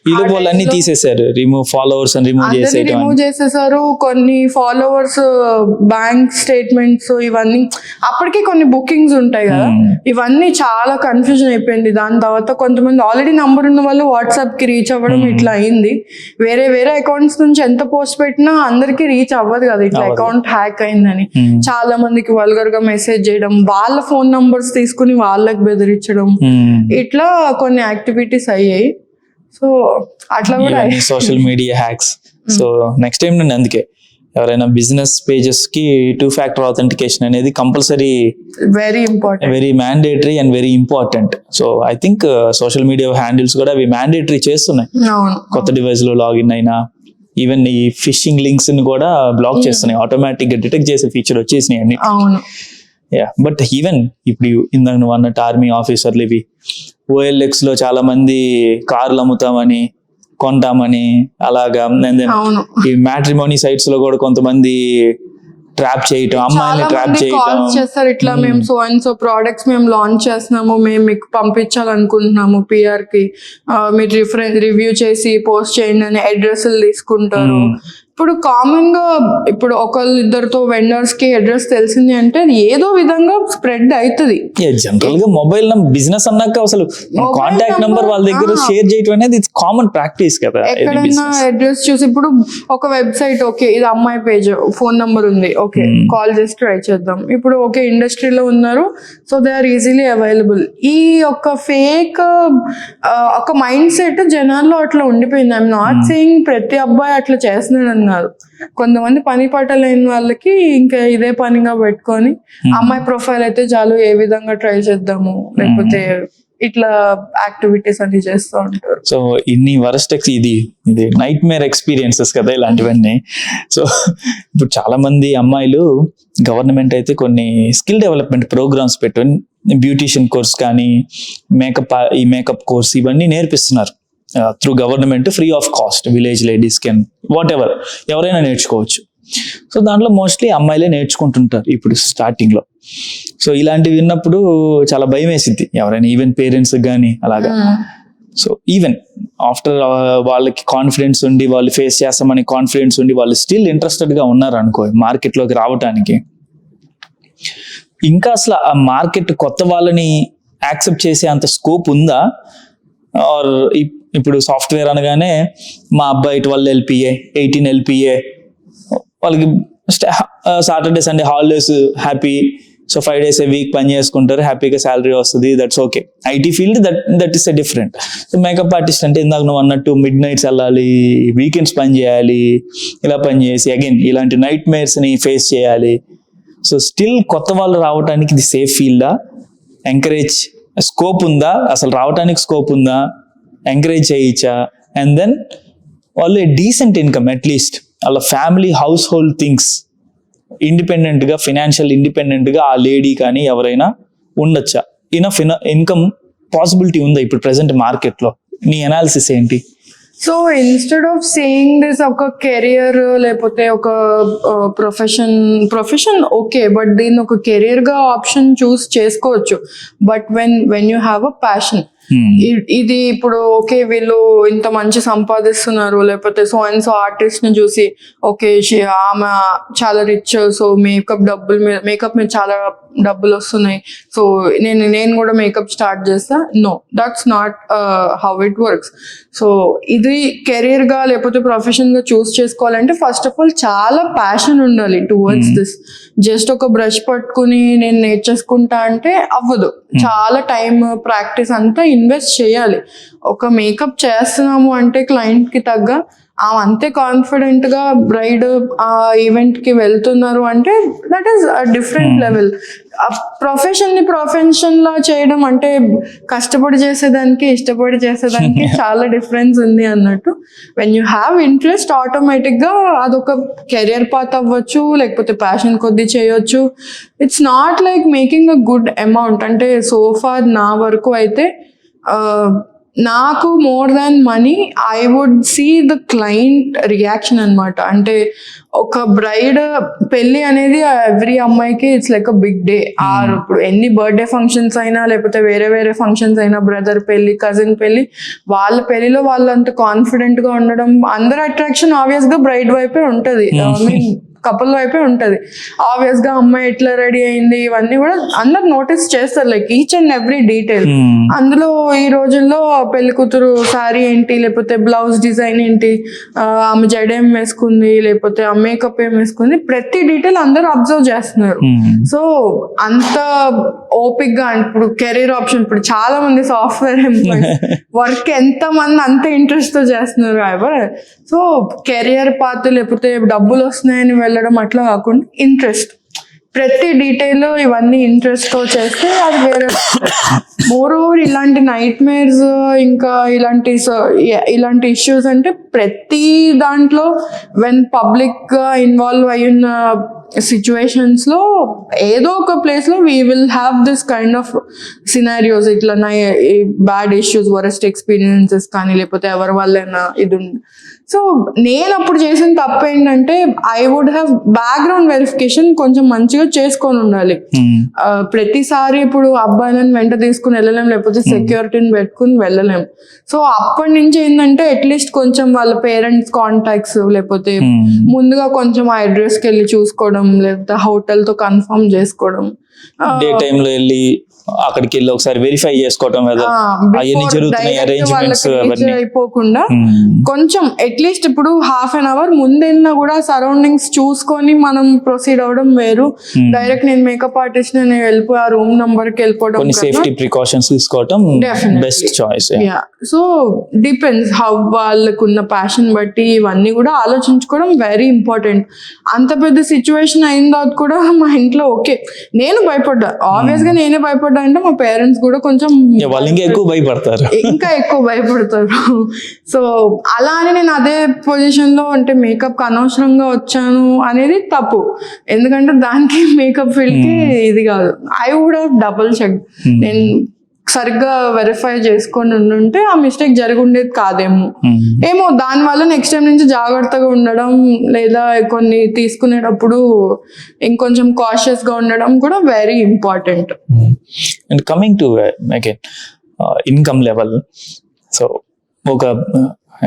ఈ లోపు వాళ్ళన్నీ తీసేశారు, ఫాలోవర్స్ రిమూవ్ చేసేసారు. కొన్ని ఫాలోవర్స్ బ్యాంక్ స్టేట్మెంట్స్ ఇవన్నీ, అప్పటికే కొన్ని బుకింగ్స్ ఉంటాయి కదా, ఇవన్నీ చాలా కన్ఫ్యూజన్ అయిపోయింది. దాని తర్వాత కొంతమంది ఆల్రెడీ నంబర్ ఉన్న వాళ్ళు వాట్సాప్ కి రీచ్ అవ్వడం ఇట్లా అయింది. వేరే అకౌంట్స్ నుంచి ఎంత పోస్ట్ పెట్టినా అందరికి రీచ్ అవ్వదు కదా, ఇట్లా అకౌంట్ హ్యాక్ అయిందని. చాలా మందికి వల్గర్ గా మెసేజ్ చేయడం, వాళ్ళ ఫోన్ నంబర్స్ తీసుకుని వాళ్ళకి బెదిరించడం, ఇట్లా కొన్ని యాక్టివిటీస్ అయ్యాయి. సో అట్లా కూడా social media hacks. So next time నుండి అందుకే ఎవరైనా బిజినెస్ పేజెస్ కి 2-factor authentication అనేది compulsory, very mandatory and very important. So I think social media handles కూడా అవి మ్యాండేటరీ చేస్తున్నాయి. కొత్త డివైస్ లో లాగిన్ అయినా ఈవెన్ ఈ ఫిషింగ్ లింక్స్ ని కూడా బ్లాక్ చేస్తున్నాయి, ఆటోమేటిక్ గా డిటెక్ట్ చేసే ఫీచర్ వచ్చేసినాయి అన్ని. అవును. బట్ ఈవెన్ ఇప్పుడు ఇందాక నువ్వు అన్నట్టు ఆర్మీ ఆఫీసర్లు ఇవి OLX లో చాలా మంది కార్లు అమ్ముతామని కొంటామని అలాగా, అవును. ఈ మ్యాట్రిమోనీ సైట్స్ లో కూడా కొంతమంది ట్రాప్ చేయటం, అమ్మాయిని ట్రాప్ చేయటం కాల్స్ చేస్తారు, ఇట్లా మేము సో అండ్ సో ప్రోడక్ట్స్ మేము లాంచ్ చేస్తున్నాము, మేము మీకు పంపించాలనుకుంటున్నాము PR కి, మీరు రివ్యూ చేసి పోస్ట్ చేయండి అని అడ్రస్లు తీసుకుంటారు. ఇప్పుడు కామన్ గా ఇప్పుడు ఒకళ్ళిద్దరితో వెండర్స్ కి అడ్రస్ తెలిసింది అంటే అది ఏదో విధంగా స్ప్రెడ్ అవుతుంది. జనరల్ గా మొబైల్ బిజినెస్ అన్నాక అసలు కాంటాక్ట్ నంబర్ వాళ్ళ దగ్గర షేర్ చేయడం అనేది ఇట్స్ కామన్ ప్రాక్టీస్ కదా. ఎక్కడైనా అడ్రస్ చూసి ఇప్పుడు ఒక వెబ్సైట్, ఓకే ఇది అమ్మాయి పేజ్, ఫోన్ నంబర్ ఉంది, ఓకే కాల్ చేసి ట్రై చేద్దాం. ఇప్పుడు ఓకే ఇండస్ట్రీలో ఉన్నారు, so they are easily available. ఈ ఒక ఫేక్ ఒక మైండ్ సెట్ జనాల్లో అట్లా ఉండిపోయింది. ఐఎమ్ నాట్ సేయింగ్ ప్రతి అబ్బాయి అట్లా చేస్తున్నాడు కాదు, కొంతమంది పని పాట లేని వాళ్ళకి ఇంకా ఇదే పనిగా పెట్టుకొని అమ్మాయి ప్రొఫైల్ అయితే చాలు, ఏ విధంగా ట్రై చేద్దాము, లేకపోతే ఇట్లా యాక్టివిటీస్ అన్ని చేస్తూ ఉంటారు. సో ఇన్ని వరస్ట్ ఇది నైట్ మేర్ ఎక్స్పీరియన్సెస్ కదా ఇలాంటివన్నీ. సో ఇప్పుడు చాలా మంది అమ్మాయిలు గవర్నమెంట్ అయితే కొన్ని స్కిల్ డెవలప్మెంట్ ప్రోగ్రామ్స్ పెట్టుకొని బ్యూటీషియన్ కోర్స్ కానీ ఈ మేకప్ కోర్స్ ఇవన్నీ నేర్పిస్తున్నారు through government, free of cost. Village ladies can what ever, ఎవరైనా నేర్చుకోవచ్చు. సో దాంట్లో మోస్ట్లీ అమ్మాయిలే నేర్చుకుంటుంటారు ఇప్పుడు స్టార్టింగ్ లో. సో ఇలాంటివి విన్నప్పుడు చాలా భయం వేసిద్ది ఎవరైనా, ఈవెన్ పేరెంట్స్ కానీ అలాగా. సో ఈవెన్ ఆఫ్టర్ వాళ్ళకి కాన్ఫిడెన్స్ ఉండి వాళ్ళు ఫేస్ చేస్తామని కాన్ఫిడెన్స్ ఉండి వాళ్ళు స్టిల్ ఇంట్రెస్టెడ్ గా ఉన్నారు అనుకో మార్కెట్లోకి రావటానికి, ఇంకా అసలు ఆ మార్కెట్ కొత్త వాళ్ళని యాక్సెప్ట్ చేసే అంత స్కోప్ ఉందా? ఆర్ ఇప్పుడు సాఫ్ట్వేర్ అనగానే మా అబ్బాయి 12 LPA 18 LPA, వాళ్ళకి Saturday Sunday holidays happy, so 5 days a week పని చేసుకుంటారు, హ్యాపీగా శాలరీ వస్తుంది, that's okay. IT field that is a different. So makeup artist అంటే ఇందాక నువ్వు అన్నట్టు మిడ్ నైట్స్ వెళ్ళాలి, వీకెండ్స్ పని చేయాలి, ఇలా పని చేసి అగైన్ ఇలాంటి నైట్ మేర్స్ ని ఫేస్ చేయాలి. సో స్టిల్ కొత్త వాళ్ళు రావడానికి ఇది సేఫ్ ఫీల్డా? ఎంకరేజ్ స్కోప్ ఉందా? అసలు రావడానికి స్కోప్ ఉందా? ఎంకరేజ్ చేయొచ్చా? అండ్ దెన్ వాళ్ళు డీసెంట్ ఇన్కమ్, అట్లీస్ట్ వాళ్ళ family house hold things independent గా, ఫినాన్షియల్ ఇండిపెండెంట్ గా ఆ లేడీ కానీ ఎవరైనా ఉండొచ్చా? ఇనఫ్ ఇన్కమ్ పాసిబిలిటీ ఉందా ఇప్పుడు ప్రెసెంట్ మార్కెట్ లో? నీ అనాలిసిస్ ఏంటి? So instead of saying this ఒక కెరియర్ లేకపోతే ఒక ప్రొఫెషన్ ఓకే, బట్ దీన్ని ఒక కెరియర్ గా ఆప్షన్ చూస్ చేసుకోవచ్చు. But when you have a passion, ఇది ఇప్పుడు ఓకే వీళ్ళు ఇంత మంచి సంపాదిస్తున్నారు, లేకపోతే సో అండ్ సో ఆర్టిస్ట్ ని చూసి ఓకే ఆమె చాలా రిచ్, సో మేకప్ మీద చాలా డబ్బులు వస్తున్నాయి, సో నేను కూడా మేకప్ స్టార్ట్ చేస్తా. No, that's not how it works. So ఇది కెరీర్ గా లేకపోతే ప్రొఫెషన్ గా చూస్ చేసుకోవాలంటే ఫస్ట్ ఆఫ్ ఆల్ చాలా ప్యాషన్ ఉండాలి టువర్డ్స్ దిస్. జస్ట్ ఒక బ్రష్ పట్టుకుని నేను నేర్చేసుకుంటా అంటే అవ్వదు. చాలా టైం, ప్రాక్టీస్ అంతా ఇన్వెస్ట్ చేయాలి. ఒక మేకప్ చేస్తున్నాము అంటే క్లయింట్ కి తగ్గ అంతే కాన్ఫిడెంట్ గా బ్రైడ్ ఆ ఈవెంట్ కి వెళ్తున్నారు అంటే that is different level. Profession లా చేయడం అంటే కష్టపడి చేసేదానికి ఇష్టపడి చేసేదానికి చాలా డిఫరెన్స్ ఉంది అన్నట్టు. When you have interest automatic గా అదొక కెరియర్ పాత్ అవ్వచ్చు, లేకపోతే ప్యాషన్ కొద్దీ చేయొచ్చు. It's not like making a good amount. అంటే సోఫార్ నా వరకు అయితే నాకు more than money I would see the client reaction అనమాట. అంటే ఒక బ్రైడ్ పెళ్లి అనేది ఎవ్రీ అమ్మాయికి it's like a big day. Or ఇప్పుడు ఎన్ని బర్త్డే ఫంక్షన్స్ అయినా లేకపోతే వేరే వేరే ఫంక్షన్స్ అయినా, బ్రదర్ పెళ్లి, కజిన్ పెళ్లి, వాళ్ళ పెళ్లిలో వాళ్ళంత కాన్ఫిడెంట్ గా ఉండడం, అందరి అట్రాక్షన్ ఆబ్వియస్ గా బ్రైడ్ వైపే ఉంటది, కపుల్ వైపే ఉంటది. ఆబ్వియస్ గా అమ్మాయి ఎట్లా రెడీ అయింది ఇవన్నీ కూడా అందరు నోటీస్ చేస్తారు, like each and every detail. అందులో ఈ రోజుల్లో పెళ్లి కూతురు శారీ ఏంటి, లేకపోతే బ్లౌజ్ డిజైన్ ఏంటి, ఆమె జడేం వేసుకుంది, లేకపోతే ఆ మేకప్ ఏం వేసుకుంది, ప్రతి డీటెయిల్ అందరూ అబ్జర్వ్ చేస్తున్నారు. సో అంత ఓపిక్ గా ఇప్పుడు కెరీర్ ఆప్షన్, ఇప్పుడు చాలా మంది సాఫ్ట్వేర్ ఎంప్లాయీస్ వర్క్ ఎంత మంది అంత ఇంట్రెస్ట్ తో చేస్తున్నారు ఎవరు. సో కెరియర్ పాత్ లేకపోతే డబ్బులు వస్తున్నాయని వెళ్ళడం అట్లా కాకుండా ఇంట్రెస్ట్, ప్రతి డీటెయిల్ ఇవన్నీ ఇంట్రెస్ట్ తో చేస్తే అది వేరే. మోర్ ఓవర్ ఇలాంటి నైట్ మేర్స్ ఇంకా ఇలాంటి ఇష్యూస్ అంటే ప్రతి దాంట్లో వెన్ పబ్లిక్ గా ఇన్వాల్వ్ అయిన సిచ్యువేషన్స్ లో ఏదో ఒక ప్లేస్ లో we will have this kind of scenarios, ఇట్లా బ్యాడ్ ఇష్యూస్, వరస్ట్ ఎక్స్పీరియన్సెస్ కానీ లేకపోతే ఎవరి వల్లైనా ఇది ఉంది. సో నేను అప్పుడు చేసిన తప్పు ఏంటంటే I would have background verification కొంచెం మంచిగా చేసుకొని ఉండాలి. ప్రతిసారి ఇప్పుడు అబ్బాయిలను వెంట తీసుకుని వెళ్ళలేం, లేకపోతే సెక్యూరిటీని పెట్టుకుని వెళ్ళలేం. సో అప్పటి నుంచి ఏంటంటే అట్లీస్ట్ కొంచెం వాళ్ళ పేరెంట్స్ కాంటాక్ట్స్ లేకపోతే ముందుగా కొంచెం ఆ అడ్రస్కి వెళ్ళి చూసుకోవడం, లేకపోతే హోటల్ తో కన్ఫర్మ్ చేసుకోవడం, డే టైమ్ లో వెళ్ళి అక్కడికి వెళ్ళి ఒకసారి వెరిఫై చేసుకోవటం అవన్నీ జరుగుతున్నాయి అరేంజ్మెంట్స్ అవన్నీ అయిపోకుండా కొంచెం అట్లీస్ట్ ఇప్పుడు హాఫ్ అన్ అవర్ ముందెళ్ళినా కూడా సరౌండింగ్స్ చూసుకొని మనం ప్రొసీడ్ అవడం వేరు. డైరెక్ట్ నేను మేకప్ ఆర్టిస్ట్ నేను వెళ్ళిపోయి ఆ రూమ్ నంబర్ కి వెళ్ళిపోవడం, కొన్ని సేఫ్టీ ప్రికాషన్స్ తీసుకోవడం best choice. So depends how వాళ్ళకున్న ప్యాషన్ బట్టి ఇవన్నీ కూడా ఆలోచించుకోవడం వెరీ ఇంపార్టెంట్. అంత పెద్ద సిచ్యువేషన్ అయిన తర్వాత కూడా మా ఇంట్లో ఓకే నేను భయపడ్డా, ఆబ్వియస్ గా నేనే భయపడ్డా అంటే మా పేరెంట్స్ కూడా కొంచెం వాళ్ళు ఇంకా ఎక్కువ భయపడతారు. సో అలా అని నేను అదే పొజిషన్ లో అంటే మేకప్ అనవసరంగా వచ్చాను అనేది తప్పు, ఎందుకంటే దానికి మేకప్ ఫీల్డ్ కి ఇది కాదు. I would have double check, నేను సరిగ్గా వెరిఫై చేసుకొని ఉంటే ఆ మిస్టేక్ జరిగి ఉండేది కాదేమో. ఏమో దానివల్ల నెక్స్ట్ టైం నుంచి జాగ్రత్తగా ఉండడం లేదా కొన్ని తీసుకునేటప్పుడు ఇంకొంచెం కాషియస్ గా ఉండడం కూడా very important. And coming to again income level, so ఒక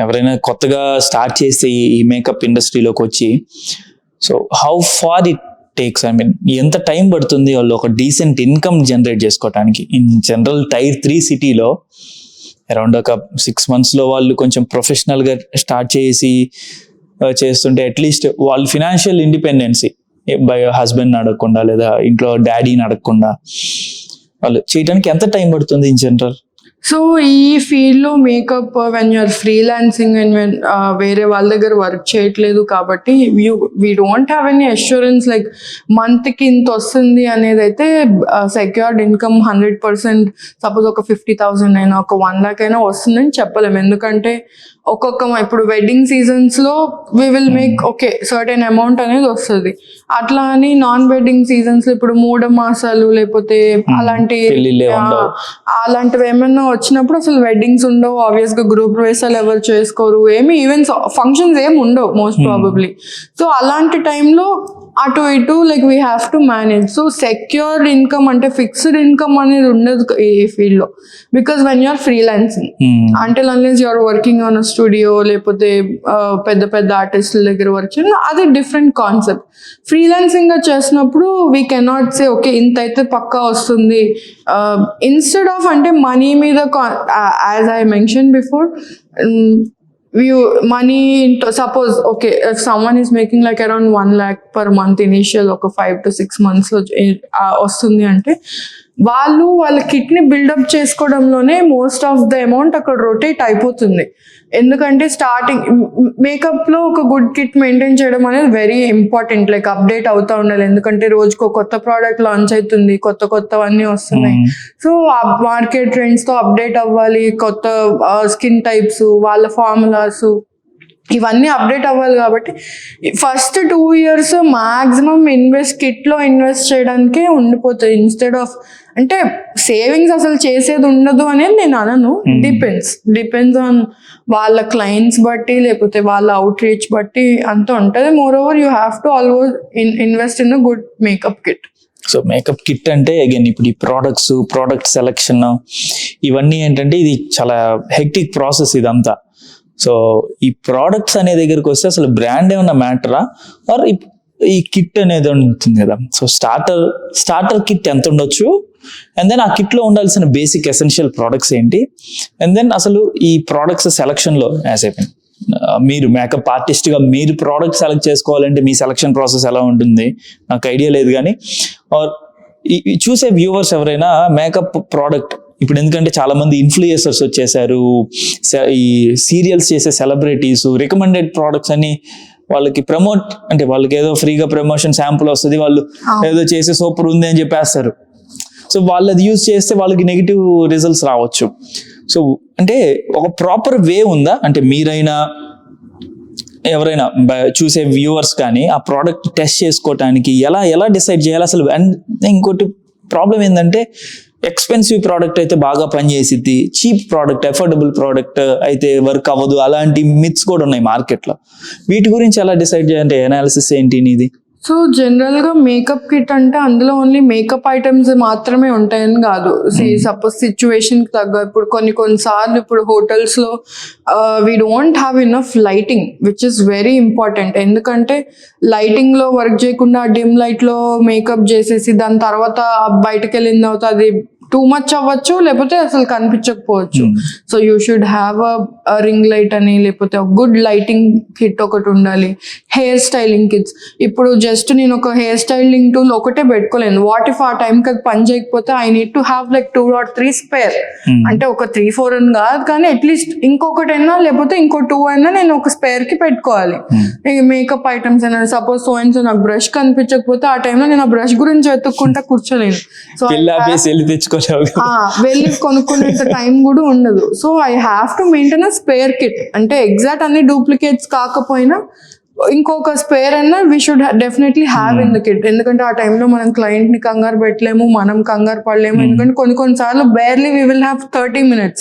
ఎవరైనా కొత్తగా స్టార్ట్ చేసి ఈ మేకప్ ఇండస్ట్రీలోకి వచ్చి, so how far it takes, I mean ఎంత టైం పడుతుంది వాళ్ళు ఒక డీసెంట్ ఇన్కమ్ జనరేట్ చేసుకోవడానికి? ఇన్ జనరల్ టైర్ 3 సిటీలో అరౌండ్ ఒక 6 months లో వాళ్ళు కొంచెం ప్రొఫెషనల్గా స్టార్ట్ చేసి చేస్తుంటే అట్లీస్ట్ వాళ్ళు ఫినాన్షియల్ ఇండిపెండెన్సీ బై హస్బెండ్ అడగకుండా లేదా ఇంట్లో డాడీని అడగకుండా వాళ్ళు చేయడానికి ఎంత టైం పడుతుంది ఇన్ జనరల్? సో ఈ ఫీల్డ్ లో makeup when you're freelancing and when వేరే వాళ్ళ దగ్గర వర్క్ చేయట్లేదు కాబట్టి we don't have any assurance like month కి ఇంత వస్తుంది అనేది అయితే సెక్యూర్డ్ ఇన్కమ్ 100%. సపోజ్ ఒక 50,000 అయినా ఒక 1 lakh అయినా వస్తుందని చెప్పలేము, ఎందుకంటే ఇప్పుడు వెడ్డింగ్ సీజన్స్ లో we will make okay certain amount అనేది వస్తుంది. అట్లా అని నాన్ వెడ్డింగ్ సీజన్స్ లో ఇప్పుడు 3 మాసాలు లేకపోతే అలాంటివి ఏమైనా వచ్చినప్పుడు అసలు వెడ్డింగ్స్ ఉండవు, ఆబ్వియస్ గా గ్రూప్ ప్రవేశాలు ఎవరు చేసుకోరు, ఏమి ఈవెంట్స్ ఫంక్షన్స్ ఏమి ఉండవు మోస్ట్ ప్రాబబ్లీ. సో అలాంటి టైంలో అటు ఇటు like we have to manage. So secured income అంటే ఫిక్స్డ్ ఇన్కమ్ అనేది ఉండదు ఈ ఫీల్డ్ లో, బికాస్ వెన్ యూఆర్ ఫ్రీలాన్సింగ్ అంటే unless you're working on a studio లేకపోతే పెద్ద పెద్ద ఆర్టిస్టుల దగ్గర వర్క్ చేయడం అది డిఫరెంట్ కాన్సెప్ట్. ఫ్రీలాన్సింగ్ గా చేసినప్పుడు వీ కెనాట్ సే ఓకే ఇంత అయితే పక్కా వస్తుంది. ఇన్స్టెడ్ ఆఫ్ అంటే మనీ మీద as I mention before, money suppose okay if someone is making like around 1 lakh per month initial ఒక 5 to 6 months లో వస్తుంది అంటే వాళ్ళ కిట్ ని బిల్డప్ చేసుకోవడంలోనే మోస్ట్ ఆఫ్ ద అమౌంట్ అక్కడ రొటేట్ అయిపోతుంది. ఎందుకంటే స్టార్టింగ్ మేకప్ లో ఒక గుడ్ కిట్ మెయింటైన్ చేయడం అనేది వెరీ ఇంపార్టెంట్, లైక్ అప్డేట్ అవుతా ఉండాలి, ఎందుకంటే రోజుకో కొత్త ప్రోడక్ట్ లాంచ్ అవుతుంది, కొత్తవన్నీ వస్తున్నాయి. సో ఆ మార్కెట్ ట్రెండ్స్ తో అప్డేట్ అవ్వాలి, కొత్త స్కిన్ టైప్స్ వాళ్ళ ఫార్ములాస్ ఇవన్నీ అప్డేట్ అవ్వాలి. కాబట్టి ఫస్ట్ 2 years మాక్సిమం కిట్ లో ఇన్వెస్ట్ చేయడానికే ఉండిపోతుంది. ఇన్స్టెడ్ ఆఫ్ అంటే సేవింగ్స్ అసలు చేసేది ఉండదు అనేది నేను అనను, డిపెండ్స్ ఆన్ వాళ్ళ క్లయింట్స్ బట్టి లేకపోతే వాళ్ళ అవుట్ రీచ్ బట్టి అంత ఉంటుంది. More over you have to always invest in a good makeup kit. So makeup kit అంటే అగైన్ ఇప్పుడు ఈ ప్రోడక్ట్ సెలెక్షన్ ఇవన్నీ ఏంటంటే ఇది చాలా హెక్టిక్ ప్రాసెస్ ఇదంతా. సో ఈ ప్రోడక్ట్స్ అనే దగ్గరికి వస్తే అసలు బ్రాండ్ ఏమన్నా మ్యాటరా ఆర్ ఈ కిట్ అనేది ఉంటుంది కదా. సో స్టార్టర్ కిట్ ఎంత ఉండొచ్చు, అండ్ దెన్ ఆ కిట్ లో ఉండాల్సిన బేసిక్ ఎసెన్షియల్ ప్రోడక్ట్స్ ఏంటి, అండ్ దెన్ అసలు ఈ ప్రోడక్ట్స్ సెలక్షన్ లో మీరు మేకప్ ఆర్టిస్ట్ గా మీరు ప్రోడక్ట్ సెలెక్ట్ చేసుకోవాలంటే మీ సెలక్షన్ ప్రాసెస్ ఎలా ఉంటుంది నాకు ఐడియా లేదు. కానీ చూసే వ్యూవర్స్ ఎవరైనా మేకప్ ప్రోడక్ట్ ఇప్పుడు ఎందుకంటే చాలా మంది ఇన్ఫ్లుయెన్సర్స్ వచ్చేసారు, ఈ సీరియల్స్ చేసే సెలబ్రిటీస్ రికమెండెడ్ ప్రోడక్ట్స్ అని వాళ్ళకి ప్రమోట్ అంటే వాళ్ళకి ఏదో ఫ్రీగా ప్రమోషన్ శాంపుల్ వస్తుంది, వాళ్ళు ఏదో చేసి సూపర్ ఉంది అని చెప్పేస్తారు. సో వాళ్ళు అది యూజ్ చేస్తే వాళ్ళకి నెగిటివ్ రిజల్ట్స్ రావచ్చు. సో అంటే ఒక ప్రాపర్ వే ఉందా, అంటే మీరైనా ఎవరైనా చూసే వ్యూవర్స్ కానీ ఆ ప్రోడక్ట్ టెస్ట్ చేసుకోవటానికి ఎలా డిసైడ్ చేయాలి అసలు? అండ్ ఇంకోటి ప్రాబ్లం ఏంటంటే ఎక్స్పెన్సివ్ ప్రోడక్ట్ అయితే బాగా పనిచేసిద్ది, చీప్ ప్రోడక్ట్ అఫోర్డబుల్ ప్రోడక్ట్ అయితే వర్క్ అవ్వదు, అలాంటి మిత్స్ కూడా ఉన్నాయి మార్కెట్లో. వీటి గురించి ఎలా డిసైడ్ చేయాలంటే అనాలిసిస్ ఏంటి ఇది? సో జనరల్గా మేకప్ కిట్ అంటే అందులో ఓన్లీ మేకప్ ఐటమ్స్ మాత్రమే ఉంటాయని కాదు. సపోజ్ సిచ్యువేషన్కి తగ్గ ఇప్పుడు కొన్నిసార్లు ఇప్పుడు హోటల్స్లో we don't have enough lighting which is very important. ఎందుకంటే లైటింగ్లో వర్క్ చేయకుండా డిమ్ లైట్లో మేకప్ చేసేసి దాని తర్వాత బయటకు వెళ్ళిన తర్వాత అది టూ మచ్ అవ్వచ్చు, లేకపోతే అసలు కనిపించకపోవచ్చు. So you should have a ring light అని, లేకపోతే ఒక గుడ్ లైటింగ్ కిట్ ఒకటి ఉండాలి. హెయిర్ స్టైలింగ్ కిట్స్, ఇప్పుడు జస్ట్ నేను ఒక హెయిర్ స్టైలింగ్ టూల్ ఒకటే పెట్టుకోలేను. వాట్ ఇఫ్ ఆ టైంకి అది పని చేయకపోతే I need to have like 2 or 3 spare. అంటే ఒక 3-4 అని కాదు కానీ అట్లీస్ట్ ఇంకొకటైనా లేకపోతే ఇంకో 2 అయినా నేను ఒక స్పేర్ కి పెట్టుకోవాలి. మేకప్ ఐటమ్స్ అయినా సపోజ్ సో నాకు బ్రష్ కనిపించకపోతే ఆ టైంలో నేను ఆ బ్రష్ గురించి వెతుక్కుంటా కూర్చోలేను. సో వెళ్ళి కొనుక్కునేంత టైం కూడా ఉండదు. So I have to maintain a spare kit. అంటే ఎగ్జాక్ట్ అన్ని డూప్లికేట్స్ కాకపోయినా ఇంకొక స్పేర్ అన్నా we should definitely have in the kit. ఎందుకంటే ఆ టైంలో మనం క్లయింట్ ని కంగారు పెట్టలేము, మనం కంగారు పడలేము. ఎందుకంటే కొన్నిసార్లు barely we will have 30 minutes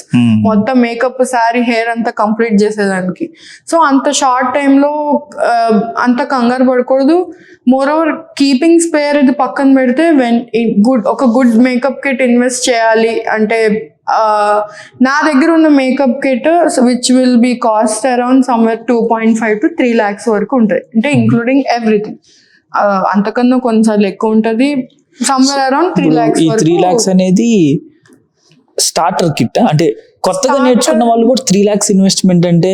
మొత్తం మేకప్ శారీ హెయిర్ అంతా కంప్లీట్ చేసేదానికి. సో అంత షార్ట్ టైంలో అంత కంగారు పడకూడదు. మోర్ ఓవర్ కీపింగ్ స్పేర్ ఇది పక్కన పెడితే ఒక గుడ్ మేకప్ కిట్ ఇన్వెస్ట్ చేయాలి అంటే నా దగ్గర ఉన్న makeup kit which will be cost around somewhere 2.5 to 3 lakhs వరకు ఉంటుంది. అంటే ఇంక్లూడింగ్ ఎవ్రీథింగ్. అంతకన్నా కొన్నిసార్లు ఎక్కువ ఉంటుంది, సమ్వేర్ అరౌండ్ 3 lakhs. ఈ 3 lakhs అనేది స్టార్టర్ కిట్. అంటే కొత్తగా నేర్చుకున్న వాళ్ళు కూడా 3 lakhs ఇన్వెస్ట్మెంట్ అంటే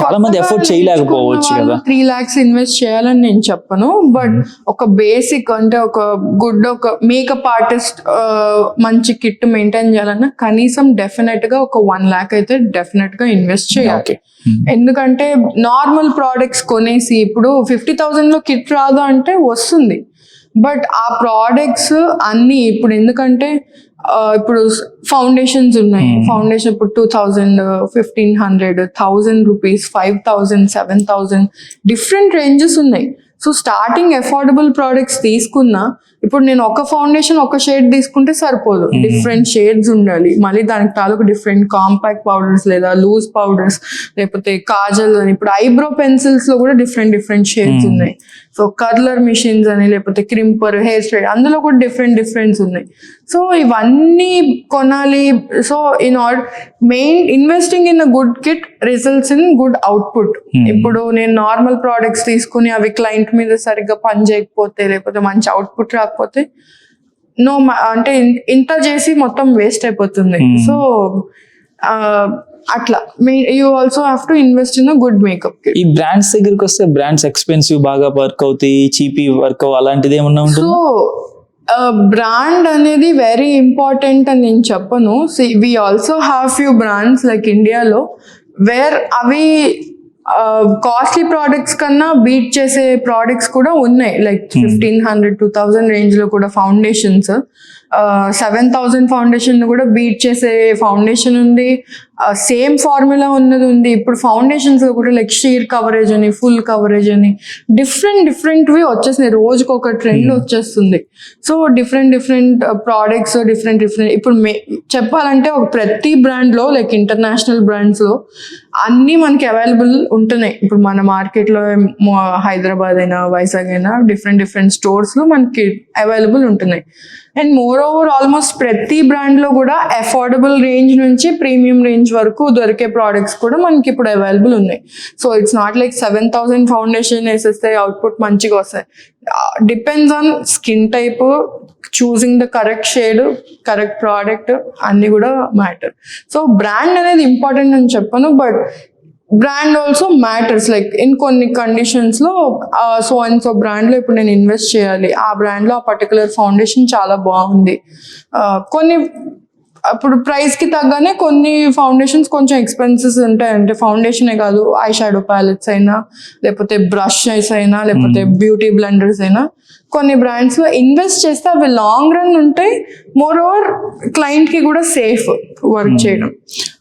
చాలా మంది ఎఫోర్డ్ చేయలేకపోవచ్చు కదా. 3 lakhs ఇన్వెస్ట్ చేయాలని నేను చెప్పను, బట్ ఒక బేసిక్ అంటే ఒక మేకప్ ఆర్టిస్ట్ మంచి కిట్ మెయింటైన్ చేయాలన్నా కనీసం డెఫినెట్ గా ఒక 1 lakh అయితే డెఫినెట్ గా ఇన్వెస్ట్ చేయాలి. ఎందుకంటే నార్మల్ ప్రోడక్ట్స్ కొనేసి ఇప్పుడు 50,000 లో కిట్ రాదు అంటే వస్తుంది, బట్ ఆ ప్రోడక్ట్స్ అన్ని ఇప్పుడు ఎందుకంటే ఇప్పుడు ఫౌండేషన్స్ ఉన్నాయి. ఫౌండేషన్ ఇప్పుడు 2,000, 1,500, 1,000 rupees, 5,000, 7,000 డిఫరెంట్ రేంజెస్ ఉన్నాయి. సో స్టార్టింగ్ అఫోర్డబుల్ ప్రోడక్ట్స్ తీసుకున్నా ఇప్పుడు నేను ఒక ఫౌండేషన్ ఒక షేడ్ తీసుకుంటే సరిపోదు, డిఫరెంట్ షేడ్స్ ఉండాలి. మళ్ళీ దానికి తాలూకు డిఫరెంట్ కాంపాక్ట్ పౌడర్స్ లేదా లూజ్ పౌడర్స్, లేకపోతే కాజల్ అని, ఇప్పుడు ఐబ్రో పెన్సిల్స్ లో కూడా డిఫరెంట్ షేడ్స్ ఉన్నాయి. సో కర్లర్ మిషన్స్ అని, లేకపోతే క్రింపర్, హెయిర్ స్ట్రైట్, అందులో కూడా డిఫరెంట్స్ ఉన్నాయి. సో ఇవన్నీ కొనాలి. So investing in a good kit results in good output. ఇప్పుడు నేను నార్మల్ ప్రోడక్ట్స్ తీసుకుని అవి క్లయింట్ మీద సరిగ్గా పని చేయకపోతే, లేకపోతే మంచి అవుట్పుట్ రాకపోతే అంటే ఇంత చేసి మొత్తం వేస్ట్ అయిపోతుంది. సో అట్లా you also have to invest in a good makeup kit. ఈ బ్రాండ్స్ దగ్గరికి వస్తే బ్రాండ్స్ ఎక్స్పెన్సివ్ బాగా వర్క్ అవుతాయి, చీపీ వర్క్ అలాంటిది ఏమన్నా ఉంటుంది? సో బ్రాండ్ అనేది వెరీ ఇంపార్టెంట్ అని నేను చెప్పను. We also have few brands like ఇండియాలో వేర్ అవి కాస్ట్లీ ప్రోడక్ట్స్ కన్నా బీట్ చేసే ప్రోడక్ట్స్ కూడా ఉన్నాయి. లైక్ 1,500, 2,000 రేంజ్ లో కూడా ఫౌండేషన్స్, 7,000 ఫౌండేషన్ కూడా బీట్ చేసే ఫౌండేషన్ ఉంది, సేమ్ ఫార్ములా ఉన్నది ఉంది. ఇప్పుడు ఫౌండేషన్స్ లో కూడా లైక్ షీర్ కవరేజ్ అని, ఫుల్ కవరేజ్ అని డిఫరెంట్వి వచ్చేసినాయి. రోజుకి ఒక ట్రెండ్ వచ్చేస్తుంది. సో డిఫరెంట్ ప్రోడక్ట్స్ డిఫరెంట్ ఇప్పుడు చెప్పాలంటే ప్రతి బ్రాండ్ లో లైక్ ఇంటర్నేషనల్ బ్రాండ్స్ లో అన్ని మనకి అవైలబుల్ ఉంటున్నాయి. ఇప్పుడు మన మార్కెట్ లో హైదరాబాద్ అయినా వైజాగ్ అయినా డిఫరెంట్ స్టోర్స్ లో మనకి అవైలబుల్ ఉంటున్నాయి. అండ్ మోర్ ఓవర్ ఆల్మోస్ట్ ప్రతి బ్రాండ్ లో కూడా అఫోర్డబుల్ రేంజ్ నుంచి ప్రీమియం రేంజ్ వరకు దొరికే ప్రోడక్ట్స్ కూడా మనకి ఇప్పుడు అవైలబుల్ ఉన్నాయి. So it's not like 7,000 foundation వేసేస్తే అవుట్పుట్ మంచిగా వస్తాయి. Depends on skin type, choosing the correct shade, correct product అన్ని కూడా మ్యాటర్. సో బ్రాండ్ అనేది ఇంపార్టెంట్ అని చెప్పను, but brand also matters. Like in కొన్ని కండిషన్స్ లో సో బ్రాండ్ లో ఇప్పుడు నేను ఇన్వెస్ట్ చేయాలి, ఆ బ్రాండ్ లో ఆ పర్టికులర్ ఫౌండేషన్ చాలా బాగుంది. కొన్ని అప్పుడు ప్రైస్ కి తగ్గనే కొన్ని ఫౌండేషన్స్ కొంచెం ఎక్స్పెన్సెస్ ఉంటాయి. అంటే ఫౌండేషనే కాదు, ఐ షాడో ప్యాలెట్స్ అయినా, లేకపోతే బ్రషెస్ అయినా, లేకపోతే బ్యూటీ బ్లెండర్స్ అయినా, కొన్ని బ్రాండ్స్ లో ఇన్వెస్ట్ చేస్తే అవి లాంగ్ రన్ ఉంటాయి. మోర్ ఓవర్ క్లయింట్ కి కూడా సేఫ్ వర్క్ చేయడం.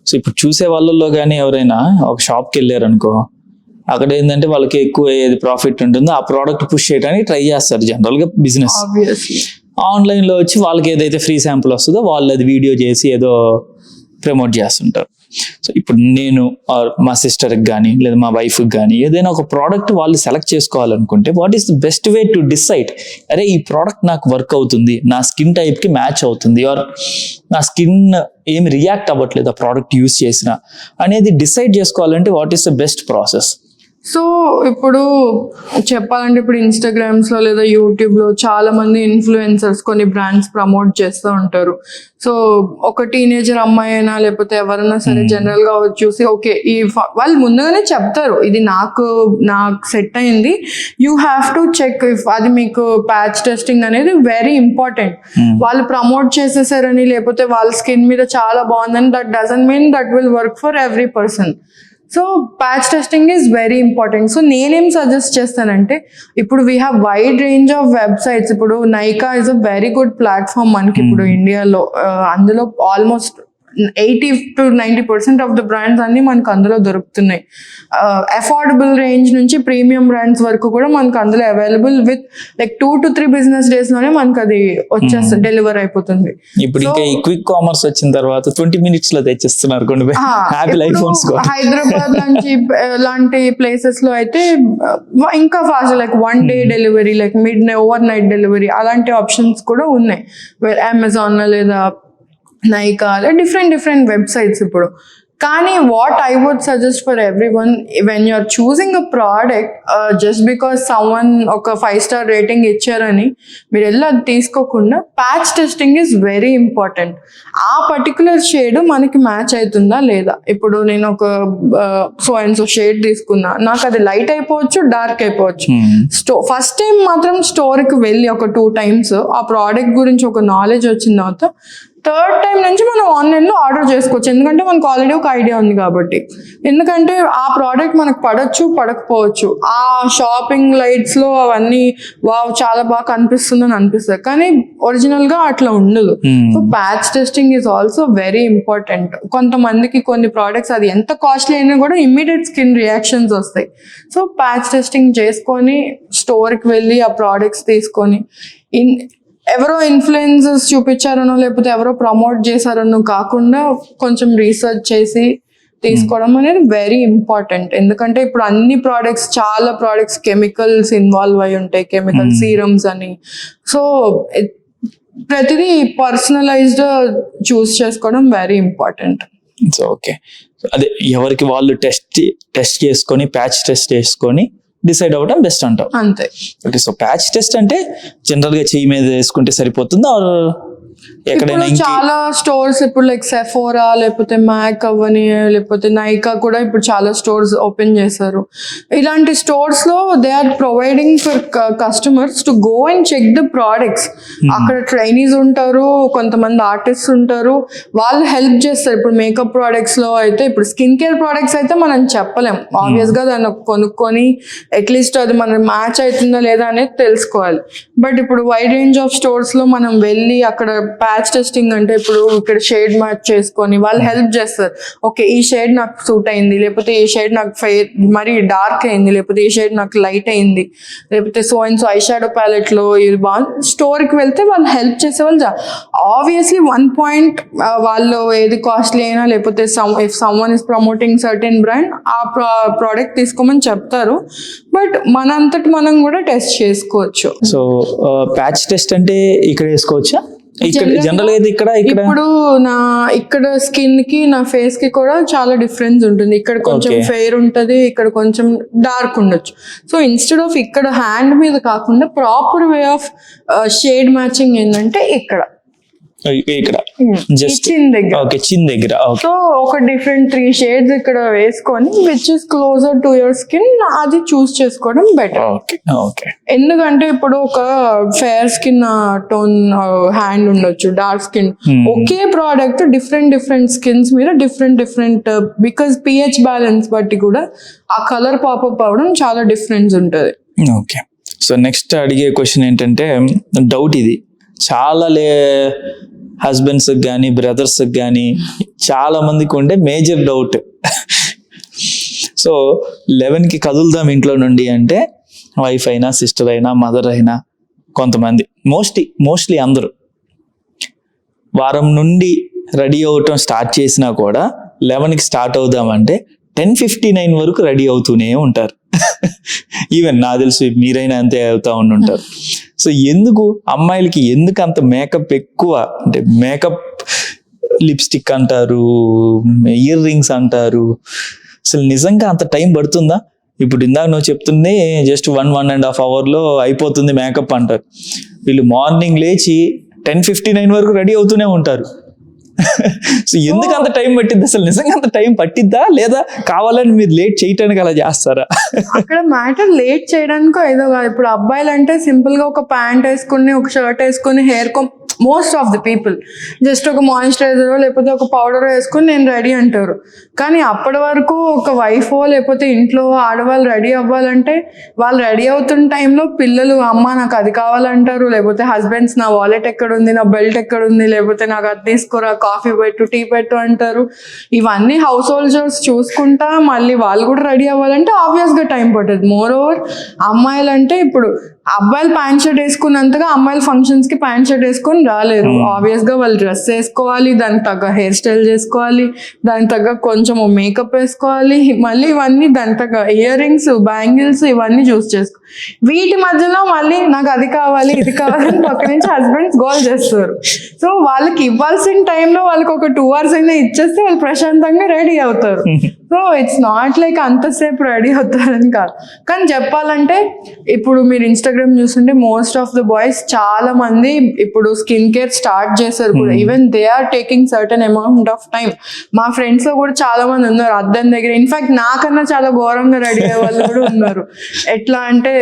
సో ఇప్పుడు చూసే వాళ్ళలో కానీ ఎవరైనా ఒక షాప్కి వెళ్ళారు అనుకో, అక్కడ ఏంటంటే వాళ్ళకి ఎక్కువ ఏది ప్రాఫిట్ ఉంటుందో ఆ ప్రోడక్ట్ పుష్ చేయడానికి ట్రై చేస్తారు జనరల్ గా బిజినెస్. ఆబ్వియస్లీ ఆన్లైన్ లో వచ్చి వాళ్ళకి ఏదైతే ఫ్రీ శాంపుల్ వస్తుందో వాళ్ళు అది వీడియో చేసి ఏదో ప్రమోట్ చేస్తుంటారు. సో ఇప్పుడు నేను మా సిస్టర్కి కానీ లేదా మా వైఫ్కి కానీ ఏదైనా ఒక ప్రోడక్ట్ వాళ్ళు సెలెక్ట్ చేసుకోవాలనుకుంటే what is the best way to decide, అరే ఈ ప్రోడక్ట్ నాకు వర్క్ అవుతుంది, నా స్కిన్ టైప్కి మ్యాచ్ అవుతుంది, ఆర్ నా స్కిన్ ఏమి రియాక్ట్ అవ్వట్లేదు ఆ ప్రోడక్ట్ యూస్ చేసిన అనేది డిసైడ్ చేసుకోవాలంటే what is the best process? So ఇప్పుడు చెప్పాలంటే ఇప్పుడు ఇన్స్టాగ్రామ్స్ లో లేదా యూట్యూబ్ లో చాలా మంది ఇన్ఫ్లుయెన్సర్స్ కొన్ని బ్రాండ్స్ ప్రమోట్ చేస్తూ ఉంటారు. సో ఒక టీనేజర్ అమ్మాయి అయినా లేకపోతే ఎవరైనా సరే జనరల్ గా చూసి ఓకే వాళ్ళు ముందుగానే చెప్తారు ఇది నాకు సెట్ అయింది, you have to check if అది మీకు ప్యాచ్ టెస్టింగ్ అనేది వెరీ ఇంపార్టెంట్. వాళ్ళు ప్రమోట్ చేసేసారని లేకపోతే వాళ్ళ స్కిన్ మీద చాలా బాగుందని that doesn't mean that will work for every person. So patch testing is very important. So నేనేం సజెస్ట్ చేస్తానంటే ఇప్పుడు we have wide range of websites. ఇప్పుడు Nykaa is a very good platform మనకి ఇప్పుడు ఇండియాలో. అందులో almost 80 to 90% of the brands అన్ని మనకు అందులో దొరుకుతున్నాయి. అఫోర్డబుల్ రేంజ్ నుంచి ప్రీమియం బ్రాండ్స్ వరకు కూడా మనకు అందులో available with like 2 to 3 business days లోనే మనకు అది వచ్చేస్తుంది, డెలివర్ అయిపోతుంది. ఇప్పుడు ఇంకా ఈ క్విక్ కామర్స్ వచ్చిన తర్వాత 20 minutes లో తెచ్చిస్తున్నారు కొన్ని యాపిల్ ఐఫోన్స్. హైదరాబాద్ లాంటి ప్లేసెస్ లో అయితే ఇంకా fast, like 1 day delivery, like overnight delivery అలాంటి ఆప్షన్స్ కూడా ఉన్నాయి. అమెజాన్ లేదా నైకా డిఫరెంట్ వెబ్సైట్స్ ఇప్పుడు. కానీ what I would suggest for everyone, when you are choosing a product just because someone ఒక 5 star రేటింగ్ ఇచ్చారని మీరు వెళ్ళి అది తీసుకోకుండా patch testing is very important. ఆ పర్టికులర్ షేడ్ మనకి మ్యాచ్ అవుతుందా లేదా. ఇప్పుడు నేను ఒక సో అండ్ సో షేడ్ తీసుకున్నా, నాకు అది లైట్ అయిపోవచ్చు, డార్క్ అయిపోవచ్చు. ఫస్ట్ టైం మాత్రం స్టోర్కి వెళ్ళి ఒక 2 times ఆ ప్రోడక్ట్ గురించి ఒక నాలెడ్జ్ వచ్చిన తర్వాత థర్డ్ టైం నుంచి మనం ఆన్లైన్లో ఆర్డర్ చేసుకోవచ్చు. ఎందుకంటే మనకు ఆల్రెడీ ఒక ఐడియా ఉంది కాబట్టి. ఎందుకంటే ఆ ప్రోడక్ట్ మనకు పడచ్చు, పడకపోవచ్చు. ఆ షాపింగ్ లైట్స్లో అవన్నీ వావ్ చాలా బాగా కనిపిస్తుందని అనిపిస్తుంది, కానీ ఒరిజినల్గా అట్లా ఉండదు. So patch testing is also very important. కొంతమందికి కొన్ని ప్రోడక్ట్స్ అది ఎంత కాస్ట్లీ అయినా కూడా ఇమ్మీడియట్ స్కిన్ రియాక్షన్స్ వస్తాయి. సో ప్యాచ్ టెస్టింగ్ చేసుకొని స్టోర్కి వెళ్ళి ఆ ప్రోడక్ట్స్ తీసుకొని ఎవరో ఇన్ఫ్లుయెన్సర్స్ చూపించారనో లేకపోతే ఎవరో ప్రమోట్ చేశారనో కాకుండా కొంచెం రీసెర్చ్ చేసి తీసుకోవడం అనేది వెరీ ఇంపార్టెంట్. ఎందుకంటే ఇప్పుడు అన్ని ప్రోడక్ట్స్, చాలా ప్రోడక్ట్స్ కెమికల్స్ ఇన్వాల్వ్ అయి ఉంటాయి, కెమికల్ సీరమ్స్ అని. సో ప్రతిదీ పర్సనలైజ్డ్ చూస్ చేసుకోవడం వెరీ ఇంపార్టెంట్. సో ఓకే, అదే ఎవరికి వాళ్ళు టెస్ట్ చేసుకొని ప్యాచ్ టెస్ట్ చేసుకొని డిసైడ్ అవ్వడం బెస్ట్ అంటావు. అంతే. ఓకే, సో ప్యాచ్ టెస్ట్ అంటే జనరల్ గా చెయ్యి మీద వేసుకుంటే సరిపోతుందా, ఎక్కడైనా చాలా స్టోర్స్ ఇప్పుడు లైక్ సెఫోరా లేకపోతే మ్యాక్ అవని లేకపోతే నైకా కూడా ఇప్పుడు చాలా స్టోర్స్ ఓపెన్ చేశారు. ఇలాంటి స్టోర్స్ లో they are providing for customers to go and check the products. అక్కడ ట్రైనీస్ ఉంటారు, కొంతమంది ఆర్టిస్ట్ ఉంటారు, వాళ్ళు హెల్ప్ చేస్తారు. ఇప్పుడు మేకప్ ప్రోడక్ట్స్ లో అయితే, ఇప్పుడు స్కిన్ కేర్ ప్రోడక్ట్స్ అయితే మనం చెప్పలేం, ఆబ్వియస్ గా దాన్ని కొనుక్కొని అట్లీస్ట్ అది మనం మ్యాచ్ అవుతుందా లేదా అనేది తెలుసుకోవాలి. బట్ ఇప్పుడు వైడ్ రేంజ్ ఆఫ్ స్టోర్స్ లో మనం వెళ్ళి అక్కడ ప్యాచ్ టెస్టింగ్ అంటే ఇప్పుడు ఇక్కడ షేడ్ మ్యాచ్ చేసుకొని వాళ్ళు హెల్ప్ చేస్తారు. ఓకే ఈ షేడ్ నాకు సూట్ అయింది, లేకపోతే ఈ షేడ్ నాకు మరి డార్క్ అయింది, లేకపోతే ఈ షేడ్ నాకు లైట్ అయింది, లేకపోతే so and so eye shadow palette లో ఇది బాగుంది. స్టోర్కి వెళ్తే వాళ్ళు హెల్ప్ చేసే వాళ్ళు ఆబ్వియస్లీ 1 point వాళ్ళు ఏది కాస్ట్లీ అయినా లేకపోతే if someone is promoting certain brand ఆ ప్రోడక్ట్ తీసుకోమని చెప్తారు. బట్ మనంతటి మనం కూడా టెస్ట్ చేసుకోవచ్చు. సో ప్యాచ్ టెస్ట్ అంటే ఇక్కడ వేసుకోవచ్చా? జనరల్ అయితే ఇప్పుడు ఇక్కడ స్కిన్ కి నా ఫేస్ కి కూడా చాలా డిఫరెన్స్ ఉంటుంది. ఇక్కడ కొంచెం ఫెయిర్ ఉంటది, ఇక్కడ కొంచెం డార్క్ ఉండొచ్చు. సో ఇన్స్టెడ్ ఆఫ్ ఇక్కడ హ్యాండ్ మీద కాకుండా proper way of shade matching ఏంటంటే ఇక్కడ ఇక్కడ జస్ట్ చిన్ దగ్గర. ఓకే, చిన్ దగ్గర. ఓకే, సో ఒక డిఫరెంట్ 3 షేడ్స్ ఇక్కడ వేసుకొని which is closer to your skin అది చూస్ చేసుకోవడం బెటర్. Okay, okay. ఎందుకంటే ఇప్పుడు ఒక ఫేర్ స్కిన్ టోన్ హ్యాండ్ ఉండొచ్చు, డార్క్ స్కిన్, ఒకే ప్రోడక్ట్ డిఫరెంట్ స్కిన్స్ మీద డిఫరెంట్ బికాస్ పిహెచ్ బ్యాలెన్స్ బట్టి కూడా ఆ కలర్ పాపప్ అవడం చాలా డిఫరెన్స్ ఉంటుంది. ఓకే, సో నెక్స్ట్ అడిగే క్వశ్చన్ ఏంటంటే డౌట్ ఇది చాలా హస్బెండ్స్ కానీ బ్రదర్స్ కానీ చాలా మందికి ఉండే మేజర్ డౌట్. సో 11కి కదులుదాం ఇంట్లో నుండి అంటే వైఫ్ అయినా సిస్టర్ అయినా మదర్ అయినా కొంతమంది మోస్ట్లీ అందరూ వారం నుండి రెడీ అవటం స్టార్ట్ చేసినా కూడా 11కి స్టార్ట్ అవుదామంటే 10:59 వరకు రెడీ అవుతూనే ఉంటారు. ఈవెన్ నాకు తెలిసి మీరైనా అంతే అవుతా ఉంటారు. సో ఎందుకు అమ్మాయిలకి ఎందుకు అంత మేకప్ ఎక్కువ? అంటే మేకప్, లిప్స్టిక్ అంటారు, ఇయర్ రింగ్స్ అంటారు, అసలు నిజంగా అంత టైం పడుతుందా? ఇప్పుడు ఇందాక నువ్వు చెప్తుంది జస్ట్ 1.5 అవర్లో అయిపోతుంది మేకప్ అంటారు. వీళ్ళు మార్నింగ్ లేచి 10:59 వరకు రెడీ అవుతూనే ఉంటారు. సో ఎందుకు అంత టైం పట్టిద్ది? అసలు నిజంగా అంత టైం పట్టిద్దా లేదా కావాలని మీరు లేట్ చేయటానికి అలా చేస్తారా? అక్కడ మ్యాటర్ లేట్ చేయడానికో ఏదో కాదు. ఇప్పుడు అబ్బాయిలు అంటే సింపుల్ గా ఒక ప్యాంట్ వేసుకుని ఒక షర్ట్ వేసుకుని hair most of the people just ఒక మాయిశ్చరైజర్ లేకపోతే ఒక పౌడర్ వేసుకుని నేను రెడీ అంటారు. కానీ అప్పటి వరకు ఒక వైఫో లేకపోతే ఇంట్లో ఆడవాళ్ళు రెడీ అవ్వాలంటే వాళ్ళు రెడీ అవుతున్న టైంలో పిల్లలు అమ్మ నాకు అది కావాలంటారు, లేకపోతే హస్బెండ్స్ నా వాలెట్ ఎక్కడుంది, నా బెల్ట్ ఎక్కడుంది, లేకపోతే నాకు అది తీసుకురా, కాఫీ పెట్టు, టీ పెట్టు అంటారు. ఇవన్నీ హౌస్ హోల్డర్స్ చూసుకుంటా మళ్ళీ వాళ్ళు కూడా రెడీ అవ్వాలంటే ఆబ్వియస్ గా టైం పడుతుంది. మోర్ ఓవర్ అమ్మాయిలు అంటే ఇప్పుడు అబ్బాయిలు ప్యాంట్ షర్ట్ వేసుకున్నంతగా అమ్మాయిలు ఫంక్షన్స్ కి ప్యాంట్ షర్ట్ వేసుకొని రాలేరు. ఆబ్వియస్ గా వాళ్ళు డ్రెస్ వేసుకోవాలి, దానికి తగ్గ హెయిర్ స్టైల్ చేసుకోవాలి, దానికి తగ్గ కొంచెం మేకప్ వేసుకోవాలి, మళ్ళీ ఇవన్నీ దానికి తగ్గ ఇయర్ రింగ్స్, బ్యాంగిల్స్ ఇవన్నీ చూస్ చేసుకో. వీటి మధ్యలో మళ్ళీ నాకు అది కావాలి ఇది కావాలని పక్క నుంచి హస్బెండ్స్ గోల్ చేస్తారు. సో వాళ్ళకి ఇవ్వాల్సిన టైంలో వాళ్ళకి ఒక 2 hours అయినా ఇచ్చేస్తే వాళ్ళు ప్రశాంతంగా రెడీ అవుతారు. సో ఇట్స్ నాట్ లైక్ అంతసేపు రెడీ అవుతారని కాదు. కానీ చెప్పాలంటే ఇప్పుడు మీరు ఇన్స్టాగ్రామ్ చూస్తుంటే మోస్ట్ ఆఫ్ ద బాయ్స్ చాలా మంది ఇప్పుడు స్కిన్ కేర్ స్టార్ట్ చేశారు కూడా. Even they are taking certain amount of time. మా ఫ్రెండ్స్ లో కూడా చాలా మంది ఉన్నారు అద్దం దగ్గర. ఇన్ఫాక్ట్ నాకన్నా చాలా ఘోరంగా రెడీ అయ్యే వాళ్ళు కూడా ఉన్నారు. ఎట్లా అంటే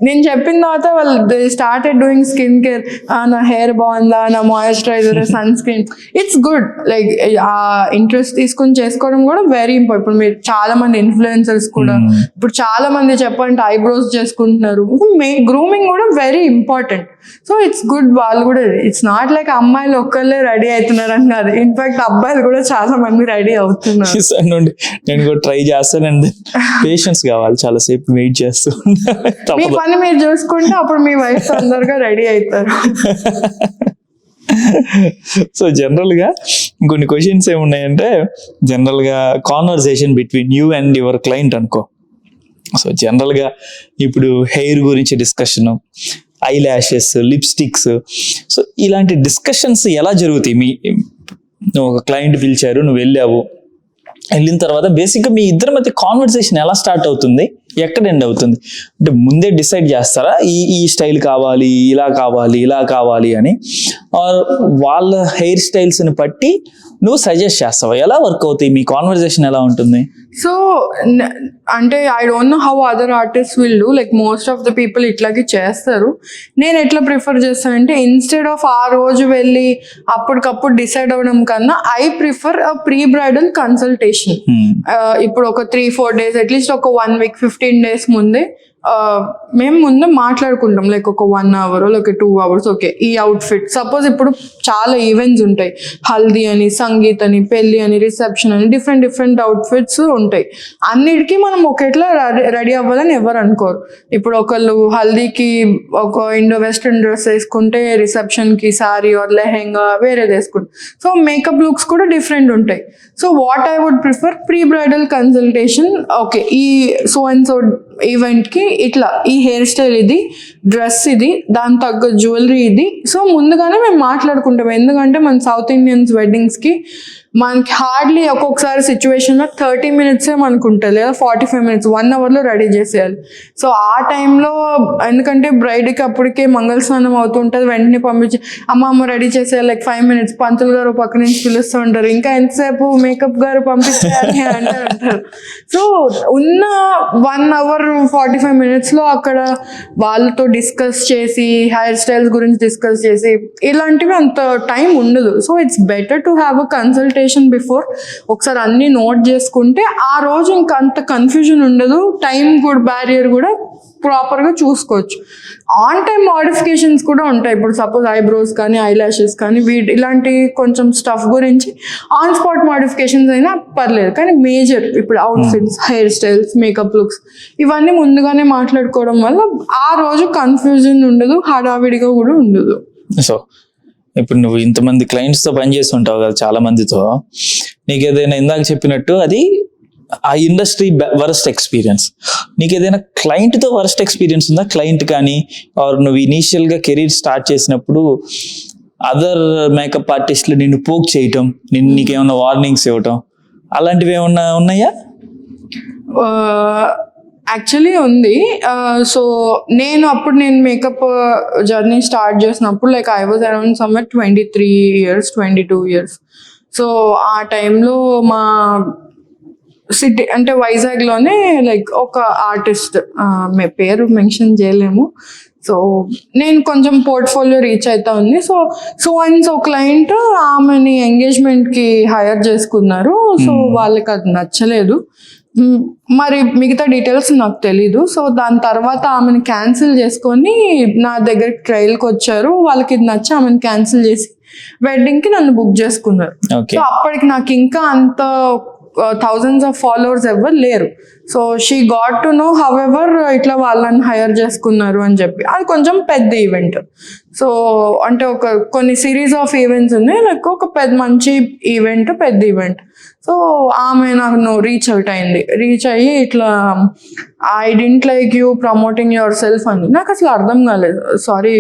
నేను చెప్పిన తర్వాత వాళ్ళు they started doing skin care. నా హెయిర్ బాగుందా, నా moisturiser, sun screen, it's good. Like ఆ ఇంట్రెస్ట్ తీసుకొని చేసుకోవడం కూడా వెరీ ఇంపార్టెంట్. ఇప్పుడు మీరు చాలా మంది ఇన్ఫ్లుయెన్సర్స్ కూడా ఇప్పుడు చాలా మంది చెప్పంటే ఐబ్రోస్ చేసుకుంటున్నారు. గ్రూమింగ్ కూడా very important. So it's good. వాళ్ళు కూడా ఇట్స్ నాట్ లైక్ అమ్మాయిలు ఒక్కళ్ళే రెడీ అవుతున్నారు అని కాదు, ఇన్ఫాక్ట్ అబ్బాయిలు కూడా చాలా మంది రెడీ అవుతున్నారు. నేను కూడా ట్రై చేస్తానండి. పేషెన్స్ కావాలి, చాలా సేపు వెయిట్ చేస్తూ. మీ పని మీరు చూసుకుంటే అప్పుడు మీ వైఫ్ తొందరగా రెడీ అవుతారు. సో జనరల్ గా కొన్ని క్వశ్చన్స్ ఏమున్నాయంటే జనరల్ గా conversation between you and your client అనుకో. సో జనరల్ గా ఇప్పుడు హెయిర్ గురించి discussion, I lashes, lipsticks, so ఇలాంటి డిస్కషన్స్ ఎలా జరుగుతాయి? నువ్వు ఒక క్లయింట్ పిలిచారు, నువ్వు వెళ్ళిన తర్వాత బేసిక్గా మీ ఇద్దరి మధ్య కాన్వర్సేషన్ ఎలా స్టార్ట్ అవుతుంది, ఎక్కడ ఎండ్ అవుతుంది? అంటే ముందే డిసైడ్ చేస్తారా ఈ స్టైల్ కావాలి, ఇలా కావాలి అని, ఆర్ వాళ్ళ హెయిర్ స్టైల్స్ని బట్టి నువ్వు సజెస్ట్ చేస్తావా? ఎలా వర్క్ అవుతాయి? మీ కాన్వర్సేషన్ ఎలా ఉంటుంది? సో అంటే I don't know how other artist will do. Like most of the people ఇట్లాగే చేస్తారు. నేను ఎట్లా ప్రిఫర్ చేస్తానంటే ఇన్స్టెడ్ ఆఫ్ ఆ రోజు వెళ్ళి అప్పటికప్పుడు డిసైడ్ అవ్వడం కన్నా I prefer a pre bridal consultation. ఇప్పుడు ఒక 3-4 days అట్లీస్ట్ ఒక 1 week 15 days ముందే మేము ముందు మాట్లాడుకుంటాం. లైక్ ఒక 1 hour లేక 2 hours. ఓకే, ఈ అవుట్ఫిట్ సపోజ్ ఇప్పుడు చాలా ఈవెంట్స్ ఉంటాయి, హల్దీ అని, సంగీత్ అని, పెళ్లి అని, రిసెప్షన్ అని, డిఫరెంట్ అవుట్ఫిట్స్ ఉంటాయి. అన్నిటికీ మనం ఒకేట్లా రెడీ అవ్వాలని ఎవరు అనుకోరు. ఇప్పుడు ఒకళ్ళు హల్దీకి ఒక ఇండో వెస్ట్రన్ డ్రెస్ వేసుకుంటే రిసెప్షన్కి సారీ ఆర్ లెహెంగా వేరేది వేసుకుంటారు. సో మేకప్ లుక్స్ కూడా డిఫరెంట్ ఉంటాయి. So what I would prefer pre bridal consultation. Okay, ఈ సో అండ్ సో ఈవెంట్కి ఇట్లా ఈ హెయిర్ స్టైల్ ఇది, డ్రెస్ ఇది, దాని తగ్గ జ్యువెలరీ ఇది. సో ముందుగానే మేము మాట్లాడుకుంటాం, ఎందుకంటే మన సౌత్ ఇండియన్స్ వెడ్డింగ్స్కి మనకి హార్డ్లీ ఒక్కొక్కసారి సిచ్యువేషన్లో 30 minutes మనకు ఉంటుంది, లేదా 45 minutes, 1 hourలో రెడీ చేసేయాలి. సో ఆ టైంలో ఎందుకంటే బ్రైడ్కి అప్పటికే మంగళ స్నానం అవుతుంటుంది, వెంటనే పంపించి అమ్మ రెడీ చేసేయాలి, లైక్ 5 minutes, పంతులు గారు పక్క నుంచి పిలుస్తూ ఉంటారు, ఇంకా ఎంతసేపు మేకప్ గారు పంపించేయాలి అంటారు. సో ఉన్న 1 hour 45 minutesలో అక్కడ వాళ్ళతో డిస్కస్ చేసి హెయిర్ స్టైల్స్ గురించి డిస్కస్ చేసి ఇలాంటివి అంత టైం ఉండదు. So it's better to have a consultation before. ఒకసారి అన్ని నోట్ చేసుకుంటే ఆ రోజు ఇంకా అంత కన్ఫ్యూజన్ ఉండదు, టైం కూడా బ్యారియర్ కూడా ప్రాపర్గా చూసుకోవచ్చు. ఆన్ టైం మోడిఫికేషన్స్ కూడా ఉంటాయి. ఇప్పుడు సపోజ్ ఐబ్రోస్ కానీ ఐ లాషెస్ కానీ ఇలాంటి కొంచెం స్టఫ్ గురించి ఆన్ స్పాట్ మోడిఫికేషన్స్ అయినా పర్లేదు, కానీ మేజర్ ఇప్పుడు outfits, hair styles, makeup looks ఇవన్నీ ముందుగానే మాట్లాడుకోవడం వల్ల ఆ రోజు కన్ఫ్యూజన్ ఉండదు, హడావిడిగా కూడా ఉండదు. సో ఇప్పుడు నువ్వు ఇంతమంది క్లయింట్స్తో పనిచేసి ఉంటావు కదా, చాలా మందితో, నీకు ఏదైనా ఇందాక చెప్పినట్టు అది ఆ ఇండస్ట్రీ వరస్ట్ ఎక్స్పీరియన్స్, నీకు ఏదైనా క్లయింట్తో వరస్ట్ ఎక్స్పీరియన్స్ ఉందా? క్లయింట్ కానీ ఆర్ నువ్వు ఇనీషియల్గా కెరీర్ స్టార్ట్ చేసినప్పుడు అదర్ మేకప్ ఆర్టిస్టులు నిన్ను పోక్ చేయటం, నీకేమన్నా వార్నింగ్స్ ఇవ్వటం అలాంటివి ఏమన్నా ఉన్నాయా? యాక్చువల్లీ ఉంది. సో నేను మేకప్ జర్నీ స్టార్ట్ చేసినప్పుడు like I was around somewhere 23 years, 22 years. So ఆ టైంలో మా సిటీ అంటే వైజాగ్లోనే లైక్ ఒక ఆర్టిస్ట్, పేరు మెన్షన్ చేయలేము, సో నేను కొంచెం పోర్ట్ఫోలియో రీచ్ అవుతా ఉంది. సో క్లయింట్ ఆమెని ఎంగేజ్మెంట్కి హైర్ చేసుకున్నారు. సో వాళ్ళకి అది నచ్చలేదు, మరి మిగతా డీటెయిల్స్ నాకు తెలీదు. సో దాని తర్వాత ఆమెను క్యాన్సిల్ చేసుకొని నా దగ్గరికి ట్రయల్కి వచ్చారు. వాళ్ళకి ఇది నచ్చి ఆమెను క్యాన్సిల్ చేసి వెడ్డింగ్కి నన్ను బుక్ చేసుకున్నారు. సో అప్పటికి నాకు ఇంకా అంత thousands of followers ఎవరు లేరు. So she got to know however ఇట్లా వాళ్ళని హైర్ చేసుకున్నారు అని చెప్పి. అది కొంచెం పెద్ద ఈవెంట్. సో అంటే కొన్ని సిరీస్ ఆఫ్ ఈవెంట్స్ ఉన్నాయి, లైక్ ఒక మంచి ఈవెంట్, పెద్ద ఈవెంట్. సో ఆమె నాకు రీచ్ అవుట్ అయింది. రీచ్ అయ్యి ఇట్లా I didn't like you promoting yourself అని. నాకు అసలు అర్థం కాలేదు. Sorry,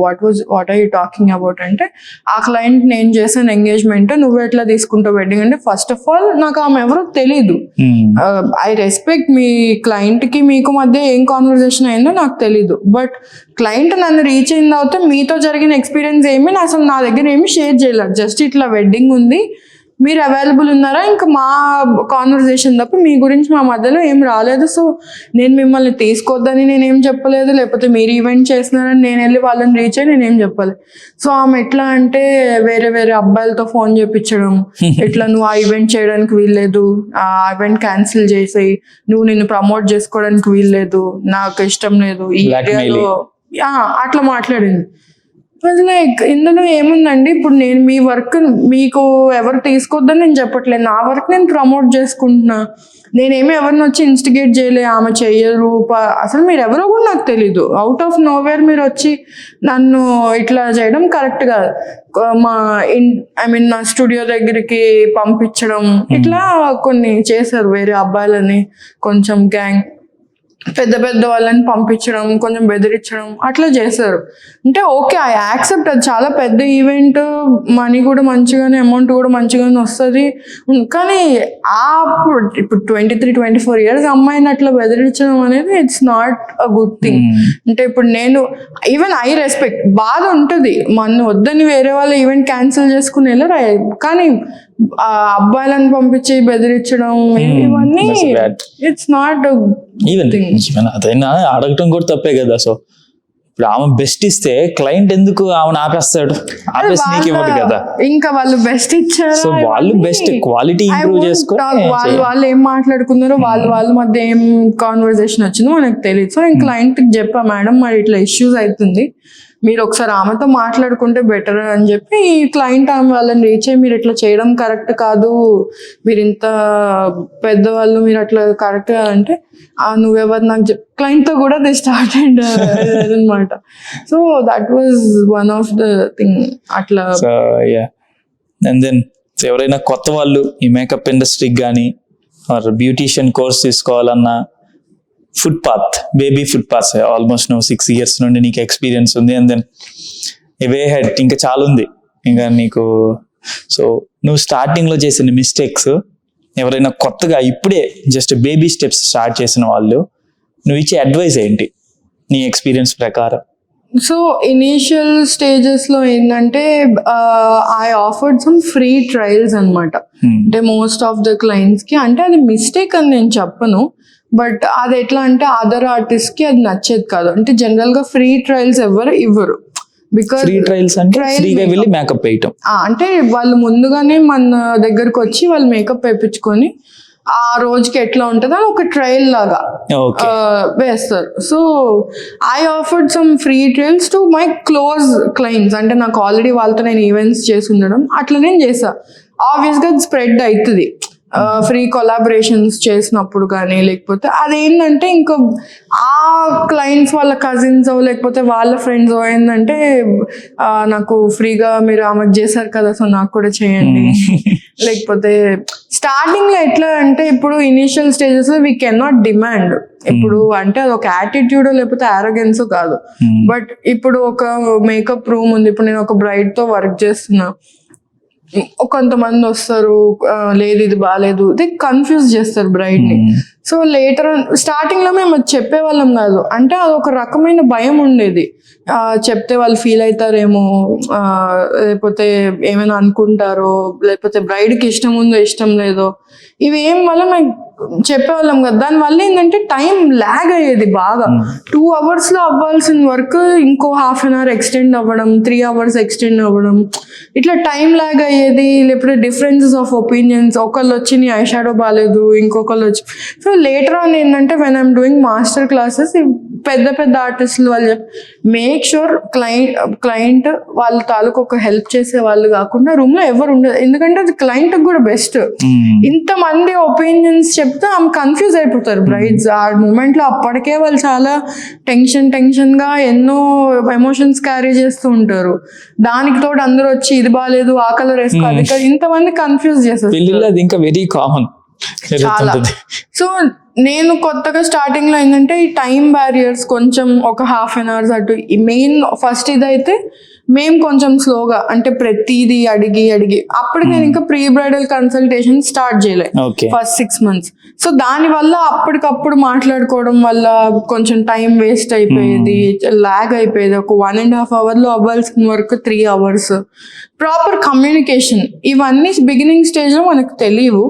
what are you talking about అంటే, ఆ క్లయింట్ నేను చేసిన ఎంగేజ్మెంట్ నువ్వు ఎట్లా తీసుకుంటావు వెడ్డింగ్ అంటే, ఫస్ట్ ఆఫ్ ఆల్ నాకు ఆమె ఎవరో తెలీదు. ఐ రెస్పెక్ట్ మీ క్లయింట్కి మీకు మధ్య ఏం కాన్వర్జేషన్ అయిందో నాకు తెలీదు. బట్ క్లయింట్ నన్ను రీచ్ అయిన తర్వాత మీతో జరిగిన ఎక్స్పీరియన్స్ ఏమి అసలు నా దగ్గర ఏమి షేర్ చేయలేదు. జస్ట్ ఇట్లా వెడ్డింగ్ ఉంది, మీరు అవైలబుల్ ఉన్నారా, ఇంకా మా కాన్వర్జేషన్ తప్ప మీ గురించి మా మధ్యలో ఏం రాలేదు. సో నేను మిమ్మల్ని తీసుకోవద్దని నేనేం చెప్పలేదు, లేకపోతే మీరు ఈవెంట్ చేస్తున్నారని నేను వెళ్ళి వాళ్ళని రీచ్ అయ్యి నేనేం చెప్పలేదు. సో ఆమె ఎట్లా అంటే వేరే వేరే అబ్బాయిలతో ఫోన్ చేయించడం, ఇట్లా నువ్వు ఆ ఈవెంట్ చేయడానికి వీల్లేదు, ఆ ఈవెంట్ క్యాన్సిల్ చేసేయి, నువ్వు నిన్ను ప్రమోట్ చేసుకోవడానికి వీల్లేదు, నాకు ఇష్టం లేదు ఈ ఏరియాలో, అట్లా మాట్లాడింది. లైక్ ఇందులో ఏముందండి, ఇప్పుడు నేను మీ వర్క్ మీకు ఎవరు తీసుకోవద్దని నేను చెప్పట్లేదు, నా వర్క్ నేను ప్రమోట్ చేసుకుంటున్నా. నేనేమి ఎవరిని వచ్చి ఇన్స్టిగేట్ చేయలే, ఆమె చెయ్యరు, అసలు మీరు ఎవరో కూడా నాకు తెలీదు. అవుట్ ఆఫ్ నోవేర్ మీరు వచ్చి నన్ను ఇట్లా చేయడం కరెక్ట్ కాదు. నా స్టూడియో దగ్గరికి పంపించడం, ఇట్లా కొన్ని చేశారు. వేరే అబ్బాయిలని కొంచెం గ్యాంగ్ పెద్ద పెద్ద వాళ్ళని పంపించడం, కొంచెం బెదిరించడం, అట్లా చేశారు. అంటే ఓకే, ఐ యాక్సెప్ట్, అది చాలా పెద్ద ఈవెంట్, మనీ కూడా మంచిగానే, అమౌంట్ కూడా మంచిగానే వస్తుంది. కానీ ఇప్పుడు 23-24 years అమ్మాయిని అట్లా బెదిరించడం అనేది it's not a good thing. అంటే ఇప్పుడు నేను ఈవెన్ ఐ రెస్పెక్ట్, బాధ ఉంటుంది, మన వద్దని వేరే వాళ్ళ ఈవెంట్ క్యాన్సిల్ చేసుకుని వెళ్ళరు, కానీ అబ్బాయిలను పంపించి బెదిరించడం ఇవన్నీ ఇట్స్ నాట్ అదైనా అడగటం కూడా తప్పే కదా. సో ఇప్పుడు ఆమె బెస్ట్ ఇస్తే క్లయింట్ ఎందుకు ఆమెను ఆపేస్తాడు? ఆపేసి నీకు ఇవ్వదు కదా. ఇంకా వాళ్ళు బెస్ట్ ఇచ్చారు, సో వాళ్ళు బెస్ట్ క్వాలిటీ ఇంప్రూవ్ చేసుకొని వాళ్ళు ఏం మాట్లాడుకున్నారో, వాళ్ళ మధ్య ఏం కాన్వర్సేషన్ వచ్చిందో మనకు తెలియదు. సో నేను క్లయింట్ కి చెప్పా, మేడం మరి ఇట్లా ఇష్యూస్ అవుతుంది, మీరు ఒకసారి ఆమెతో మాట్లాడుకుంటే బెటర్ అని చెప్పి, ఈ క్లయింట్ ఆమె వాళ్ళని రీచ్ అయ్యి మీరు ఇట్లా చేయడం కరెక్ట్ కాదు, మీరు ఇంత పెద్దవాళ్ళు, మీరు అట్లా కరెక్ట్ కాదంటే, నువ్వెవరు నాకు క్లయింట్తో కూడా దే స్టార్టెడ్ అనమాట. So that was one of the thing అట్లా. అండ్ దెన్ ఎవరైనా కొత్త వాళ్ళు ఈ మేకప్ ఇండస్ట్రీకి కానీ బ్యూటీషియన్ కోర్స్ తీసుకోవాలన్నా foot path, baby foot path almost నువ్వు 6 years నుండి నీకు ఎక్స్పీరియన్స్ ఉంది. అండ్ దెన్ వే హెడ్ ఇంకా చాలా ఉంది ఇంకా నీకు. సో నువ్వు స్టార్టింగ్ లో చేసిన మిస్టేక్స్, ఎవరైనా కొత్తగా ఇప్పుడే జస్ట్ బేబీ స్టెప్స్ స్టార్ట్ చేసిన వాళ్ళు నువ్వు ఇచ్చే అడ్వైస్ ఏంటి నీ ఎక్స్పీరియన్స్ ప్రకారం? సో ఇనీషియల్ స్టేజెస్ లో ఏంటంటే I offered some free trials అనమాట. అంటే మోస్ట్ ఆఫ్ ద క్లయింట్స్ కి, అంటే అది మిస్టేక్ అని నేను చెప్పను, బట్ అది ఎట్లా అంటే అదర్ ఆర్టిస్ట్ కి అది నచ్చేది కాదు. అంటే జనరల్ గా ఫ్రీ ట్రయల్స్ ఎవరు ఇవ్వరు. బికాస్ ఫ్రీ ట్రయల్స్ అంటే ఫ్రీగా వెళ్ళి మేకప్ వేయటం, అంటే వాళ్ళు ముందుగానే మన దగ్గరకు వచ్చి వాళ్ళు మేకప్ వేయించుకొని ఆ రోజుకి ఎట్లా ఉంటుందో అని ఒక ట్రయల్ లాగా వేస్తారు. So I offered some free trials to my close clients. అంటే నాకు ఆల్రెడీ వాళ్ళతో నేను ఈవెంట్స్ చేసి ఉండడం అట్లా నేను చేసా. ఆబ్వియస్గా అది స్ప్రెడ్ అవుతుంది ఫ్రీ కొలాబరేషన్స్ చేసినప్పుడు కానీ, లేకపోతే అదేంటంటే ఇంకా ఆ క్లయింట్స్ వాళ్ళ కజిన్స్ లేకపోతే వాళ్ళ ఫ్రెండ్స్ ఏంటంటే నాకు ఫ్రీగా మీరు ఆమెకు చేశారు కదా సో నాకు కూడా చేయండి. లేకపోతే స్టార్టింగ్ లో ఎట్లా అంటే ఇప్పుడు ఇనిషియల్ స్టేజెస్ లో వీ కెన్ నాట్ డిమాండ్. ఇప్పుడు అంటే అది ఒక యాటిట్యూడ్ లేకపోతే ఆరోగెన్స్ కాదు. బట్ ఇప్పుడు ఒక మేకప్ రూమ్ ఉంది, ఇప్పుడు నేను ఒక బ్రైడ్ తో వర్క్ చేస్తున్నా, కొంతమంది వస్తారు లేదు ఇది బాగాలేదు, దే కన్ఫ్యూజ్ చేస్తారు బ్రైడ్ ని. సో లేటర్ స్టార్టింగ్ లో మేము చెప్పేవాళ్ళం కాదు, అంటే అది ఒక రకమైన భయం ఉండేది. చెప్తే వాళ్ళు ఫీల్ అవుతారేమో, లేకపోతే ఏమైనా అనుకుంటారో, లేకపోతే బ్రైడ్ కి ఇష్టం ఉందో ఇష్టం లేదో, ఇవి ఏం వల్ల మేము చెప్పేవాళ్ళం కదా. దానివల్ల ఏంటంటే టైం ల్యాగ్ అయ్యేది బాగా. 2 hours లో అవ్వాల్సిన వర్క్ ఇంకో 1/2 hour ఎక్స్టెండ్ అవ్వడం, 3 hours ఎక్స్టెండ్ అవ్వడం, ఇట్లా టైం ల్యాగ్ అయ్యేది. లేకపోతే డిఫరెన్సెస్ ఆఫ్ ఒపీనియన్స్, ఒకళ్ళు వచ్చి నీ ఐ షాడో బాగాలేదు, ఇంకొకళ్ళు వచ్చి. సో లేటర్ ఆన్ ఏంటంటే when I'm doing master classes, పెద్ద పెద్ద ఆర్టిస్టులు వాళ్ళు మేక్ షూర్ క్లయింట్ వాళ్ళ తాలూకు ఒక హెల్ప్ చేసే వాళ్ళు కాకుండా రూమ్ లో ఎవరు ఉండదు. ఎందుకంటే అది క్లయింట్ కూడా బెస్ట్. ఇంతమంది ఒపీనియన్స్ చెప్తే ఆమె కన్ఫ్యూజ్ అయిపోతారు బ్రైడ్స్ ఆ మూమెంట్ లో. అప్పటికే వాళ్ళు చాలా టెన్షన్ గా ఎన్నో ఎమోషన్స్ క్యారీ చేస్తూ ఉంటారు. దానికి తోడు అందరూ వచ్చి ఇది బాగాలేదు, ఆ కలర్ వేసుకోవాలి, ఇంతమంది కన్ఫ్యూజ్ చేస్తారు. ఇంకా వెరీ కామన్ చాలా. సో నేను కొత్తగా స్టార్టింగ్ లో ఏంటంటే ఈ టైం బ్యారియర్స్ కొంచెం ఒక 1/2 hour అటు మెయిన్ ఫస్ట్ ఇదైతే మేము కొంచెం స్లోగా, అంటే ప్రతిదీ అడిగి అప్పుడు నేను ఇంకా ప్రీ బ్రైడల్ కన్సల్టేషన్ స్టార్ట్ చేయలేదు ఫస్ట్ 6 months. సో దాని వల్ల అప్పటికప్పుడు మాట్లాడుకోవడం వల్ల కొంచెం టైం వేస్ట్ అయిపోయేది, లాగ్ అయిపోయేది. ఒక 1.5 hour లో అవ్వాల్సిన వర్క్ 3 hours. ప్రాపర్ కమ్యూనికేషన్ ఇవన్నీ బిగినింగ్ స్టేజ్ లో మనకు తెలియవు.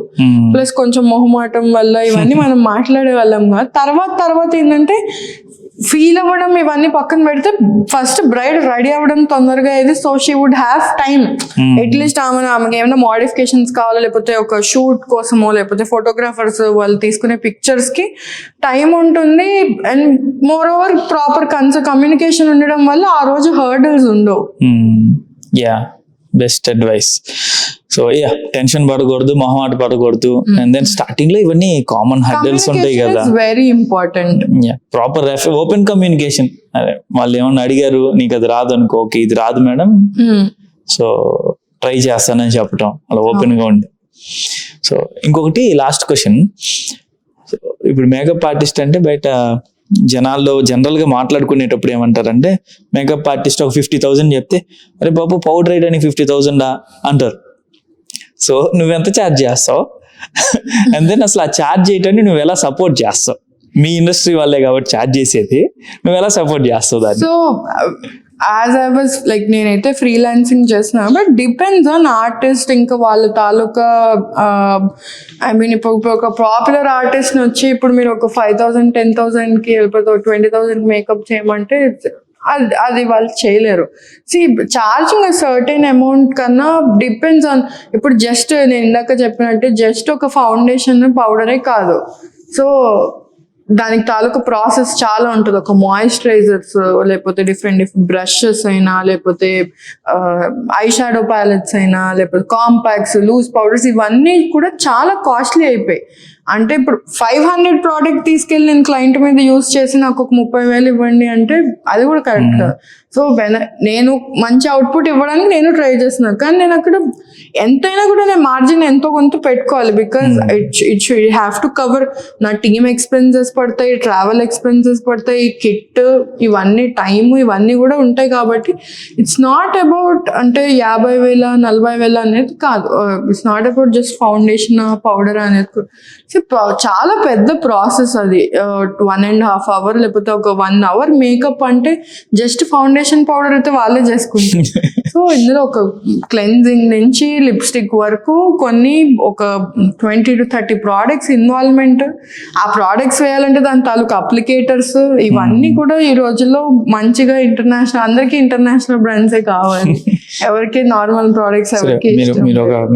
ప్లస్ కొంచెం మొహమాటం వల్ల ఇవన్నీ మనం మాట్లాడే వాళ్ళం కాదు. తర్వాత ఏంటంటే ఫీల్ అవ్వడం ఇవన్నీ పక్కన పెడితే ఫస్ట్ బ్రైడ్ రెడీ అవ్వడం తొందరగా అయ్యేది. So she would have time at least ఆమెకి ఏమైనా మోడిఫికేషన్స్ కావాలో, లేకపోతే ఒక షూట్ కోసమో, లేకపోతే ఫోటోగ్రాఫర్స్ వాళ్ళు తీసుకునే పిక్చర్స్ కి టైం ఉంటుంది. And more over proper communication ఉండడం వల్ల ఆ రోజు హర్డల్స్ ఉండవు. Best advice. సో టెన్షన్ పడకూడదు, మొహమాట పడకూడదు. అండ్ దెన్ స్టార్టింగ్ లో ఇవన్నీ కామన్ హర్డల్స్ ఉంటాయి కదా, very important. Proper open communication. అదే వాళ్ళు ఏమన్నా అడిగారు నీకు అది రాదు అనుకో, ఓకే ఇది రాదు మేడం, సో ట్రై చేస్తానని చెప్పటం, అలా ఓపెన్ గా ఉండి. సో ఇంకొకటి లాస్ట్ క్వశ్చన్. ఇప్పుడు మేకప్ ఆర్టిస్ట్ అంటే బయట జనాల్లో జనరల్ గా మాట్లాడుకునేటప్పుడు ఏమంటారంటే మేకప్ ఆర్టిస్ట్ ఒక 50,000 చెప్తే అరే బాబు పౌడర్ వేయడానికి 50,000 అంటారు. సో నువ్వెంత ఛార్జ్ చేస్తావు? అండ్ దెన్ అసలు ఆ ఛార్జ్ చేయటాన్ని నువ్వు ఎలా సపోర్ట్ చేస్తావు? మీ ఇండస్ట్రీ వాళ్ళే కాబట్టి ఛార్జ్ చేసేది, నువ్వు ఎలా సపోర్ట్ చేస్తావు దాన్ని? So as I was like నేనైతే ఫ్రీలాన్సింగ్ చేస్తున్నా, బట్ డిపెండ్స్ ఆన్ ఆర్టిస్ట్. ఇంకా వాళ్ళ తాలూకా ఐ మీన్ ఇప్పుడు ఒక పాపులర్ ఆర్టిస్ట్ వచ్చి ఇప్పుడు మీరు ఒక 5,000 10,000కి లేకపోతే 20,000 మేకప్ చేయమంటే అది వాళ్ళు చేయలేరు. చార్జింగ్ సర్టెన్ అమౌంట్ కన్నా డిపెండ్స్ ఆన్. ఇప్పుడు జస్ట్ నేను ఇందాక చెప్పినట్టు జస్ట్ ఒక ఫౌండేషన్ పౌడరే కాదు, సో దానికి తాలూకు ప్రాసెస్ చాలా ఉంటుంది. ఒక మాయిశ్చరైజర్స్, లేకపోతే డిఫరెంట్ బ్రషెస్ అయినా, లేకపోతే ఐ షాడో ప్యాలెట్స్ అయినా, లేకపోతే కాంపాక్ట్స్, లూజ్ పౌడర్స్, ఇవన్నీ కూడా చాలా కాస్ట్లీ అయిపోయి. అంటే ఇప్పుడు 500 ప్రోడక్ట్ తీసుకెళ్ళి నేను క్లయింట్ మీద యూజ్ చేసి నాకు ఒక 30,000 ఇవ్వండి అంటే అది కూడా కరెక్ట్ కాదు. సో నేను మంచి అవుట్పుట్ ఇవ్వడానికి నేను ట్రై చేస్తున్నాను, కానీ నేను అక్కడ ఎంతైనా కూడా నేను మార్జిన్ ఎంతో కొంత పెట్టుకోవాలి. Because it have to cover నా టీమ్ ఎక్స్పెన్సెస్ పడతాయి, ట్రావెల్ ఎక్స్పెన్సెస్ పడతాయి, కిట్, ఇవన్నీ టైం, ఇవన్నీ కూడా ఉంటాయి. కాబట్టి ఇట్స్ నాట్ అబౌట్ అంటే 50,000 40,000 అనేది కాదు. It's not about just foundation powder అనేది. సో చాలా పెద్ద ప్రాసెస్ అది. 1.5 hour లేకపోతే ఒక 1 hour మేకప్ అంటే జస్ట్ ఫౌండేషన్ పౌడర్ అయితే వాళ్ళే చేసుకుంటారు. సో ఇందులో ఒక క్లెన్జింగ్ నుంచి లిప్స్టిక్ వరకు కొన్ని ఒక 20 to 30 ప్రోడక్ట్స్ ఇన్వాల్వ్మెంట్. ఆ ప్రోడక్ట్స్ వేయాలంటే దాని తాలూకు అప్లికేటర్స్, ఇవన్నీ కూడా ఈ రోజుల్లో మంచిగా ఇంటర్నేషనల్, అందరికీ ఇంటర్నేషనల్ బ్రాండ్సే కావాలి. ఎవరికి నార్మల్ ప్రోడక్ట్స్ ఎవరికి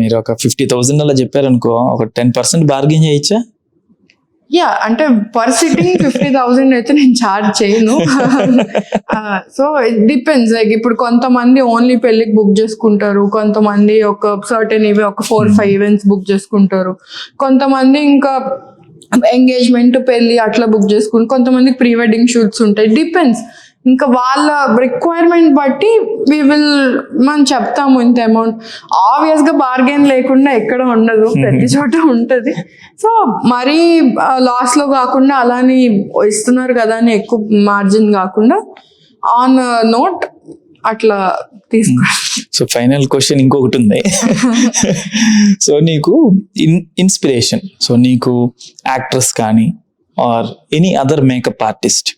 మీరు ఒక 50,000 అలా చెప్పారనుకో, ఒక 10% బార్గెన్ చేయొచ్చా? యా, అంటే పర్ సిట్టింగ్ 50,000 అయితే నేను ఛార్జ్ చేయను. So it depends. లైక్ ఇప్పుడు కొంతమంది ఓన్లీ పెళ్ళికి బుక్ చేసుకుంటారు, కొంతమంది ఒక సర్టెన్ ఒక 4-5 ఈవెంట్స్ బుక్ చేసుకుంటారు, కొంతమంది ఇంకా ఎంగేజ్మెంట్, పెళ్లి అట్లా బుక్ చేసుకుంటారు, కొంతమంది ప్రీ వెడ్డింగ్ షూట్స్ ఉంటాయి. డిపెండ్స్. ఇంకా వాళ్ళ రిక్వైర్మెంట్ బట్టి మనం చెప్తాము ఇంత అమౌంట్. ఆబ్వియస్ గా బార్గెన్ లేకుండా ఎక్కడ ఉండదు, ప్రతి చోట ఉంటది. సో మరీ లాస్ లో కాకుండా అలాని ఇస్తున్నారు కదా అని ఎక్కువ మార్జిన్ కాకుండా ఆన్ నోట్ అట్లా తీసుకో. సో ఫైనల్ క్వశ్చన్ ఇంకొకటి ఉంది. సో నీకు ఇన్స్పిరేషన్, సో నీకు యాక్ట్రెస్ కానీ or any other makeup artist,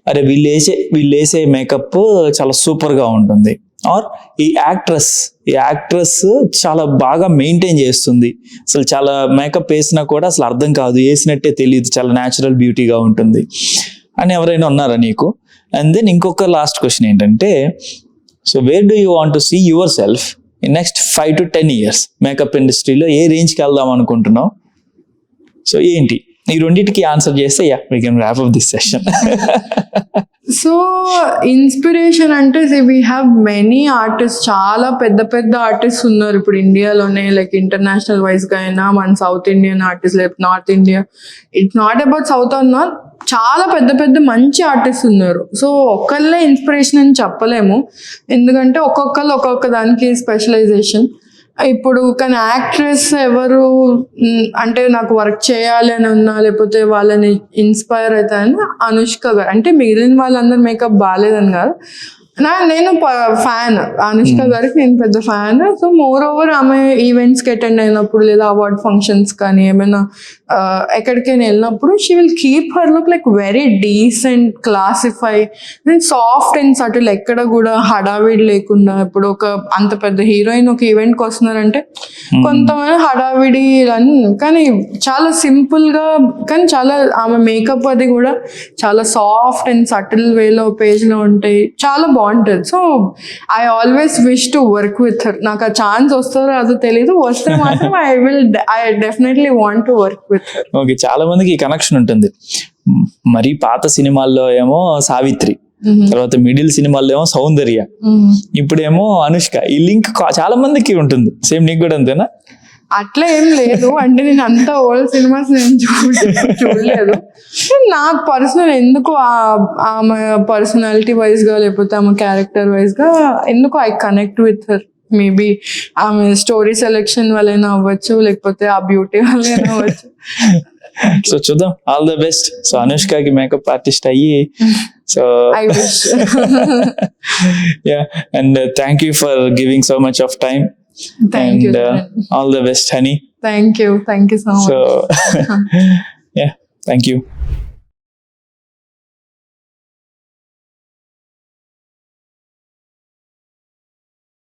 అరే వీళ్ళేసే మేకప్ చాలా సూపర్ గా ఉంటుంది, ఆర్ ఈ యాక్ట్రెస్ చాలా బాగా మెయింటైన్ చేస్తుంది, అసలు చాలా మేకప్ వేసినా కూడా అసలు అర్థం కాదు, వేసినట్టే తెలియదు, చాలా న్యాచురల్ బ్యూటీగా ఉంటుంది అని ఎవరైనా ఉన్నారా నీకు? అండ్ దెన్ ఇంకొక లాస్ట్ క్వశ్చన్ ఏంటంటే, so where do you want to see yourself in next 5 to 10 years? Makeup ఇండస్ట్రీలో ఏ రేంజ్కి వెళ్దాం అనుకుంటున్నావు? సో ఏంటి ఈ రెండింటికి ఆన్సర్ చేస్తే we can wrap up this session. So inspiration అంటే వీ హ్యావ్ మెనీ ఆర్టిస్ట్, చాలా పెద్ద పెద్ద ఆర్టిస్ట్ ఉన్నారు ఇప్పుడు ఇండియాలోనే. లైక్ ఇంటర్నేషనల్ వైజ్ గా అయినా మన సౌత్ ఇండియన్ ఆర్టిస్ట్, లేకపోతే North India, it's not about South or North, చాలా పెద్ద పెద్ద మంచి ఆర్టిస్ట్ ఉన్నారు. సో ఒక్కళ్ళే ఇన్స్పిరేషన్ అని చెప్పలేము, ఎందుకంటే ఒక్కొక్కళ్ళు ఒక్కొక్క దానికి స్పెషలైజేషన్. ఇప్పుడు కానీ యాక్ట్రెస్ ఎవరు అంటే నాకు వర్క్ చేయాలి అని ఉన్నా, లేకపోతే వాళ్ళని ఇన్స్పైర్ అవుతాయని అనుష్క గారు. అంటే మిగిలిన వాళ్ళందరూ మేకప్ బాగాలేదని కాదు, నేను ఫ్యాన్ అనుష్క గారికి, నేను పెద్ద ఫ్యాన్. సో మోర్ ఓవర్ ఆమె ఈవెంట్స్కి అటెండ్ అయినప్పుడు లేదా అవార్డ్ ఫంక్షన్స్ కానీ ఏమైనా ఎక్కడికైనా వెళ్ళినప్పుడు she will keep her look like very decent, classify, soft and subtle, ఎక్కడ కూడా హడావిడి లేకుండా. ఇప్పుడు ఒక అంత పెద్ద హీరోయిన్ ఒక ఈవెంట్కి వస్తున్నారంటే కొంతమంది హడావిడి అని, కానీ చాలా సింపుల్గా, కానీ చాలా ఆమె మేకప్ అది కూడా చాలా సాఫ్ట్ అండ్ సటిల్ వేలో పేజ్లో ఉంటాయి, చాలా బాగుంటుంది. So I always wish to work with her. నాకు ఆ ఛాన్స్ వస్తారో అదో తెలీదు, వస్తే మాత్రం I definitely want to work with her. Okay, చాలా మందికి ఈ కనెక్షన్ ఉంటుంది. మరి పాత సినిమాల్లో ఏమో సావిత్రి, తర్వాత మిడిల్ సినిమాల్లో ఏమో సౌందర్య, ఇప్పుడేమో అనుష్క. ఈ లింక్ చాలా మందికి ఉంటుంది. సేమ్ నీకు కూడా అంతేనా? అట్లా ఏం లేదు, అంటే నేను అంత ఓల్డ్ సినిమాస్ నేను చూడలేదు. నాకు పర్సనల్ ఎందుకు ఆమె పర్సనాలిటీ వైజ్ గా లేకపోతే ఆమె క్యారెక్టర్ వైజ్ గా ఎందుకు I connect with her. Maybe ఆమె స్టోరీ సెలెక్షన్ వల్లైనా అవ్వచ్చు, లేకపోతే ఆ బ్యూటీ వల్లైనా అవ్వచ్చు. సో చూద్దాం, ఆల్ ద బెస్ట్. సో అనుష్కకి మేకప్ ఆర్టిస్ట్ అయ్యి, so I wish. Yeah, and thank you for giving so much of time. Thank you. All the best, honey. Thank you so much. So, yeah, thank you.